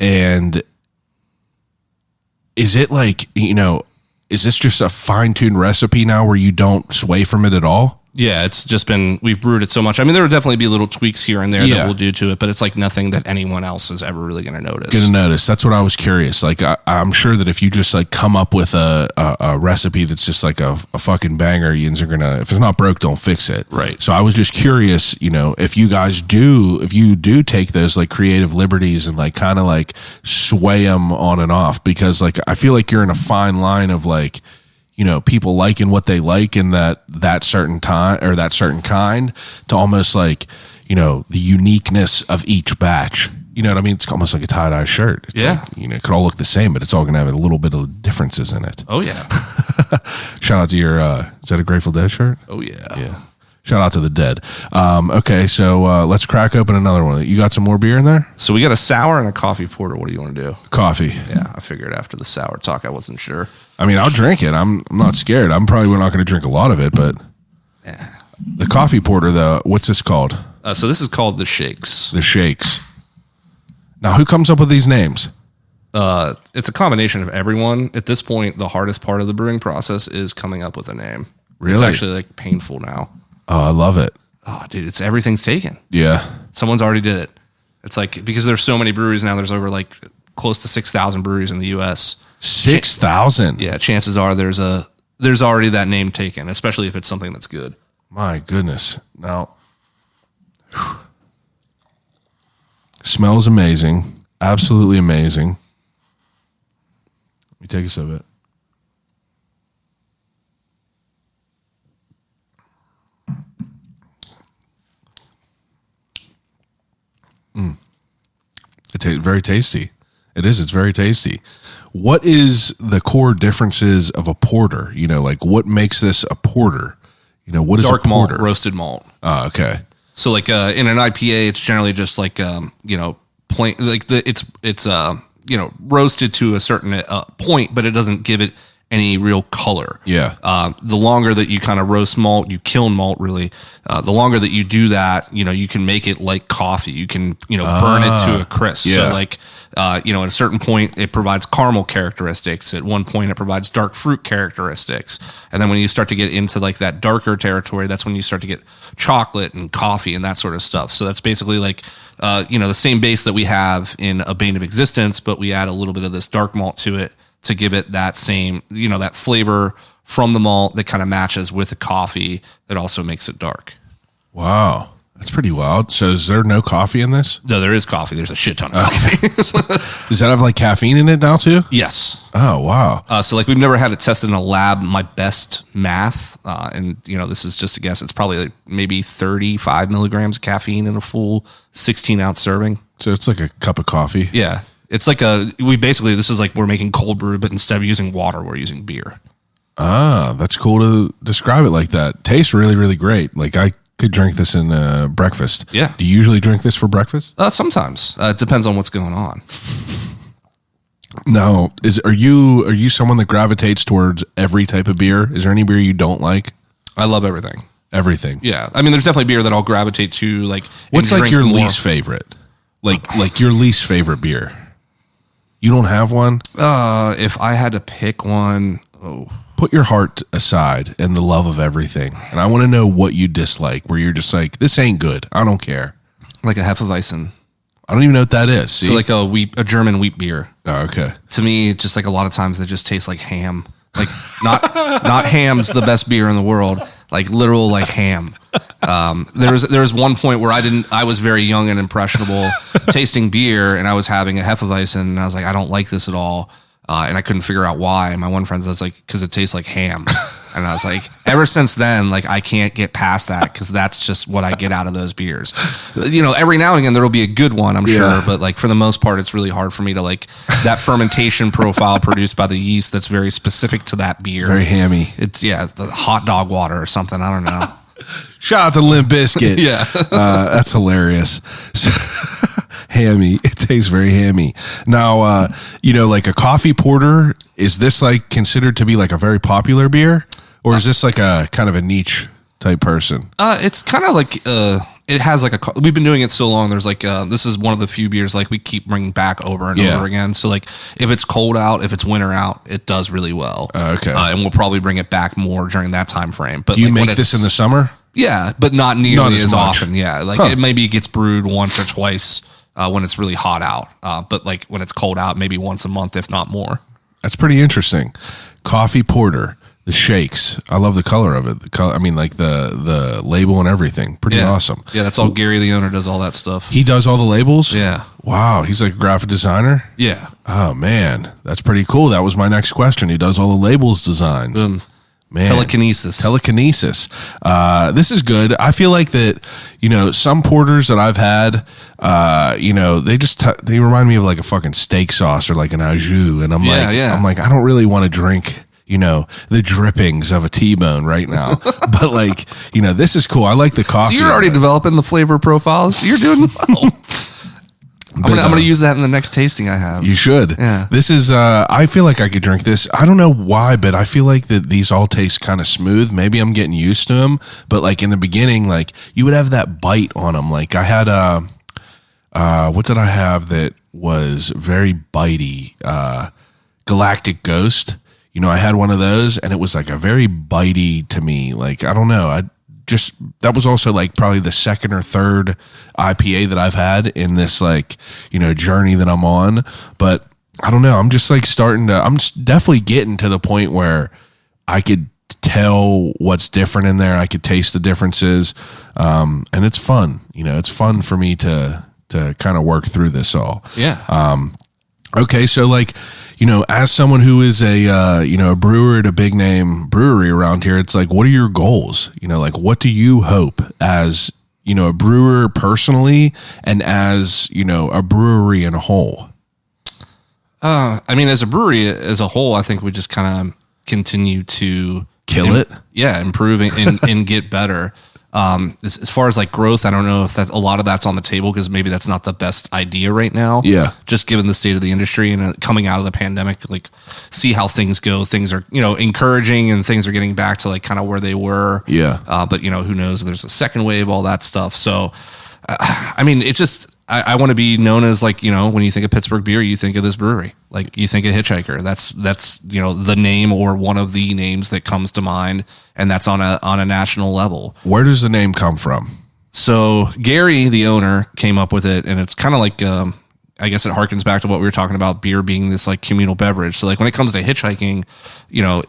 Speaker 1: And is it like, is this just a fine-tuned recipe now where you don't sway from it at all?
Speaker 4: Yeah, it's just been, we've brewed it so much. I mean, there will definitely be little tweaks here and there that we'll do to it, but it's like nothing that anyone else is ever really going to notice. That's
Speaker 1: what I was curious. Like, I'm sure that if you just like come up with a recipe that's just like a fucking banger, yins are going to, if it's not broke, don't fix it.
Speaker 4: Right.
Speaker 1: So I was just curious, if you guys if you do take those like creative liberties and like kind of like sway them on and off, because like, I feel like you're in a fine line of like, people liking what they like in that certain time or that certain kind, to almost like, the uniqueness of each batch. You know what I mean? It's almost like a tie-dye shirt. It's
Speaker 4: Yeah.
Speaker 1: like, it could all look the same, but it's all going to have a little bit of differences in it.
Speaker 4: Oh, yeah.
Speaker 1: Shout out to your, is that a Grateful Dead shirt?
Speaker 4: Oh, yeah.
Speaker 1: Yeah. Shout out to the dead. Okay, so let's crack open another one. You got some more beer in there?
Speaker 4: So we got a sour and a coffee porter. What do you want to do?
Speaker 1: Coffee.
Speaker 4: Yeah, I figured after the sour talk, I wasn't sure.
Speaker 1: I mean, I'll drink it. I'm not scared. I'm probably not going to drink a lot of it, but the coffee porter, though, what's this called?
Speaker 4: So this is called the Shakes.
Speaker 1: The Shakes. Now, who comes up with these names?
Speaker 4: It's a combination of everyone. At this point, the hardest part of the brewing process is coming up with a name.
Speaker 1: Really?
Speaker 4: It's actually like painful now.
Speaker 1: Oh, I love it.
Speaker 4: Oh, dude, everything's taken.
Speaker 1: Yeah.
Speaker 4: Someone's already did it. It's like, because there's so many breweries now, there's over like close to 6,000 breweries in the US.
Speaker 1: 6,000.
Speaker 4: Yeah, chances are there's already that name taken, especially if it's something that's good.
Speaker 1: My goodness. Now, smells amazing. Absolutely amazing. Let me take a sip of it. It's very tasty. It is. It's very tasty. What is the core differences of a porter? Like what makes this a porter? What is
Speaker 4: Dark
Speaker 1: a porter?
Speaker 4: malt, roasted malt.
Speaker 1: Oh, okay.
Speaker 4: So like in an IPA, it's generally just like plain, like it's roasted to a certain point, but it doesn't give it any real color.
Speaker 1: Yeah.
Speaker 4: The longer that you kind of roast malt, you kiln malt really. The longer that you do that, you can make it like coffee. You can burn it to a crisp.
Speaker 1: Yeah.
Speaker 4: So like at a certain point, it provides caramel characteristics. At one point, it provides dark fruit characteristics. And then when you start to get into like that darker territory, that's when you start to get chocolate and coffee and that sort of stuff. So that's basically like, the same base that we have in a Bane of Existence, but we add a little bit of this dark malt to it to give it that same, that flavor from the malt that kind of matches with the coffee that also makes it dark.
Speaker 1: Wow. That's pretty wild. So is there no coffee in this?
Speaker 4: No, there is coffee. There's a shit ton of coffee.
Speaker 1: Does that have like caffeine in it now too?
Speaker 4: Yes.
Speaker 1: Oh, wow.
Speaker 4: So like we've never had it tested in a lab. My best math, and this is just a guess, it's probably like maybe 35 milligrams of caffeine in a full 16-ounce serving.
Speaker 1: So it's like a cup of coffee.
Speaker 4: Yeah. It's like this is like we're making cold brew, but instead of using water, we're using beer.
Speaker 1: Ah, that's cool to describe it like that. Tastes really, really great. Like I could drink this in breakfast.
Speaker 4: Yeah.
Speaker 1: Do you usually drink this for breakfast?
Speaker 4: Sometimes. It depends on what's going on.
Speaker 1: Now, are you someone that gravitates towards every type of beer? Is there any beer you don't like?
Speaker 4: I love everything.
Speaker 1: Everything.
Speaker 4: Yeah. I mean, there's definitely beer that I'll gravitate to. Like,
Speaker 1: what's
Speaker 4: and
Speaker 1: like
Speaker 4: drink
Speaker 1: your
Speaker 4: more.
Speaker 1: least favorite? Like your least favorite beer? You don't have one?
Speaker 4: If I had to pick one,
Speaker 1: put your heart aside and the love of everything. And I want to know what you dislike, where you're just like, this ain't good. I don't care.
Speaker 4: Like a Hefeweizen.
Speaker 1: I don't even know what that is. See?
Speaker 4: So like a German wheat beer.
Speaker 1: Oh, okay.
Speaker 4: To me, just like a lot of times they just taste like ham. Like not ham's the best beer in the world. Like literal like ham. There was one point where I was very young and impressionable tasting beer, and I was having a Hefeweizen, and I was like, I don't like this at all. And I couldn't figure out why. And my one friend was like, because it tastes like ham. And I was like, ever since then, like I can't get past that because that's just what I get out of those beers. Every now and again there will be a good one, I'm sure, but like for the most part, it's really hard for me to like that fermentation profile produced by the yeast that's very specific to that beer.
Speaker 1: Very hammy.
Speaker 4: It's the hot dog water or something. I don't know.
Speaker 1: Shout out to Limp Bizkit.
Speaker 4: Yeah.
Speaker 1: That's hilarious. Hammy. It tastes very hammy. Now, like a coffee porter, is this like considered to be like a very popular beer? Or is this like a kind of a niche type person?
Speaker 4: It's kind of like, it has like we've been doing it so long. There's like, this is one of the few beers like we keep bringing back over and over again. So like if it's cold out, if it's winter out, it does really well.
Speaker 1: Okay.
Speaker 4: And we'll probably bring it back more during that time frame. But
Speaker 1: do you
Speaker 4: like
Speaker 1: make this in the summer?
Speaker 4: Yeah, but not nearly as
Speaker 1: much.
Speaker 4: often. Yeah. Like it maybe gets brewed once or twice when it's really hot out. But like when it's cold out, maybe once a month, if not more.
Speaker 1: That's pretty interesting. Coffee porter. The Shakes. I love the color of it. The color, I mean, like the label and everything. Pretty awesome.
Speaker 4: Yeah, that's all Gary, the owner, does all that stuff.
Speaker 1: He does all the labels?
Speaker 4: Yeah.
Speaker 1: Wow. He's like a graphic designer?
Speaker 4: Yeah.
Speaker 1: Oh, man. That's pretty cool. That was my next question. He does all the labels designs. Man,
Speaker 4: Telekinesis.
Speaker 1: This is good. I feel like that, some porters that I've had, they remind me of like a fucking steak sauce or like an au jus. And I'm like, I don't really want to drink, the drippings of a T-bone right now. But like, this is cool. I like the coffee.
Speaker 4: So you're already developing the flavor profiles. You're doing well. I'm gonna use that in the next tasting I have.
Speaker 1: You should.
Speaker 4: Yeah.
Speaker 1: This is. I feel like I could drink this. I don't know why, but I feel like that these all taste kind of smooth. Maybe I'm getting used to them. But like in the beginning, like you would have that bite on them. Like I had what did I have that was very bitey? Galactic Ghost. I had one of those, and it was like a very bitey to me. Like I don't know. That was also like probably the second or third IPA that I've had in this like, journey that I'm on. But I don't know. I'm just like I'm definitely getting to the point where I could tell what's different in there. I could taste the differences. And it's fun. It's fun for me to kind of work through this all.
Speaker 4: Yeah.
Speaker 1: Okay. So like, as someone who is a brewer at a big name brewery around here, it's like, what are your goals? Like, what do you hope as, a brewer personally and as, a brewery in a whole?
Speaker 4: As a brewery as a whole, I think we just kind of continue to
Speaker 1: kill it.
Speaker 4: Yeah. Improve and get better. As far as like growth, I don't know if a lot of that's on the table because maybe that's not the best idea right now.
Speaker 1: Yeah.
Speaker 4: Just given the state of the industry and coming out of the pandemic, like see how things go. Things are, encouraging and things are getting back to like kind of where they were.
Speaker 1: Yeah.
Speaker 4: But who knows? There's a second wave, all that stuff. So, it's just, I want to be known as like, when you think of Pittsburgh beer, you think of this brewery, like you think of Hitchhiker. That's the name or one of the names that comes to mind. And that's on a national level.
Speaker 1: Where does the name come from?
Speaker 4: So Gary, the owner, came up with it, and it's kind of like, I guess it harkens back to what we were talking about, beer being this like communal beverage. So like when it comes to hitchhiking,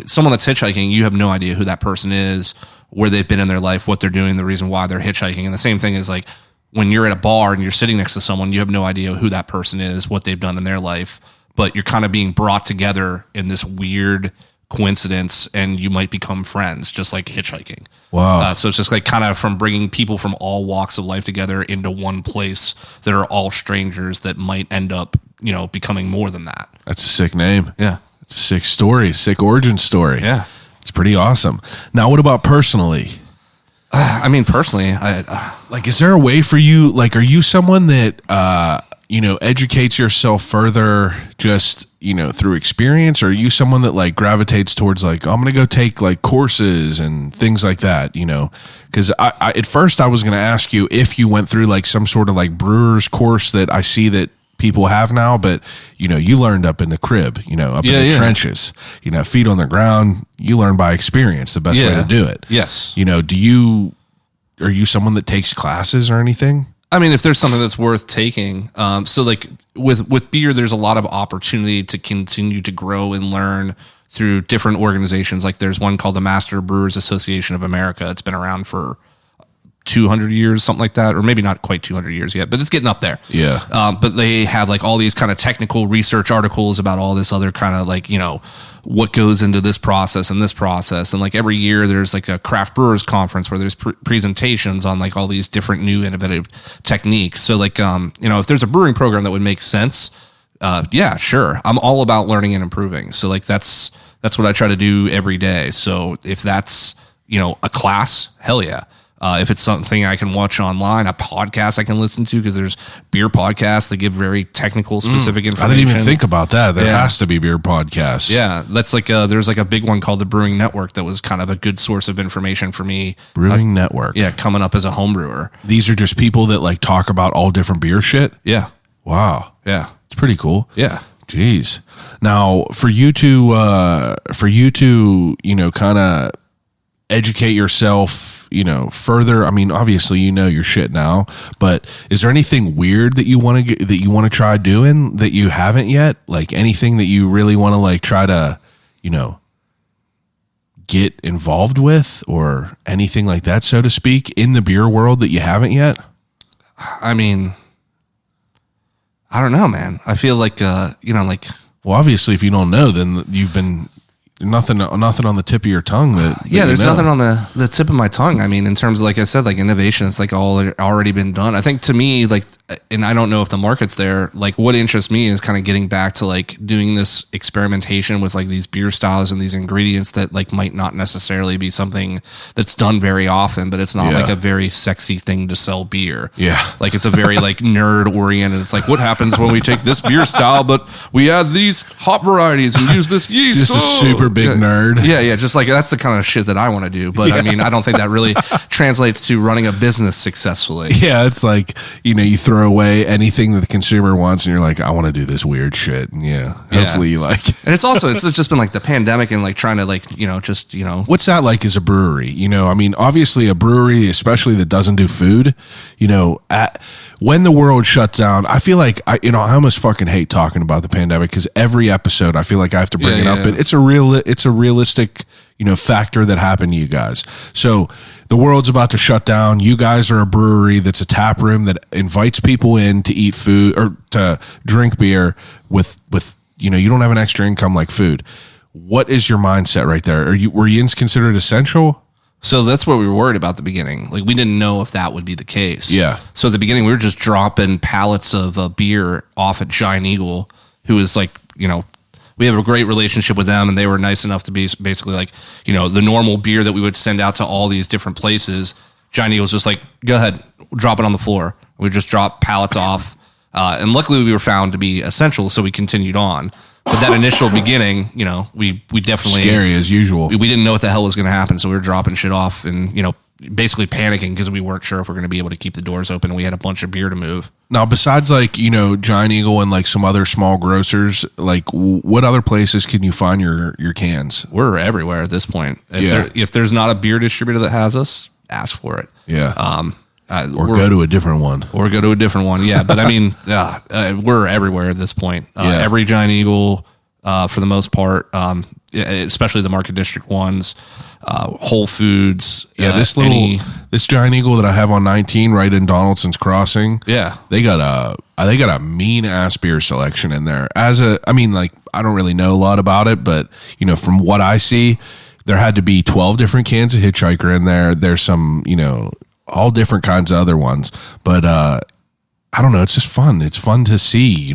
Speaker 4: someone that's hitchhiking, you have no idea who that person is, where they've been in their life, what they're doing, the reason why they're hitchhiking. And the same thing is like when you're at a bar and you're sitting next to someone, you have no idea who that person is, what they've done in their life, but you're kind of being brought together in this weird coincidence, and you might become friends, just like hitchhiking.
Speaker 1: Wow.
Speaker 4: So it's just like kind of from bringing people from all walks of life together into one place that are all strangers that might end up, becoming more than that.
Speaker 1: That's a sick name.
Speaker 4: Yeah.
Speaker 1: It's a sick story, sick origin story.
Speaker 4: Yeah.
Speaker 1: It's pretty awesome. Now, what about personally?
Speaker 4: Personally,
Speaker 1: like, is there a way for you? Like, are you someone that, educates yourself further just, through experience? Or are you someone that like gravitates towards like, I'm going to go take like courses and things like that, Because I at first I was going to ask you if you went through like some sort of like brewer's course that I see that people have now, but you learned up in the crib, up in the trenches, feet on the ground. You learn by experience, the best way to do it.
Speaker 4: Yes.
Speaker 1: Are you someone that takes classes or anything?
Speaker 4: If there's something that's worth taking, so like with beer, there's a lot of opportunity to continue to grow and learn through different organizations. Like there's one called the Master Brewers Association of America. It's been around for 200 years, something like that, or maybe not quite 200 years yet, but it's getting up there.
Speaker 1: Yeah.
Speaker 4: But they have like all these kind of technical research articles about all this other kind of like, what goes into this process and this process. And like every year there's like a craft brewers conference where there's presentations on like all these different new innovative techniques. So like, if there's a brewing program that would make sense, yeah, sure. I'm all about learning and improving. So like, that's what I try to do every day. So if that's, a class, hell yeah. If it's something I can watch online, a podcast I can listen to, because there's beer podcasts that give very technical, specific information.
Speaker 1: I didn't even think about that. There has to be beer podcasts.
Speaker 4: Yeah, that's like there's like a big one called the Brewing Network that was kind of a good source of information for me.
Speaker 1: Brewing Network.
Speaker 4: Yeah, coming up as a home brewer.
Speaker 1: These are just people that like talk about all different beer shit?
Speaker 4: Yeah.
Speaker 1: Wow.
Speaker 4: Yeah.
Speaker 1: It's pretty cool.
Speaker 4: Yeah.
Speaker 1: Jeez. Now, for you to kind of educate yourself, further. Obviously, your shit now, but is there anything weird that you want to try doing that you haven't yet? Like anything that you really want to like try to, get involved with, or anything like that, so to speak, in the beer world that you haven't yet?
Speaker 4: I don't know, man. I feel like, well,
Speaker 1: obviously if you don't know, then you've been nothing on the tip of your tongue that
Speaker 4: there's nothing on the tip of my tongue. I mean, in terms of, like I said, like innovation, it's like all already been done. I think to me, like, and I don't know if the market's there, like what interests me is kind of getting back to like doing this experimentation with like these beer styles and these ingredients that like might not necessarily be something that's done very often, but it's not like a very sexy thing to sell beer.
Speaker 1: Yeah.
Speaker 4: Like it's a very like nerd oriented. It's like, what happens when we take this beer style, but we add these hop varieties and use this yeast?
Speaker 1: Just a super big nerd.
Speaker 4: Yeah. Just like that's the kind of shit that I want to do. But I mean, I don't think that really translates to running a business successfully.
Speaker 1: Yeah. It's like, you throw away anything that the consumer wants and you're like, I want to do this weird shit. And hopefully you like it.
Speaker 4: And it's just been like the pandemic and like trying to like,
Speaker 1: What's that like as a brewery? I mean, obviously a brewery, especially that doesn't do food, when the world shuts down, I feel like I almost fucking hate talking about the pandemic because every episode I feel like I have to bring it up. But it's a realistic, factor that happened to you guys. So the world's about to shut down. You guys are a brewery that's a tap room that invites people in to eat food or to drink beer with you don't have an extra income like food. What is your mindset right there? Were you considered essential?
Speaker 4: So that's what we were worried about at the beginning. Like we didn't know if that would be the case.
Speaker 1: Yeah.
Speaker 4: So at the beginning, we were just dropping pallets of beer off at Giant Eagle, who is like, we have a great relationship with them, and they were nice enough to be basically like, the normal beer that we would send out to all these different places. Giant Eagle's just like, go ahead, drop it on the floor. We just drop pallets off. And luckily we were found to be essential, so we continued on. But that initial beginning, we definitely
Speaker 1: scary as usual.
Speaker 4: We didn't know what the hell was going to happen, so we were dropping shit off and basically panicking because we weren't sure if we're going to be able to keep the doors open. And we had a bunch of beer to move.
Speaker 1: Now, besides like Giant Eagle and like some other small grocers, like what other places can you find your cans?
Speaker 4: We're everywhere at this point. If there's not a beer distributor that has us, ask for it.
Speaker 1: Yeah. Or go to a different one.
Speaker 4: Yeah. But I mean, we're everywhere at this point. Every Giant Eagle, for the most part, especially the Market District ones, Whole Foods.
Speaker 1: Yeah. This Giant Eagle that I have on 19 right in Donaldson's Crossing.
Speaker 4: Yeah.
Speaker 1: They got a mean ass beer selection in there. I don't really know a lot about it, but from what I see, there had to be 12 different cans of Hitchhiker in there. There's some, all different kinds of other ones, but I don't know. It's just fun. It's fun to see,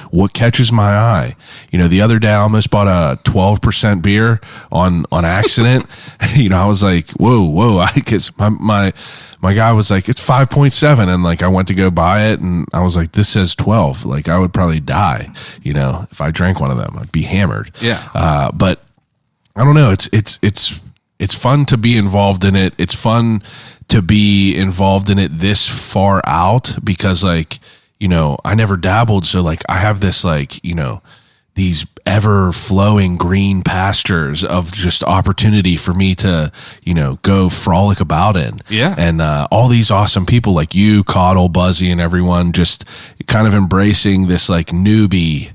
Speaker 1: what catches my eye. The other day I almost bought a 12% beer on accident. I was like, whoa. Because my guy was like, it's 5.7. And like, I went to go buy it and I was like, this says 12. Like I would probably die, if I drank one of them, I'd be hammered.
Speaker 4: Yeah.
Speaker 1: But I don't know. It's fun to be involved in it. It's fun to be involved in it this far out because like, I never dabbled. So like I have this like, these ever flowing green pastures of just opportunity for me to, go frolic about in.
Speaker 4: Yeah.
Speaker 1: And all these awesome people like you, Coddle, Buzzy, and everyone just kind of embracing this like newbie.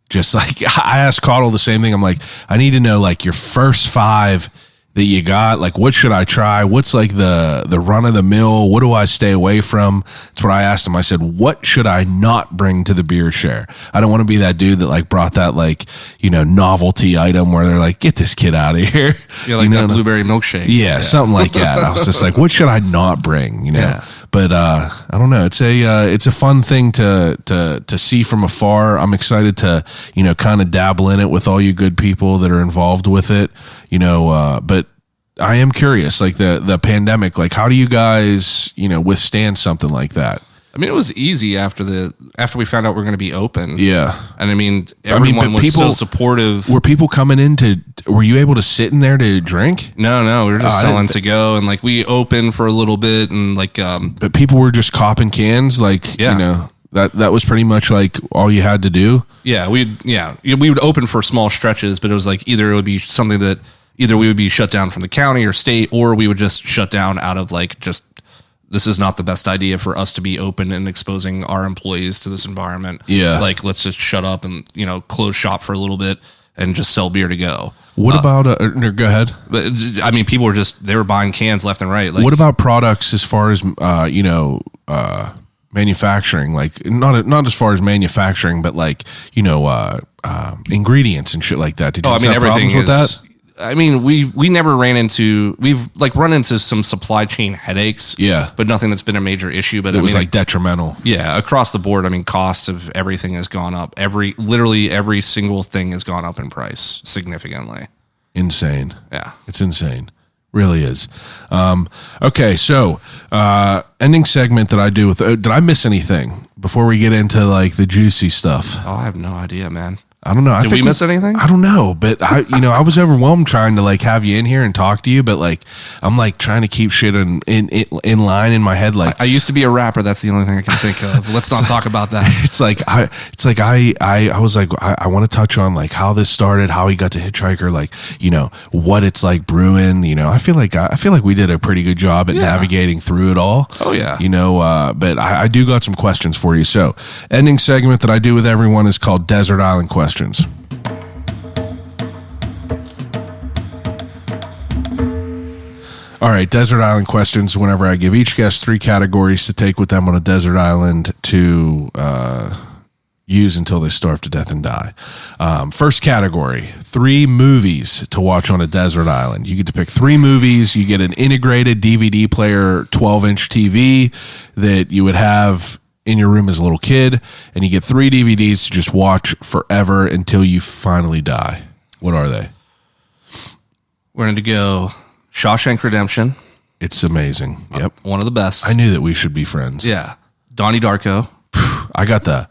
Speaker 1: Just like I asked Coddle the same thing. I'm like, I need to know like your first 5 that you got, like what should I try? What's like the run of the mill? What do I stay away from? That's what I asked him. I said, what should I not bring to the beer share? I don't want to be that dude that like brought that like, novelty item where they're like, get this kid out of here.
Speaker 4: Yeah, like that blueberry milkshake.
Speaker 1: Yeah, something like that. I was just like, what should I not bring?
Speaker 4: Yeah.
Speaker 1: But I don't know. It's a fun thing to see from afar. I'm excited to kind of dabble in it with all you good people that are involved with it. But I am curious, like the pandemic. Like, how do you guys withstand something like that?
Speaker 4: I mean, it was easy after we found out we're going to be open.
Speaker 1: Yeah.
Speaker 4: And I mean, everyone was so supportive.
Speaker 1: Were people coming in were you able to sit in there to drink?
Speaker 4: No, we were just selling to go. And like we opened for a little bit and like,
Speaker 1: but people were just copping cans. Like, that was pretty much like all you had to do.
Speaker 4: Yeah. We would open for small stretches, but it was like either it would be something that either we would be shut down from the county or state, or we would just shut down out of like, just, this is not the best idea for us to be open and exposing our employees to this environment.
Speaker 1: Yeah.
Speaker 4: Like, let's just shut up and, close shop for a little bit and just sell beer to go.
Speaker 1: What about, go ahead.
Speaker 4: But I mean, people were they were buying cans left and right. Like,
Speaker 1: what about products as far as, manufacturing, like not as far as manufacturing, but like, ingredients and shit like that. Did you have
Speaker 4: everything
Speaker 1: problems with that?
Speaker 4: I mean, we never we've like run into some supply chain headaches.
Speaker 1: Yeah.
Speaker 4: But nothing that's been a major issue. But
Speaker 1: It was like detrimental.
Speaker 4: Yeah, across the board. I mean, cost of everything has gone up. Literally every single thing has gone up in price significantly.
Speaker 1: Insane.
Speaker 4: Yeah.
Speaker 1: It's insane. Really is. Okay, so ending segment that I do with. Did I miss anything before we get into like the juicy stuff?
Speaker 4: Oh, I have no idea, man.
Speaker 1: I don't know.
Speaker 4: Did we miss anything?
Speaker 1: I don't know, but I was overwhelmed trying to like have you in here and talk to you, but like I'm like trying to keep shit in line in my head. Like
Speaker 4: I used to be a rapper. That's the only thing I can think of. Let's not talk about that.
Speaker 1: I was like I want to touch on like how this started, how he got to Hitchhiker, like what it's like brewing. I feel like we did a pretty good job at navigating through it all.
Speaker 4: Oh yeah.
Speaker 1: But I do got some questions for you. So ending segment that I do with everyone is called Desert Island Questions. All right, desert island questions. Whenever I give each guest 3 categories to take with them on a desert island to use until they starve to death and die. First category, 3 movies to watch on a desert island. You get to pick 3 movies. You get an integrated DVD player, 12-inch TV that you would have in your room as a little kid, and you get 3 DVDs to just watch forever until you finally die. What are they?
Speaker 4: We're going to go Shawshank Redemption.
Speaker 1: It's amazing. Yep.
Speaker 4: One of the best.
Speaker 1: I knew that we should be friends.
Speaker 4: Yeah. Donnie Darko.
Speaker 1: I got the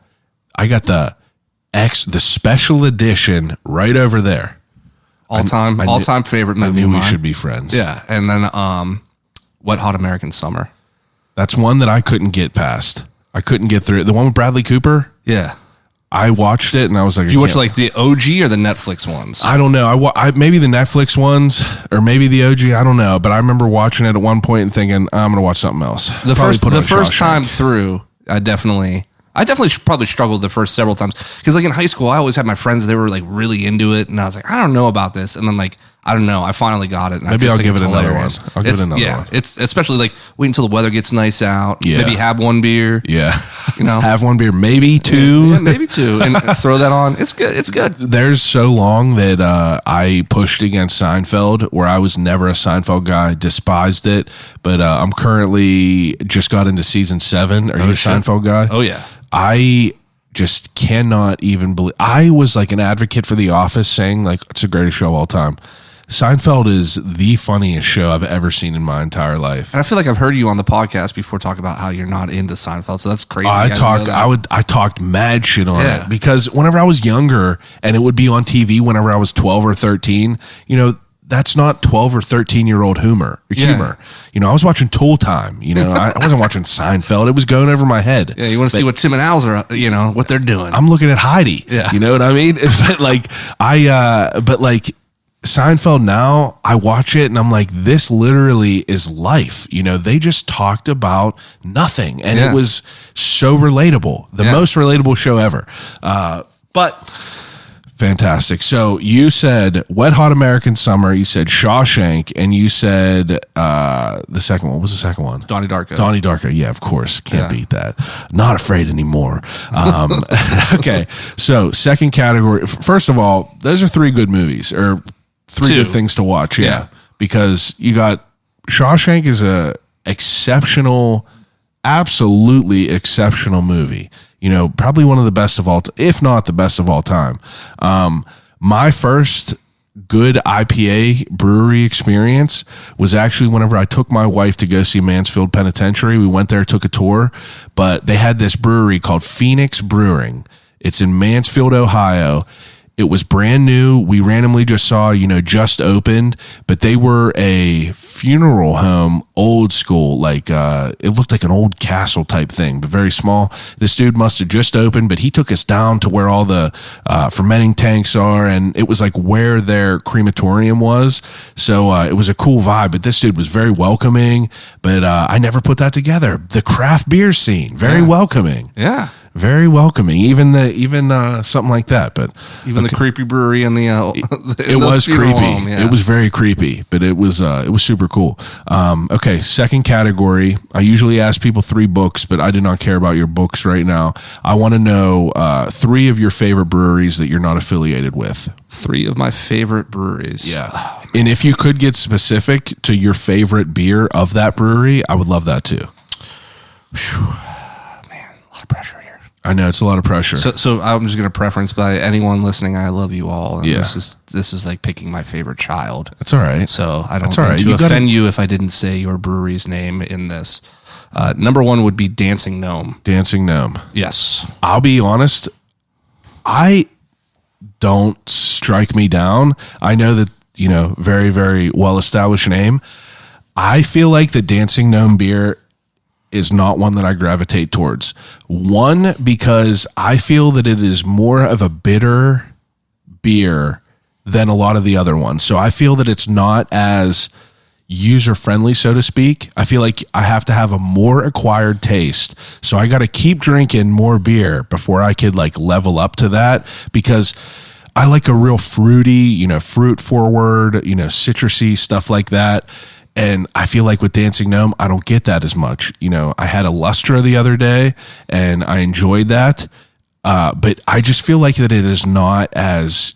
Speaker 1: special edition right over there.
Speaker 4: All time favorite movie.
Speaker 1: I knew
Speaker 4: of
Speaker 1: we
Speaker 4: mine.
Speaker 1: should be friends.
Speaker 4: Yeah. And then Wet Hot American Summer.
Speaker 1: That's one that I couldn't get past. I couldn't get through it. The one with Bradley Cooper?
Speaker 4: Yeah.
Speaker 1: I watched it and I was like,
Speaker 4: you watch like the OG or the Netflix ones?
Speaker 1: I don't know. I maybe the Netflix ones or maybe the OG. I don't know. But I remember watching it at one point and thinking, I'm going to watch something else.
Speaker 4: The first time through, I definitely probably struggled the first several times because like in high school, I always had my friends, they were like really into it. And I was like, I don't know about this. And then like, I don't know. I finally got it. And
Speaker 1: maybe I'll give it another one. I'll give it another one.
Speaker 4: Yeah. It's especially like wait until the weather gets nice out.
Speaker 1: Yeah.
Speaker 4: Maybe have one beer.
Speaker 1: Yeah.
Speaker 4: Have
Speaker 1: one beer, maybe 2.
Speaker 4: Yeah, maybe 2 and throw that on. It's good. It's good.
Speaker 1: There's so long that I pushed against Seinfeld where I was never a Seinfeld guy, despised it. But I'm currently just got into season 7. Are you a Seinfeld guy?
Speaker 4: Oh yeah.
Speaker 1: I just cannot even believe. I was like an advocate for The Office saying like it's the greatest show of all time. Seinfeld is the funniest show I've ever seen in my entire life.
Speaker 4: And I feel like I've heard you on the podcast before talk about how you're not into Seinfeld. So that's crazy.
Speaker 1: I talked mad shit on
Speaker 4: Yeah.
Speaker 1: it because whenever I was younger and it would be on TV whenever I was 12 or 13, that's not 12 or 13-year-old humor.
Speaker 4: Yeah.
Speaker 1: I was watching Tool Time. I wasn't watching Seinfeld. It was going over my head.
Speaker 4: Yeah, you want to see what Tim and Al's are, what they're doing.
Speaker 1: I'm looking at Heidi.
Speaker 4: Yeah.
Speaker 1: You know what I mean? But Seinfeld now, I watch it and I'm like, this literally is life. They just talked about nothing and it was so relatable. The most relatable show ever. But fantastic. So you said Wet Hot American Summer, you said Shawshank, and you said the second one. What was the second one?
Speaker 4: Donnie Darko.
Speaker 1: Donnie Darko. Yeah, of course. Can't beat that. Not afraid anymore. Okay. So second category. First of all, those are 3 good movies or 3 good things to watch. Yeah. Because you got Shawshank is a exceptional, absolutely exceptional movie. Probably one of the best of all, if not the best of all time. My first good IPA brewery experience was actually whenever I took my wife to go see Mansfield Penitentiary. We went there, took a tour, but they had this brewery called Phoenix Brewing. It's in Mansfield, Ohio. It was brand new. We randomly just saw, just opened, but they were a funeral home, old school, like it looked like an old castle type thing, but very small. This dude must have just opened, but he took us down to where all the fermenting tanks are, and it was like where their crematorium was. So it was a cool vibe, but this dude was very welcoming, but I never put that together. The craft beer scene, very welcoming.
Speaker 4: Yeah.
Speaker 1: very welcoming. Even something like that, but
Speaker 4: Even the creepy brewery and the
Speaker 1: it was creepy.
Speaker 4: Home, yeah.
Speaker 1: It was very creepy, but it was super cool. Okay, second category. I usually ask people 3 books, but I do not care about your books right now. I want to know 3 of your favorite breweries that you're not affiliated with.
Speaker 4: 3 of my favorite breweries.
Speaker 1: Yeah. And if you could get specific to your favorite beer of that brewery, I would love that too.
Speaker 4: Whew. Man, a lot of pressure here.
Speaker 1: I know it's a lot of pressure.
Speaker 4: So I'm just going to preference by anyone listening. I love you all. And
Speaker 1: Yeah.
Speaker 4: This is like picking my favorite child.
Speaker 1: That's all right.
Speaker 4: So I don't
Speaker 1: That's all right.
Speaker 4: mean to
Speaker 1: You gotta-
Speaker 4: offend you if I didn't say your brewery's name in this. Number 1 would be Dancing Gnome.
Speaker 1: Dancing Gnome.
Speaker 4: Yes.
Speaker 1: I'll be honest, I don't strike me down. I know that, very, very well-established name. I feel like the Dancing Gnome beer is not one that I gravitate towards. One, because I feel that it is more of a bitter beer than a lot of the other ones. So I feel that it's not as user-friendly, so to speak. I feel like I have to have a more acquired taste. So I got to keep drinking more beer before I could like level up to that, because I like a real fruity, fruit forward, citrusy stuff like that. And I feel like with Dancing Gnome, I don't get that as much. I had a Lustra the other day and I enjoyed that. But I just feel like that it is not as,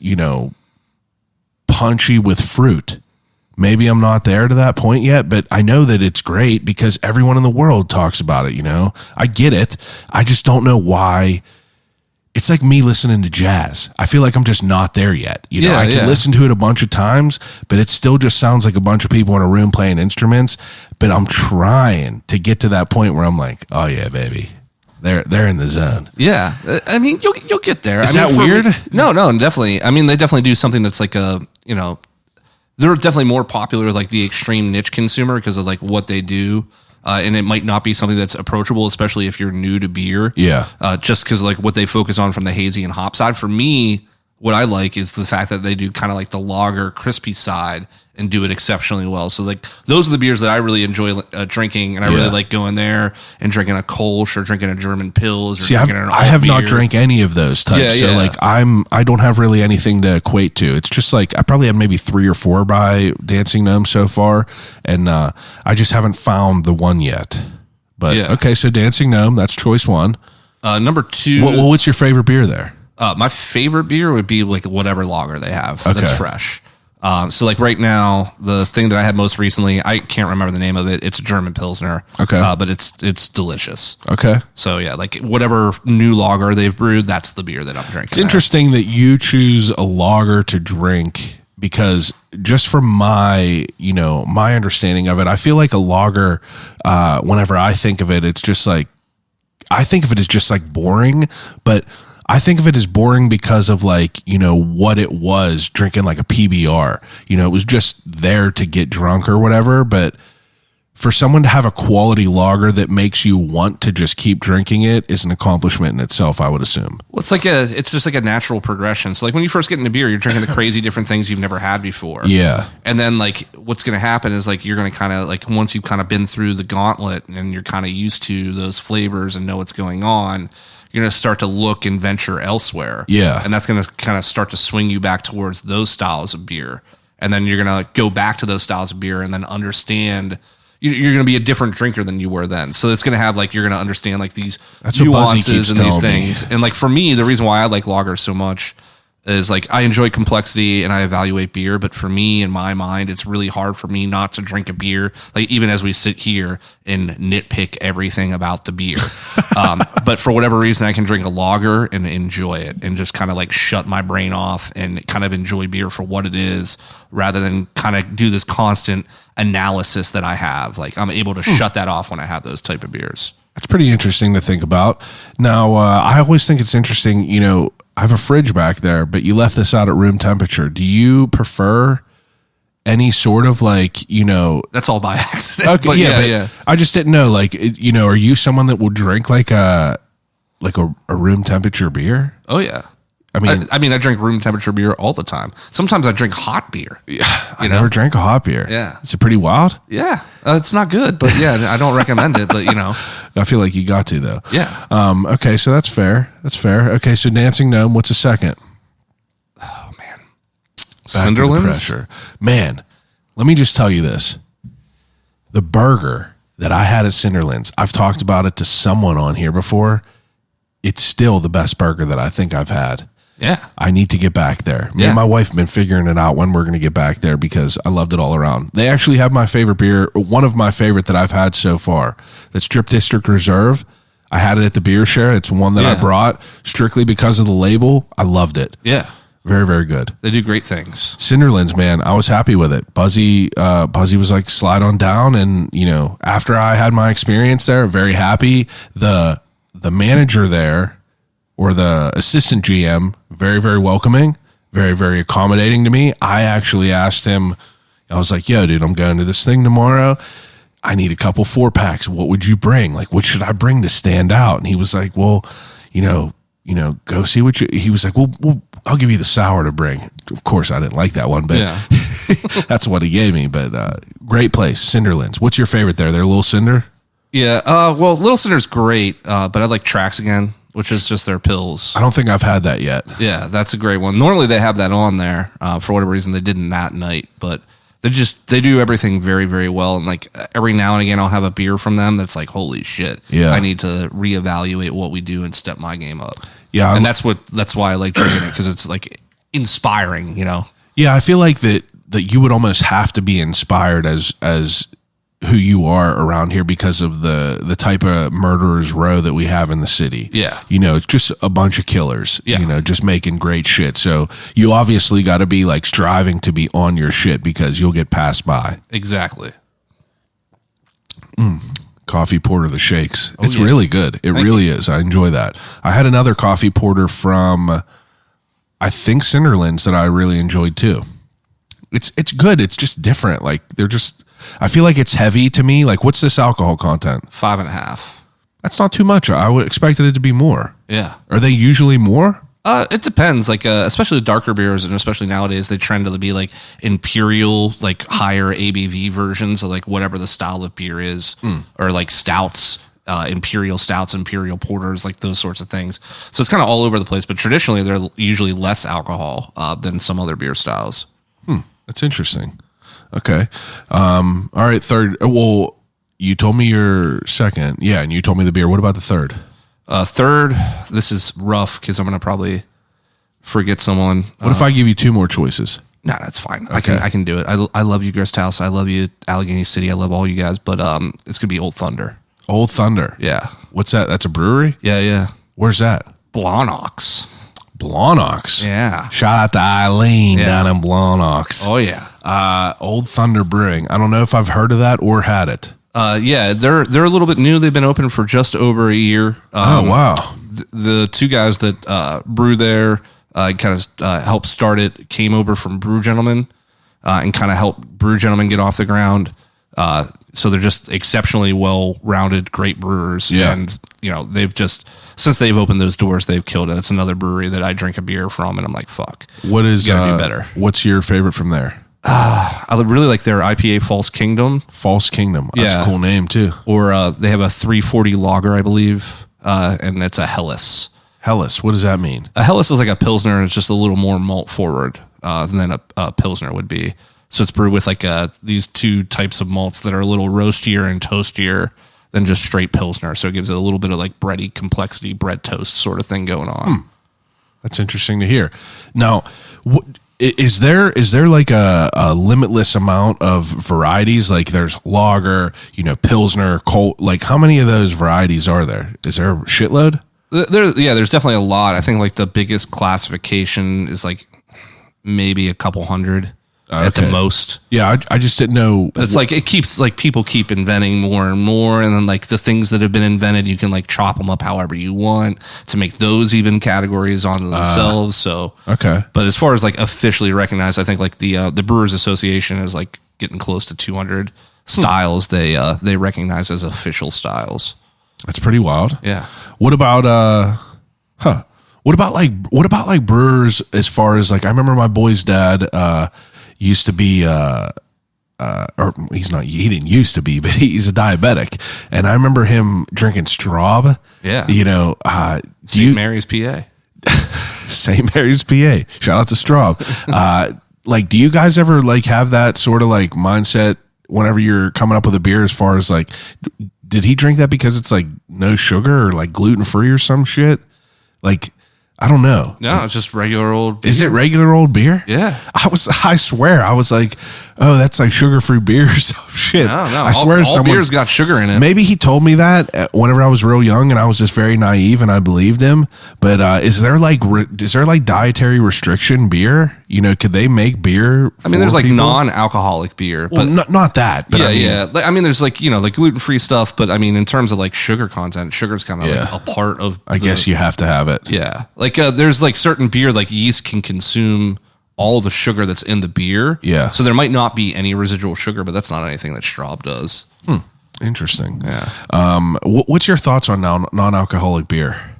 Speaker 1: punchy with fruit. Maybe I'm not there to that point yet, but I know that it's great because everyone in the world talks about it. I get it. I just don't know why. It's like me listening to jazz. I feel like I'm just not there yet. I can listen to it a bunch of times, but it still just sounds like a bunch of people in a room playing instruments. But I'm trying to get to that point where I'm like, oh yeah, baby, they're in the zone.
Speaker 4: Yeah. I mean, you'll get there.
Speaker 1: Is that weird?
Speaker 4: No, definitely. I mean, they definitely do something that's like they're definitely more popular, like the extreme niche consumer, because of like what they do. And it might not be something that's approachable, especially if you're new to beer.
Speaker 1: Yeah.
Speaker 4: Just because like what they focus on from the hazy and hop side. For me, what I like is the fact that they do kind of like the lager crispy side and do it exceptionally well. So like those are the beers that I really enjoy drinking, and I really like going there and drinking a Kolsch or drinking a German Pils or drinking an alt
Speaker 1: I have not
Speaker 4: beer.
Speaker 1: drank any of those types.
Speaker 4: Yeah,
Speaker 1: so
Speaker 4: yeah.
Speaker 1: like I don't have really anything to equate to. It's just like I probably have maybe 3 or 4 by Dancing Gnome so far, and I just haven't found the one yet. But okay, so Dancing Gnome, that's choice 1.
Speaker 4: Number 2.
Speaker 1: What's your favorite beer there?
Speaker 4: My favorite beer would be like whatever lager they have
Speaker 1: Okay.
Speaker 4: that's fresh. So like right now, the thing that I had most recently, I can't remember the name of it. It's a German Pilsner.
Speaker 1: Okay.
Speaker 4: But it's delicious.
Speaker 1: Okay.
Speaker 4: So yeah, like whatever new lager they've brewed, that's the beer that I'm drinking.
Speaker 1: It's interesting that you choose a lager to drink, because just from my understanding of it, I feel like a lager, whenever I think of it, it's just like, I think of it as just like boring, but I think of it as boring because of like, what it was drinking like a PBR. It was just there to get drunk or whatever. But for someone to have a quality lager that makes you want to just keep drinking it is an accomplishment in itself, I would assume.
Speaker 4: Well, it's just like a natural progression. So like when you first get into beer, you're drinking the crazy different things you've never had before.
Speaker 1: Yeah.
Speaker 4: And then like what's going to happen is like you're going to kind of like, once you've kind of been through the gauntlet and you're kind of used to those flavors and know what's going on, you're going to start to look and venture elsewhere.
Speaker 1: Yeah.
Speaker 4: And that's going to kind of start to swing you back towards those styles of beer. And then you're going to go back to those styles of beer and then understand you're going to be a different drinker than you were then. So it's going to have like, you're going to understand like these
Speaker 1: That's what Buzzy
Speaker 4: nuances
Speaker 1: keeps
Speaker 4: and these
Speaker 1: telling me.
Speaker 4: things. And like for me, the reason why I like lagers so much is like I enjoy complexity and I evaluate beer, but for me, in my mind, it's really hard for me not to drink a beer. Like even as we sit here and nitpick everything about the beer, but for whatever reason, I can drink a lager and enjoy it and just kind of like shut my brain off and kind of enjoy beer for what it is, rather than kind of do this constant analysis that I have. Like I'm able to shut that off when I have those type of beers.
Speaker 1: That's pretty interesting to think about. Now, I always think it's interesting, I have a fridge back there, but you left this out at room temperature. Do you prefer any sort of like,
Speaker 4: That's all by accident.
Speaker 1: Okay,
Speaker 4: But
Speaker 1: yeah. I just didn't know, like, are you someone that will drink like a room temperature beer?
Speaker 4: Oh yeah. I drink room temperature beer all the time. Sometimes I drink hot beer.
Speaker 1: Yeah, I never drank a hot beer.
Speaker 4: Yeah.
Speaker 1: Is it pretty wild?
Speaker 4: Yeah. It's not good, but yeah, I don't recommend it, but
Speaker 1: I feel like you got to, though.
Speaker 4: Yeah.
Speaker 1: Okay, so that's fair. Okay, so Dancing Gnome, what's a second?
Speaker 4: Oh, man.
Speaker 1: Cinderlands? Man, let me just tell you this. The burger that I had at Cinderlands, I've talked about it to someone on here before. It's still the best burger that I think I've had.
Speaker 4: Yeah.
Speaker 1: I need to get back there. Me and my wife have been figuring it out when we're going to get back there because I loved it all around. They actually have my favorite beer, one of my favorite that I've had so far. That's Strip District Reserve. I had it at the beer share. It's one that I brought strictly because of the label. I loved it.
Speaker 4: Yeah.
Speaker 1: Very, very good.
Speaker 4: They do great things.
Speaker 1: Cinderlands, man, I was happy with it. Buzzy was like, slide on down. And, after I had my experience there, very happy. The manager there, or the assistant GM, very, very welcoming, very, very accommodating to me. I actually asked him, I was like, yo, dude, I'm going to this thing tomorrow. I need a couple 4-packs. What would you bring? Like, what should I bring to stand out? And he was like, well, go see what he was like, well, I'll give you the sour to bring. Of course, I didn't like that one, but that's what he gave me. But great place, Cinderlands. What's your favorite there? Their Little Cinder?
Speaker 4: Yeah. Well, Little Cinder's great, but I like Tracks Again, which is just their pills.
Speaker 1: I don't think I've had that yet.
Speaker 4: Yeah, that's a great one. Normally they have that on there. For whatever reason, they didn't that night, but they do everything very, very well. And like every now and again, I'll have a beer from them that's like, holy shit. Yeah. I need to reevaluate what we do and step my game up. Yeah. And that's why I like drinking it, because it's like inspiring,
Speaker 1: Yeah, I feel like that you would almost have to be inspired as who you are around here because of the type of murderers row that we have in the city.
Speaker 4: Yeah.
Speaker 1: It's just a bunch of killers, just making great shit. So you obviously got to be like striving to be on your shit because you'll get passed by.
Speaker 4: Exactly.
Speaker 1: Coffee porter, the shakes. It's really good. It really is. I enjoy that. I had another coffee porter from, I think, Cinderlands that I really enjoyed too. It's good. It's just different. Like I feel like it's heavy to me. Like, what's this alcohol content?
Speaker 4: 5.5.
Speaker 1: That's not too much. I would expected it to be more.
Speaker 4: Yeah.
Speaker 1: Are they usually more?
Speaker 4: It depends. Like, especially darker beers, and especially nowadays, they trend to be like imperial, like higher ABV versions of like whatever the style of beer is, or like stouts, imperial stouts, imperial porters, like those sorts of things. So it's kind of all over the place. But traditionally, they're usually less alcohol than some other beer styles.
Speaker 1: That's interesting. Okay. All right. Third. Well, you told me your second. Yeah. And you told me the beer. What about the third?
Speaker 4: Third, this is rough because I'm going to probably forget someone.
Speaker 1: What if I give you two more choices?
Speaker 4: No, that's fine. Okay. I can do it. I love you, Grist House. I love you, Allegheny City. I love all you guys, but it's going to be Old Thunder.
Speaker 1: Old Thunder.
Speaker 4: Yeah.
Speaker 1: What's that? That's a brewery?
Speaker 4: Yeah.
Speaker 1: Where's that?
Speaker 4: Blawnox.
Speaker 1: Yeah. Shout out to Eileen down in Blawnox.
Speaker 4: Oh, yeah.
Speaker 1: Old Thunder Brewing. I don't know if I've heard of that or had it.
Speaker 4: Yeah, they're a little bit new. They've been open for just over a year.
Speaker 1: Oh, wow.
Speaker 4: The two guys that brew there kind of helped start it, came over from Brew Gentlemen and kind of helped Brew Gentlemen get off the ground. So they're just exceptionally well-rounded, great brewers.
Speaker 1: Yeah.
Speaker 4: And, they've just, since they've opened those doors, they've killed it. It's another brewery that I drink a beer from, and I'm like, fuck.
Speaker 1: What is,
Speaker 4: gotta do better.
Speaker 1: What's your favorite from there?
Speaker 4: I really like their IPA False Kingdom.
Speaker 1: False Kingdom. That's a cool name, too.
Speaker 4: Or they have a 340 lager, I believe, and it's a Helles.
Speaker 1: Helles, what does that mean?
Speaker 4: A Helles is like a Pilsner, and it's just a little more malt forward than a Pilsner would be. So it's brewed with like these two types of malts that are a little roastier and toastier than just straight Pilsner. So it gives it a little bit of like bready complexity, bread toast sort of thing going on.
Speaker 1: That's interesting to hear. Now, is there like a limitless amount of varieties? Like there's lager, Pilsner, Colt. Like how many of those varieties are there? Is there a shitload?
Speaker 4: There's definitely a lot. I think like the biggest classification is like maybe a couple hundred. At the most.
Speaker 1: Yeah, I just didn't know.
Speaker 4: But it's like, it keeps, like, people keep inventing more and more, and then, like, the things that have been invented, you can, like, chop them up however you want to make those even categories on themselves, so.
Speaker 1: Okay.
Speaker 4: But as far as, like, officially recognized, I think, like, the Brewers Association is, like, getting close to 200 styles they recognize as official styles.
Speaker 1: That's pretty wild.
Speaker 4: Yeah.
Speaker 1: What about What about like brewers as far as like, I remember my boy's dad used to be or he didn't used to be, but he's a diabetic. And I remember him drinking Straub.
Speaker 4: Yeah.
Speaker 1: St.
Speaker 4: Mary's, PA.
Speaker 1: St. Mary's, PA. Shout out to Straub. Like, do you guys ever like have that sort of like mindset whenever you're coming up with a beer, as far as like, did he drink that because it's like no sugar or like gluten free or some shit? Like, I don't know.
Speaker 4: No, it's just regular old beer.
Speaker 1: Is it regular old beer?
Speaker 4: Yeah.
Speaker 1: I swear, I was like, oh, that's like sugar-free beer or some shit.
Speaker 4: No.
Speaker 1: I swear
Speaker 4: all beer's got sugar in it.
Speaker 1: Maybe he told me that whenever I was real young and I was just very naive and I believed him. But is there like dietary restriction beer? Could they make beer?
Speaker 4: I mean, there's like
Speaker 1: people?
Speaker 4: Non-alcoholic beer.
Speaker 1: Well,
Speaker 4: but
Speaker 1: not that. But
Speaker 4: yeah. I mean, there's like, like gluten-free stuff. But I mean, in terms of like sugar content, sugar's kind of like a part of
Speaker 1: I guess you have to have it.
Speaker 4: Yeah. Like there's like certain beer, like yeast can consume all the sugar that's in the beer.
Speaker 1: Yeah.
Speaker 4: So there might not be any residual sugar, but that's not anything that Straub does.
Speaker 1: Interesting.
Speaker 4: Yeah.
Speaker 1: What's your thoughts on non-alcoholic beer?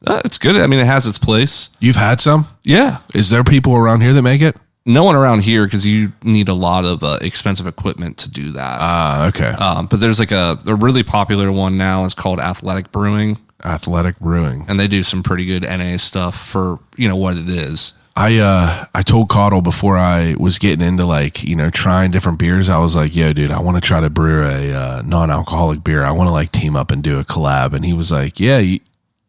Speaker 4: It's good. I mean, it has its place.
Speaker 1: You've had some?
Speaker 4: Yeah.
Speaker 1: Is there people around here that make it?
Speaker 4: No one around here, because you need a lot of expensive equipment to do that.
Speaker 1: Okay.
Speaker 4: But there's like a really popular one now is called Athletic Brewing.
Speaker 1: Athletic Brewing.
Speaker 4: And they do some pretty good NA stuff for, what it is.
Speaker 1: I told Caudle before I was getting into like, trying different beers, I was like, yo, dude, I want to try to brew a non-alcoholic beer. I want to like team up and do a collab. And he was like, yeah,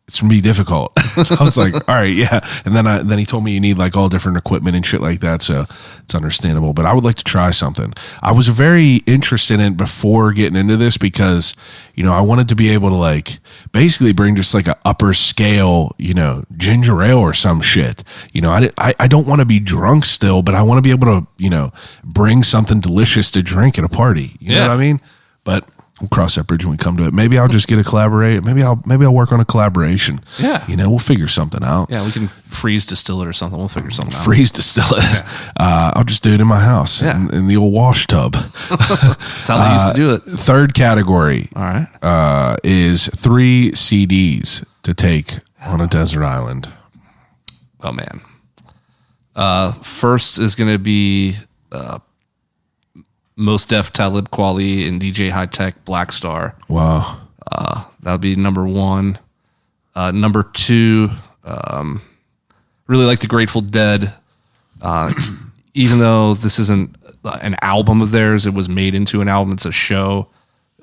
Speaker 1: it's gonna be difficult. I was like, all right, yeah. And then he told me you need like all different equipment and shit like that, so it's understandable. But I would like to try something. I was very interested in it before getting into this because, I wanted to be able to like basically bring just like a upper scale, ginger ale or some shit. I don't want to be drunk still, but I want to be able to, bring something delicious to drink at a party. You know what I mean? But we'll cross that bridge when we come to it. Maybe I'll just get a collaborate. Maybe I'll work on a collaboration.
Speaker 4: Yeah.
Speaker 1: We'll figure something out.
Speaker 4: Yeah, we can freeze distill it or something. We'll figure something out.
Speaker 1: Freeze distill it. Yeah. I'll just do it in my house in the old wash tub.
Speaker 4: That's how they used to do it.
Speaker 1: Third category.
Speaker 4: All right.
Speaker 1: Is 3 CDs to take on a desert island.
Speaker 4: Oh, man. First is going to be Most Def, Talib Kweli, and DJ High Tech Black Star.
Speaker 1: Wow.
Speaker 4: That'll be number 1. Number 2, really like the Grateful Dead. Even though this isn't an album of theirs, it was made into an album. It's a show.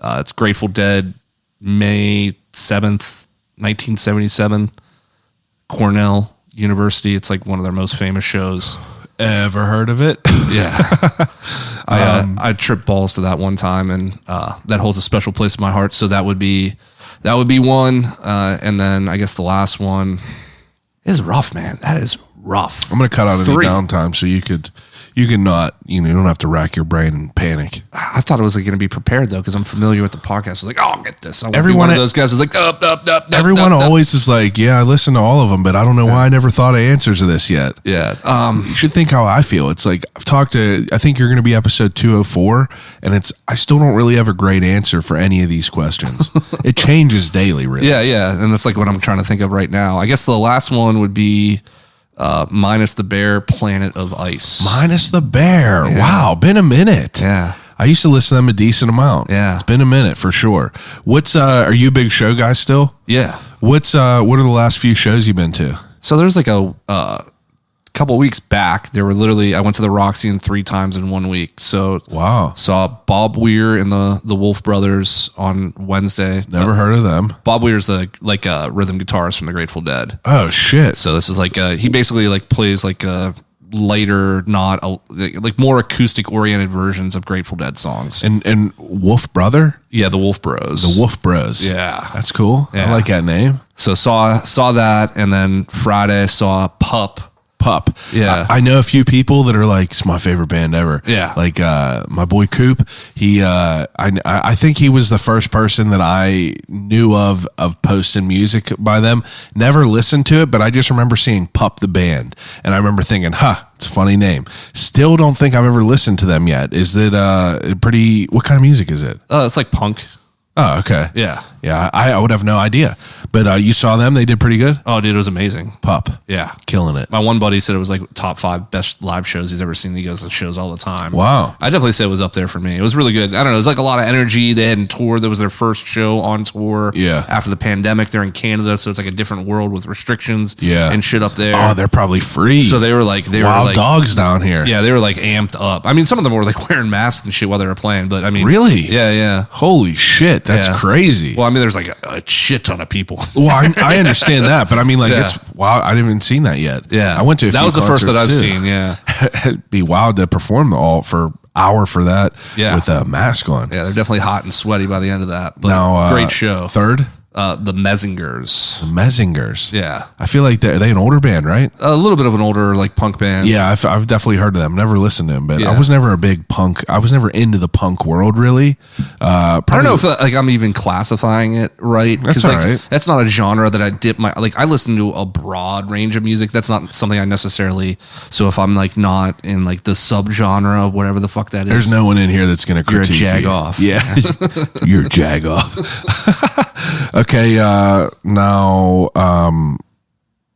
Speaker 4: It's Grateful Dead, May 7th, 1977, Cornell University. It's like one of their most famous shows.
Speaker 1: Ever heard of it?
Speaker 4: Yeah. I tripped balls to that one time, and that holds a special place in my heart. So that would be one. And then I guess the last one is rough, man. That is rough.
Speaker 1: I'm going to cut out
Speaker 4: 3.
Speaker 1: any downtime so you can not, you don't have to rack your brain and panic.
Speaker 4: I thought it was going to be prepared though, because I'm familiar with the podcast. I was like, oh, I'll get this.
Speaker 1: Everyone,
Speaker 4: one of those guys was like,
Speaker 1: everyone always is like, yeah, I listen to all of them, but I don't know why I never thought of answers to this yet.
Speaker 4: Yeah.
Speaker 1: You should think how I feel. It's like I think you're going to be episode 204, and I still don't really have a great answer for any of these questions. It changes daily, really.
Speaker 4: Yeah. And that's like what I'm trying to think of right now. I guess the last one would be Minus the Bear, Planet of Ice.
Speaker 1: Minus the Bear. Yeah. Wow, been a minute.
Speaker 4: Yeah.
Speaker 1: I used to listen to them a decent amount.
Speaker 4: Yeah.
Speaker 1: It's been a minute for sure. Are you a big show guy still?
Speaker 4: Yeah.
Speaker 1: What are the last few shows you've been to?
Speaker 4: So there's like a couple weeks back, I went to the Roxy 3 times in 1 week. So
Speaker 1: wow.
Speaker 4: Saw Bob Weir and the Wolf Brothers on Wednesday.
Speaker 1: Never heard of them.
Speaker 4: Bob Weir's the rhythm guitarist from the Grateful Dead.
Speaker 1: Oh shit.
Speaker 4: So this is like he basically like plays like a lighter, like more acoustic oriented versions of Grateful Dead songs.
Speaker 1: And Wolf Brother?
Speaker 4: Yeah, the Wolf Bros.
Speaker 1: The Wolf Bros.
Speaker 4: Yeah.
Speaker 1: That's cool.
Speaker 4: Yeah.
Speaker 1: I like that name.
Speaker 4: So saw that, and then Friday saw Pup.
Speaker 1: Yeah. I know a few people that are like, it's my favorite band ever.
Speaker 4: Yeah.
Speaker 1: Like my boy Coop, I think he was the first person that I knew of posting music by them. Never listened to it, but I just remember seeing Pup the band, and I remember thinking, it's a funny name. Still don't think I've ever listened to them yet. Is it what kind of music is it?
Speaker 4: It's like punk.
Speaker 1: Oh, okay.
Speaker 4: Yeah.
Speaker 1: Yeah, I would have no idea. But you saw them. They did pretty good.
Speaker 4: Oh, dude, it was amazing.
Speaker 1: Pup.
Speaker 4: Yeah.
Speaker 1: Killing it.
Speaker 4: My one buddy said it was like top 5 best live shows he's ever seen. He goes to shows all the time.
Speaker 1: Wow.
Speaker 4: I definitely say it was up there for me. It was really good. I don't know. It was like a lot of energy. They hadn't toured. That was their first show on tour.
Speaker 1: Yeah.
Speaker 4: After the pandemic, they're in Canada, so it's like a different world with restrictions.
Speaker 1: Yeah.
Speaker 4: And shit up there.
Speaker 1: Oh, they're probably free.
Speaker 4: So they were like
Speaker 1: wild dogs down here.
Speaker 4: Yeah, they were like amped up. I mean, some of them were like wearing masks and shit while they were playing. But I mean,
Speaker 1: Really?
Speaker 4: Yeah, yeah.
Speaker 1: Holy shit, that's
Speaker 4: Yeah.
Speaker 1: crazy.
Speaker 4: Well, I mean, there's like a shit ton of people.
Speaker 1: Well, I understand that, but I mean, like,
Speaker 4: Yeah.
Speaker 1: it's wow. I didn't even seen that yet.
Speaker 4: Yeah,
Speaker 1: I went to.
Speaker 4: that was the first that I've
Speaker 1: concerts, too.
Speaker 4: seen. Yeah,
Speaker 1: It'd be wild to perform all for hour for that.
Speaker 4: Yeah.
Speaker 1: with a mask on.
Speaker 4: yeah, they're definitely hot and sweaty by the end of that. But
Speaker 1: Now,
Speaker 4: great show.
Speaker 1: Third,
Speaker 4: The Messingers.
Speaker 1: the Messingers.
Speaker 4: Yeah,
Speaker 1: I feel like they an older band, right?
Speaker 4: a little bit of an older like punk band.
Speaker 1: Yeah, I've definitely heard of them. Never listened to them, but
Speaker 4: Yeah.
Speaker 1: I was never a big punk. I was never into the punk world, really.
Speaker 4: I don't know if like I'm even classifying it right.
Speaker 1: That's
Speaker 4: like
Speaker 1: all right.
Speaker 4: that's not a genre that I dip my like. I listen to a broad range of music. That's not something I necessarily. So if I'm like not in like the subgenre of whatever the fuck that is,
Speaker 1: There's no one in here that's going to
Speaker 4: You're a
Speaker 1: critique you.
Speaker 4: jag-off.
Speaker 1: Yeah, you're a jag off. Okay, now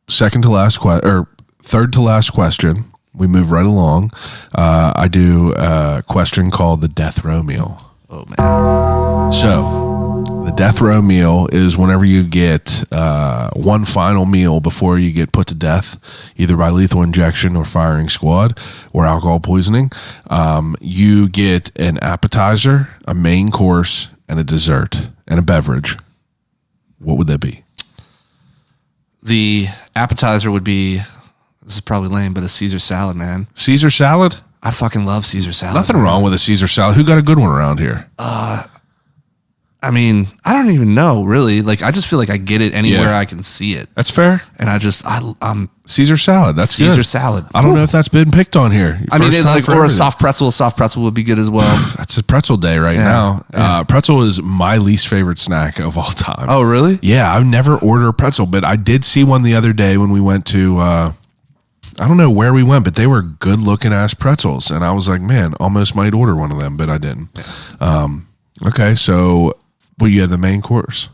Speaker 1: second to last or third to last question. We move right along. I do a question called the death row meal.
Speaker 4: Oh man.
Speaker 1: So, the death row meal is whenever you get one final meal before you get put to death, either by lethal injection or firing squad or alcohol poisoning. You get an appetizer, a main course, and a dessert, and a beverage. What would that be?
Speaker 4: The appetizer would be. This is probably lame, but a Caesar salad, man.
Speaker 1: Caesar salad?
Speaker 4: I fucking love Caesar salad.
Speaker 1: Nothing wrong with a Caesar salad. Who got a good one around here?
Speaker 4: I mean, I don't even know, really. Like, I just feel like I get it anywhere
Speaker 1: Yeah.
Speaker 4: I can see it.
Speaker 1: That's fair.
Speaker 4: And I'm
Speaker 1: Caesar salad. That's
Speaker 4: Caesar
Speaker 1: good.
Speaker 4: salad.
Speaker 1: I don't know if that's been picked on here.
Speaker 4: I mean,
Speaker 1: First time
Speaker 4: like,
Speaker 1: for
Speaker 4: or a
Speaker 1: everything.
Speaker 4: soft pretzel. A soft pretzel would be good as well.
Speaker 1: That's a pretzel day right
Speaker 4: Yeah.
Speaker 1: now. Pretzel is my least favorite snack of all time.
Speaker 4: Oh, really?
Speaker 1: Yeah, I've never ordered a pretzel, but I did see one the other day when we went to, I don't know where we went, but they were good looking ass pretzels. And I was like, man, almost might order one of them, but I didn't. Okay, so you had the main course.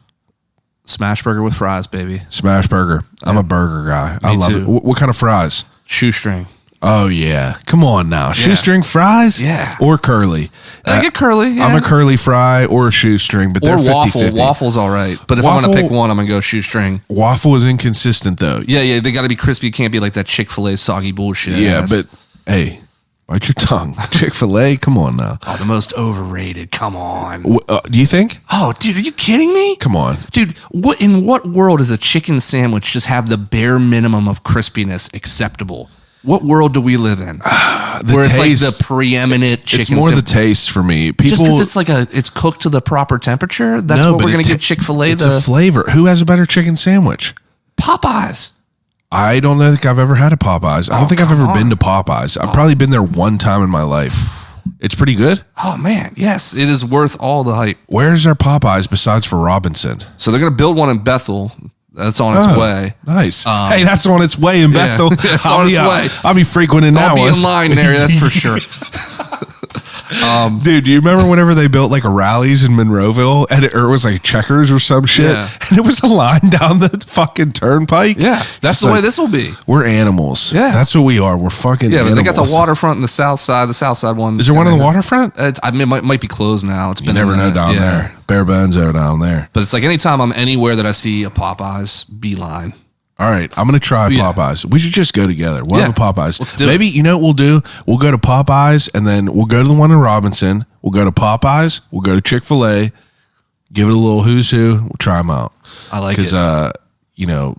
Speaker 4: Smash burger with fries, baby.
Speaker 1: Smash burger. I'm a burger guy. I love
Speaker 4: too.
Speaker 1: it. What kind of fries?
Speaker 4: Shoestring.
Speaker 1: Oh, yeah. Come on now. Shoestring fries?
Speaker 4: Yeah.
Speaker 1: Or curly?
Speaker 4: I get curly. Yeah.
Speaker 1: I'm a curly fry or a shoestring, but
Speaker 4: or
Speaker 1: they're 50-50.
Speaker 4: waffle. Waffle's all right. But if I'm going to pick one, I'm going to go shoestring.
Speaker 1: Waffle is inconsistent, though.
Speaker 4: Yeah. They got to be crispy. It can't be like that Chick-fil-A soggy bullshit.
Speaker 1: Yeah, but hey, bite your tongue. Chick-fil-A, come on now.
Speaker 4: Oh, the most overrated. Come on.
Speaker 1: Do you think?
Speaker 4: Oh, dude, are you kidding me?
Speaker 1: Come on.
Speaker 4: Dude, in what world does a chicken sandwich just have the bare minimum of crispiness acceptable? What world do we live in? Where it's like the preeminent chicken
Speaker 1: It's more the
Speaker 4: sandwich.
Speaker 1: taste for me. People,
Speaker 4: Just because it's like it's cooked to the proper temperature? That's what we're going to give Chick-fil-A.
Speaker 1: It's a flavor. Who has a better chicken sandwich?
Speaker 4: Popeyes.
Speaker 1: I don't think I've ever had a Popeyes. I don't think I've ever been to Popeyes. I've probably been there one time in my life. It's pretty good.
Speaker 4: Oh, man. Yes, it is worth all the hype.
Speaker 1: Where's their Popeyes besides for Robinson?
Speaker 4: So they're going to build one in Bethel. That's on its way.
Speaker 1: Nice. Hey, that's on its way in Bethel.
Speaker 4: It's on its way.
Speaker 1: I'll be frequenting that
Speaker 4: I'll be
Speaker 1: one.
Speaker 4: in line there, that's for sure.
Speaker 1: Dude, do you remember whenever they built like a Rallies in Monroeville or it was like Checkers or some shit?
Speaker 4: Yeah.
Speaker 1: And it was a line down the fucking turnpike?
Speaker 4: Yeah, that's
Speaker 1: It's
Speaker 4: the way
Speaker 1: like,
Speaker 4: this will be.
Speaker 1: We're animals.
Speaker 4: Yeah.
Speaker 1: That's what we are. We're fucking
Speaker 4: Yeah, but
Speaker 1: animals.
Speaker 4: they got the waterfront and the south side. The south side one.
Speaker 1: Is there one on the waterfront?
Speaker 4: I mean, it might be closed now. It's
Speaker 1: You
Speaker 4: been
Speaker 1: never
Speaker 4: a
Speaker 1: know
Speaker 4: minute.
Speaker 1: down
Speaker 4: Yeah.
Speaker 1: there. Bare bones are down there.
Speaker 4: But it's like anytime I'm anywhere that I see a Popeyes, beeline.
Speaker 1: All right, I'm going to try
Speaker 4: Yeah.
Speaker 1: Popeyes. We should just go together. We'll
Speaker 4: Yeah.
Speaker 1: have a Popeyes.
Speaker 4: Let's do
Speaker 1: Maybe, you know what we'll do? We'll go to Popeyes, and then we'll go to the one in Robinson. We'll go to Popeyes. We'll go to Chick-fil-A. Give it a little who's who. We'll try them out.
Speaker 4: I like it.
Speaker 1: Because, you know,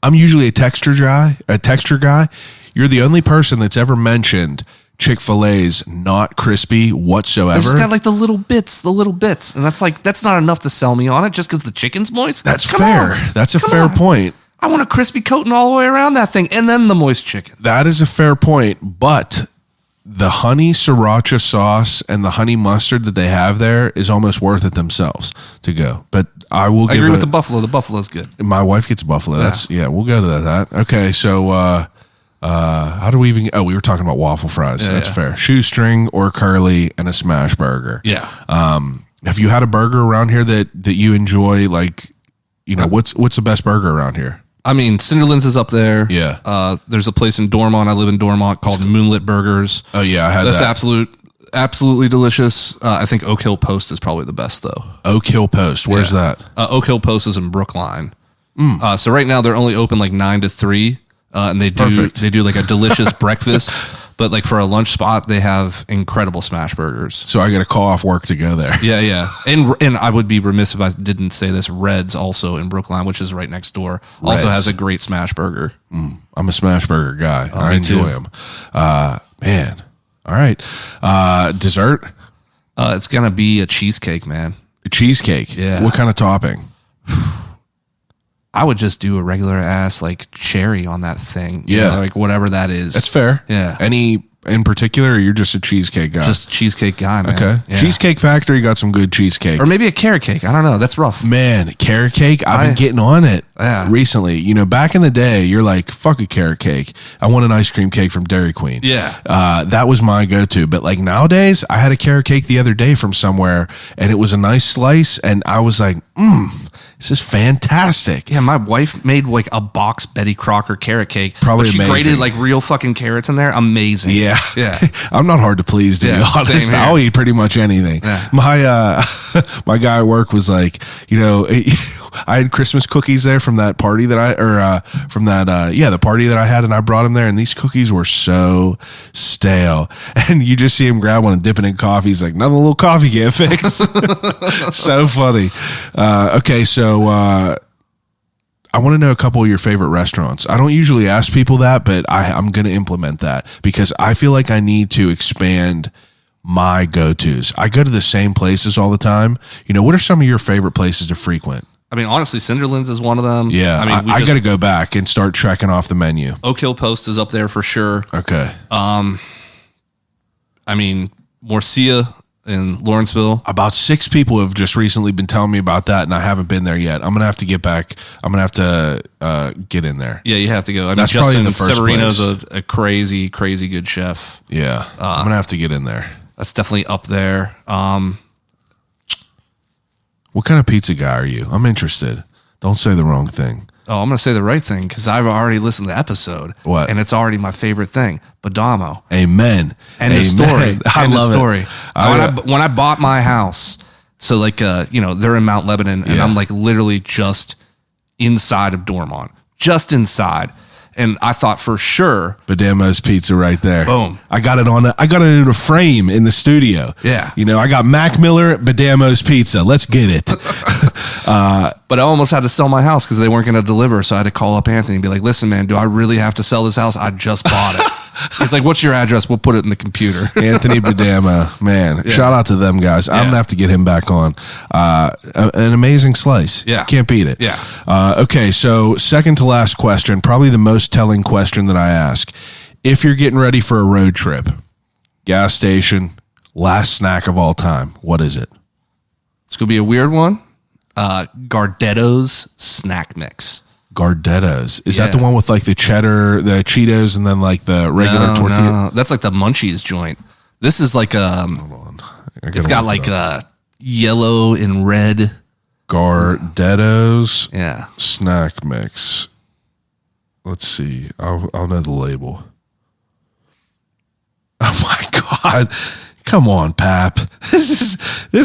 Speaker 1: I'm usually a texture guy. You're the only person that's ever mentioned Chick-fil-A's not crispy whatsoever.
Speaker 4: It's just got like the little bits, and that's not enough to sell me on it just because the chicken's moist.
Speaker 1: That's
Speaker 4: Come
Speaker 1: fair.
Speaker 4: on.
Speaker 1: That's a
Speaker 4: Come
Speaker 1: fair
Speaker 4: on.
Speaker 1: point.
Speaker 4: I want a crispy coating all the way around that thing, and then the moist chicken.
Speaker 1: That is a fair point, but the honey sriracha sauce and the honey mustard that they have there is almost worth it themselves to go. But I will.
Speaker 4: I agree with the buffalo. The buffalo's good.
Speaker 1: My wife gets buffalo. That's we'll go to that. Okay, so how do we even? Oh, we were talking about waffle fries.
Speaker 4: Yeah,
Speaker 1: That's
Speaker 4: yeah.
Speaker 1: fair. Shoestring or curly and a smash burger.
Speaker 4: Yeah.
Speaker 1: Have you had a burger around here that you enjoy? Like, what's the best burger around here?
Speaker 4: I mean, Cinderlands is up there.
Speaker 1: Yeah.
Speaker 4: There's a place in Dormont. I live in Dormont called Moonlit Burgers.
Speaker 1: Oh yeah, I had
Speaker 4: That's
Speaker 1: that.
Speaker 4: absolutely delicious. I think Oak Hill Post is probably the best though.
Speaker 1: Oak Hill Post. Where's that?
Speaker 4: Oak Hill Post is in Brookline. So right now they're only open like 9 to 3, and they do like a delicious breakfast. But like for a lunch spot, they have incredible smash burgers.
Speaker 1: So I got to call off work to go there.
Speaker 4: Yeah. And I would be remiss if I didn't say this. Red's also in Brookline, which is right next door. Also has a great smash burger.
Speaker 1: I'm a smash burger guy. I
Speaker 4: me
Speaker 1: enjoy
Speaker 4: too.
Speaker 1: them. Man. All right. Dessert?
Speaker 4: It's gonna be a cheesecake, man.
Speaker 1: Cheesecake.
Speaker 4: Yeah.
Speaker 1: What kind of topping?
Speaker 4: I would just do a regular ass like cherry on that thing.
Speaker 1: Yeah.
Speaker 4: Like whatever that is.
Speaker 1: That's fair.
Speaker 4: Yeah.
Speaker 1: Any in particular, or you're just a cheesecake guy?
Speaker 4: Just cheesecake guy, man.
Speaker 1: okay.
Speaker 4: Yeah.
Speaker 1: Cheesecake Factory got some good cheesecake.
Speaker 4: Or maybe a carrot cake. I don't know. That's rough.
Speaker 1: Man, carrot cake. I've been getting on it
Speaker 4: Yeah.
Speaker 1: recently. Back in the day, you're like, fuck a carrot cake. I want an ice cream cake from Dairy Queen.
Speaker 4: Yeah.
Speaker 1: That was my go-to. But like nowadays, I had a carrot cake the other day from somewhere, and it was a nice slice, and I was like, this is fantastic.
Speaker 4: Yeah, my wife made like a box Betty Crocker carrot cake.
Speaker 1: Probably
Speaker 4: but she
Speaker 1: amazing.
Speaker 4: grated like real fucking carrots in there. Amazing.
Speaker 1: Yeah.
Speaker 4: Yeah.
Speaker 1: I'm not hard to please, to be
Speaker 4: Yeah,
Speaker 1: honest.
Speaker 4: same here.
Speaker 1: I'll eat pretty much anything.
Speaker 4: Yeah.
Speaker 1: My my guy at work was like, I had Christmas cookies there from that party that the party that I had, and I brought them there, and these cookies were so stale. And you just see him grab one and dip it in coffee. He's like, nothing a little coffee can't fix. So funny. Okay, so I want to know a couple of your favorite restaurants. I don't usually ask people that, but I'm going to implement that because I feel like I need to expand my go-tos. I go to the same places all the time. What are some of your favorite places to frequent?
Speaker 4: I mean, honestly, Cinderlands is one of them.
Speaker 1: Yeah,
Speaker 4: I mean,
Speaker 1: I got to go back and start checking off the menu.
Speaker 4: Oak Hill Post is up there for sure.
Speaker 1: Okay.
Speaker 4: I mean, Morcia in Lawrenceville.
Speaker 1: About 6 people have just recently been telling me about that, and I haven't been there yet. I'm going to have to get back. I'm going to have to get in there.
Speaker 4: Yeah, you have to go. I
Speaker 1: That's
Speaker 4: mean,
Speaker 1: probably
Speaker 4: Justin
Speaker 1: the first
Speaker 4: Severino's
Speaker 1: place.
Speaker 4: a crazy, crazy good chef.
Speaker 1: Yeah, I'm going to have to get in there.
Speaker 4: That's definitely up there.
Speaker 1: What kind of pizza guy are you? I'm interested. Don't say the wrong thing.
Speaker 4: Oh, I'm going to say the right thing because I've already listened to the episode.
Speaker 1: What?
Speaker 4: And it's already my favorite thing. Badamo.
Speaker 1: Amen.
Speaker 4: End of
Speaker 1: Amen.
Speaker 4: story.
Speaker 1: I
Speaker 4: End of
Speaker 1: love
Speaker 4: story.
Speaker 1: it.
Speaker 4: When I bought my house, so like, they're in Mount Lebanon, and
Speaker 1: Yeah.
Speaker 4: I'm like literally just inside of Dormont, just inside. And I thought for sure,
Speaker 1: Badamo's Pizza right there.
Speaker 4: Boom.
Speaker 1: I got it in a frame in the studio.
Speaker 4: Yeah.
Speaker 1: I got Mac Miller at Badamo's Pizza. Let's get it.
Speaker 4: but I almost had to sell my house because they weren't going to deliver. So I had to call up Anthony and be like, listen, man, do I really have to sell this house? I just bought it. He's like, what's your address? We'll put it in the computer.
Speaker 1: Anthony Badamo, man.
Speaker 4: Yeah.
Speaker 1: Shout out to them guys. I'm going to have to get him back on. An amazing slice.
Speaker 4: Yeah.
Speaker 1: Can't beat it.
Speaker 4: Yeah.
Speaker 1: Okay, so second to last question, probably the most telling question that I ask. If you're getting ready for a road trip, gas station, last snack of all time, what is it?
Speaker 4: It's going to be a weird one. Gardetto's snack mix.
Speaker 1: Gardetto's. Is
Speaker 4: Yeah.
Speaker 1: that the one with like the cheddar, the Cheetos, and then like the regular tortilla?
Speaker 4: No, that's like the Munchies joint. This is like it's got like yellow and red.
Speaker 1: Gardetto's
Speaker 4: Yeah.
Speaker 1: snack mix. Let's see. I'll know the label. Oh my God. Come on, Pap. This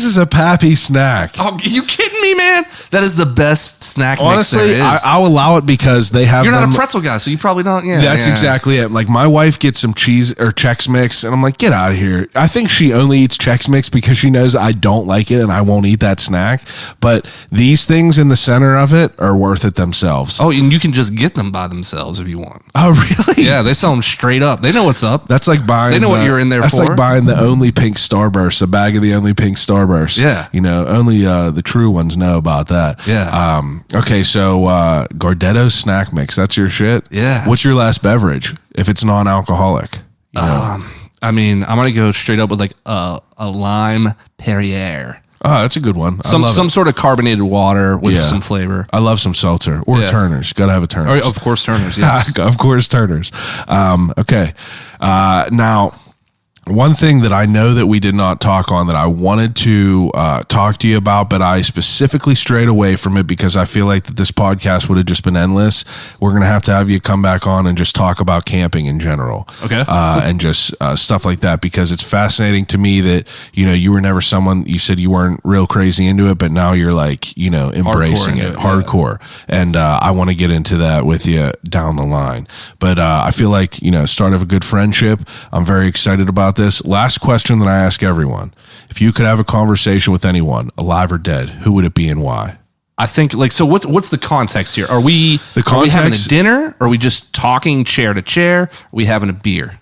Speaker 1: is a Pappy snack.
Speaker 4: Oh, you kidding me, man? That is the best snack
Speaker 1: Honestly,
Speaker 4: mix there is.
Speaker 1: I'll allow it because they have
Speaker 4: You're not
Speaker 1: them.
Speaker 4: a pretzel guy, so you probably don't. Yeah,
Speaker 1: That's
Speaker 4: yeah.
Speaker 1: exactly it. Like my wife gets some cheese or Chex Mix, and I'm like, get out of here. I think she only eats Chex Mix because she knows I don't like it and I won't eat that snack. But these things in the center of it are worth it themselves.
Speaker 4: Oh, and you can just get them by themselves if you want.
Speaker 1: Oh, really?
Speaker 4: Yeah, they sell them straight up. They know what's up.
Speaker 1: That's like buying.
Speaker 4: They know what you're in there
Speaker 1: that's
Speaker 4: for.
Speaker 1: like buying the only pink Starburst, a bag of the only pink Starburst.
Speaker 4: Yeah.
Speaker 1: Only the true ones know about that.
Speaker 4: Yeah.
Speaker 1: Okay, so Gardetto's snack mix. That's your shit.
Speaker 4: Yeah.
Speaker 1: What's your last beverage if it's non-alcoholic?
Speaker 4: I mean, I'm gonna go straight up with like a lime Perrier.
Speaker 1: Oh, that's a good one.
Speaker 4: Some sort of carbonated water with some flavor.
Speaker 1: I love some seltzer or
Speaker 4: Yeah.
Speaker 1: Turner's. Got to have a Turner's.
Speaker 4: Or, of course, Turner's. Yes.
Speaker 1: Of course, Turner's. Okay. Now, One thing that I know that we did not talk on that I wanted to talk to you about, but I specifically strayed away from it because I feel like that this podcast would have just been endless. We're going to have you come back on and just talk about camping in general.
Speaker 4: Okay.
Speaker 1: And just stuff like that, because it's fascinating to me that, you were never someone, you said you weren't real crazy into it, but now you're like, embracing it hardcore. And I want to get into that with you down the line. But I feel like, start of a good friendship. I'm very excited about this. Last question that I ask everyone: if you could have a conversation with anyone, alive or dead, who would it be and why?
Speaker 4: I think so what's the context here? Are we having a dinner? Are we just talking chair to chair? Are we having a beer?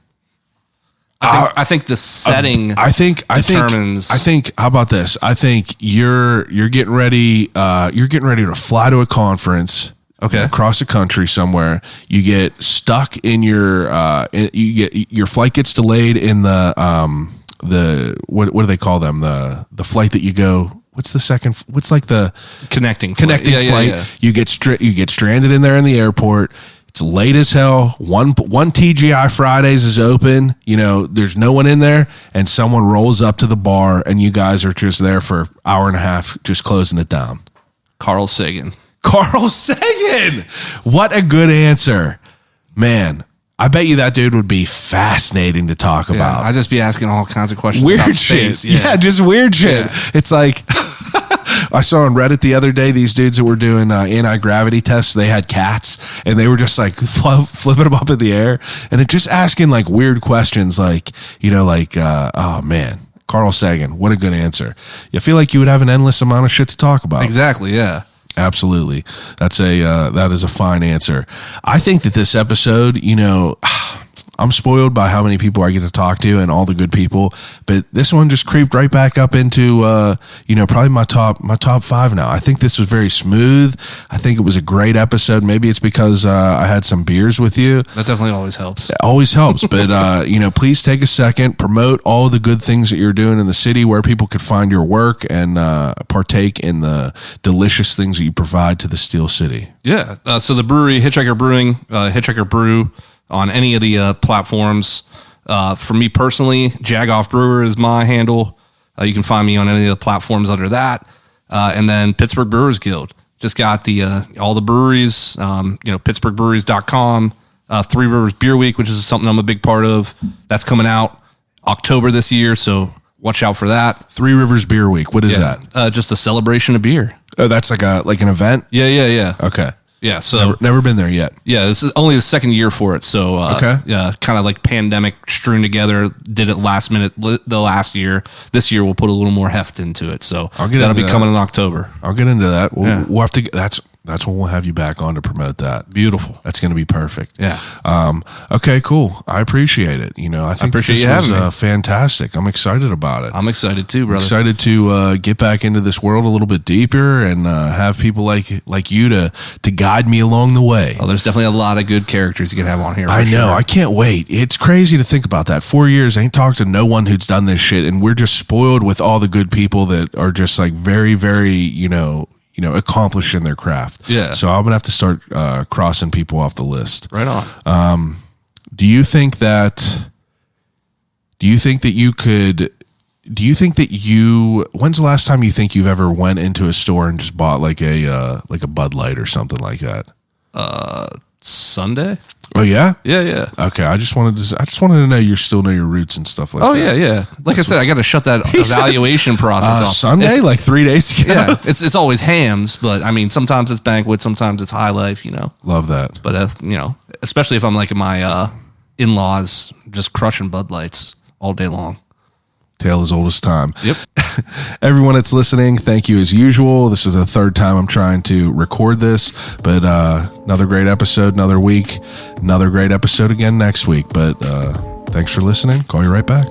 Speaker 4: I think the setting determines.
Speaker 1: I think how about this? I think you're getting ready to fly to a conference.
Speaker 4: Okay.
Speaker 1: Across the country somewhere, you get stuck in your flight gets delayed in the what do they call them? The flight that you go. What's like the
Speaker 4: connecting flight?
Speaker 1: Yeah. You get stranded in there in the airport. It's late as hell. One TGI Fridays is open. There's no one in there, and someone rolls up to the bar, and you guys are just there for an hour and a half, just closing it down.
Speaker 4: Carl Sagan.
Speaker 1: What a good answer, man. I bet you that dude would be fascinating to talk about.
Speaker 4: I'd just be asking all kinds of questions.
Speaker 1: Weird
Speaker 4: about
Speaker 1: shit.
Speaker 4: Space.
Speaker 1: Yeah, just weird shit.
Speaker 4: Yeah.
Speaker 1: It's like I saw on Reddit the other day these dudes that were doing anti-gravity tests. They had cats, and they were just like flipping them up in the air, and it just asking like weird questions, like oh man, Carl Sagan. What a good answer. I feel like you would have an endless amount of shit to talk about.
Speaker 4: Exactly. Yeah.
Speaker 1: Absolutely. That is a fine answer. I think that this episode, I'm spoiled by how many people I get to talk to and all the good people, but this one just creeped right back up into, probably my top 5 now. I think this was very smooth. I think it was a great episode. Maybe it's because I had some beers with you.
Speaker 4: That definitely always helps.
Speaker 1: It always helps. But, please take a second, promote all the good things that you're doing in the city, where people could find your work and partake in the delicious things that you provide to the Steel City.
Speaker 4: Yeah. So the brewery, Hitchhiker Brewing, Hitchhiker Brew, on any of the platforms. For me personally, Jagoff Brewer is my handle. You can find me on any of the platforms under that. And then Pittsburgh Brewers Guild. Just got all the breweries, pittsburghbreweries.com. Three Rivers Beer Week, which is something I'm a big part of. That's coming out October this year, so watch out for that.
Speaker 1: Three Rivers Beer Week. What is that?
Speaker 4: Just a celebration of beer.
Speaker 1: Oh, that's like an event?
Speaker 4: Yeah.
Speaker 1: Okay.
Speaker 4: Yeah, so
Speaker 1: never been there yet.
Speaker 4: Yeah, this is only the second year for it. So yeah, kind of like pandemic strewn together. Did it last minute the last year. This year we'll put a little more heft into it. So that'll be coming in October.
Speaker 1: I'll get into that. We'll have to. That's when we'll have you back on to promote that.
Speaker 4: Beautiful.
Speaker 1: That's going to be perfect.
Speaker 4: Yeah.
Speaker 1: Okay, cool. I appreciate it. I think this was fantastic. I'm excited about it.
Speaker 4: I'm excited too, brother.
Speaker 1: Excited to get back into this world a little bit deeper and have people like you to guide me along the way.
Speaker 4: Oh, there's definitely a lot of good characters you can have on here.
Speaker 1: I know. Sure. I can't wait. It's crazy to think about that. 4 years, I ain't talked to no one who's done this shit, and we're just spoiled with all the good people that are just like very, very, accomplished in their craft.
Speaker 4: Yeah.
Speaker 1: So I'm gonna have to start crossing people off the list.
Speaker 4: Right on.
Speaker 1: Do you think that when's the last time you think you've ever went into a store and just bought like a Bud Light or something like that?
Speaker 4: Sunday?
Speaker 1: Oh yeah?
Speaker 4: Yeah.
Speaker 1: Okay, I just wanted to know you still know your roots and stuff like that.
Speaker 4: Oh yeah. Like I said, I got to shut that evaluation process off.
Speaker 1: Sunday, like 3 days ago.
Speaker 4: Yeah, it's always hams, but I mean sometimes it's banquet, sometimes it's high life.
Speaker 1: Love that.
Speaker 4: But especially if I'm like my in-laws, just crushing Bud Lights all day long.
Speaker 1: Tale as old as time.
Speaker 4: Yep.
Speaker 1: Everyone that's listening, thank you as usual. This is the third time I'm trying to record this, but another great episode, another week, another great episode again next week. But thanks for listening. Call you right back.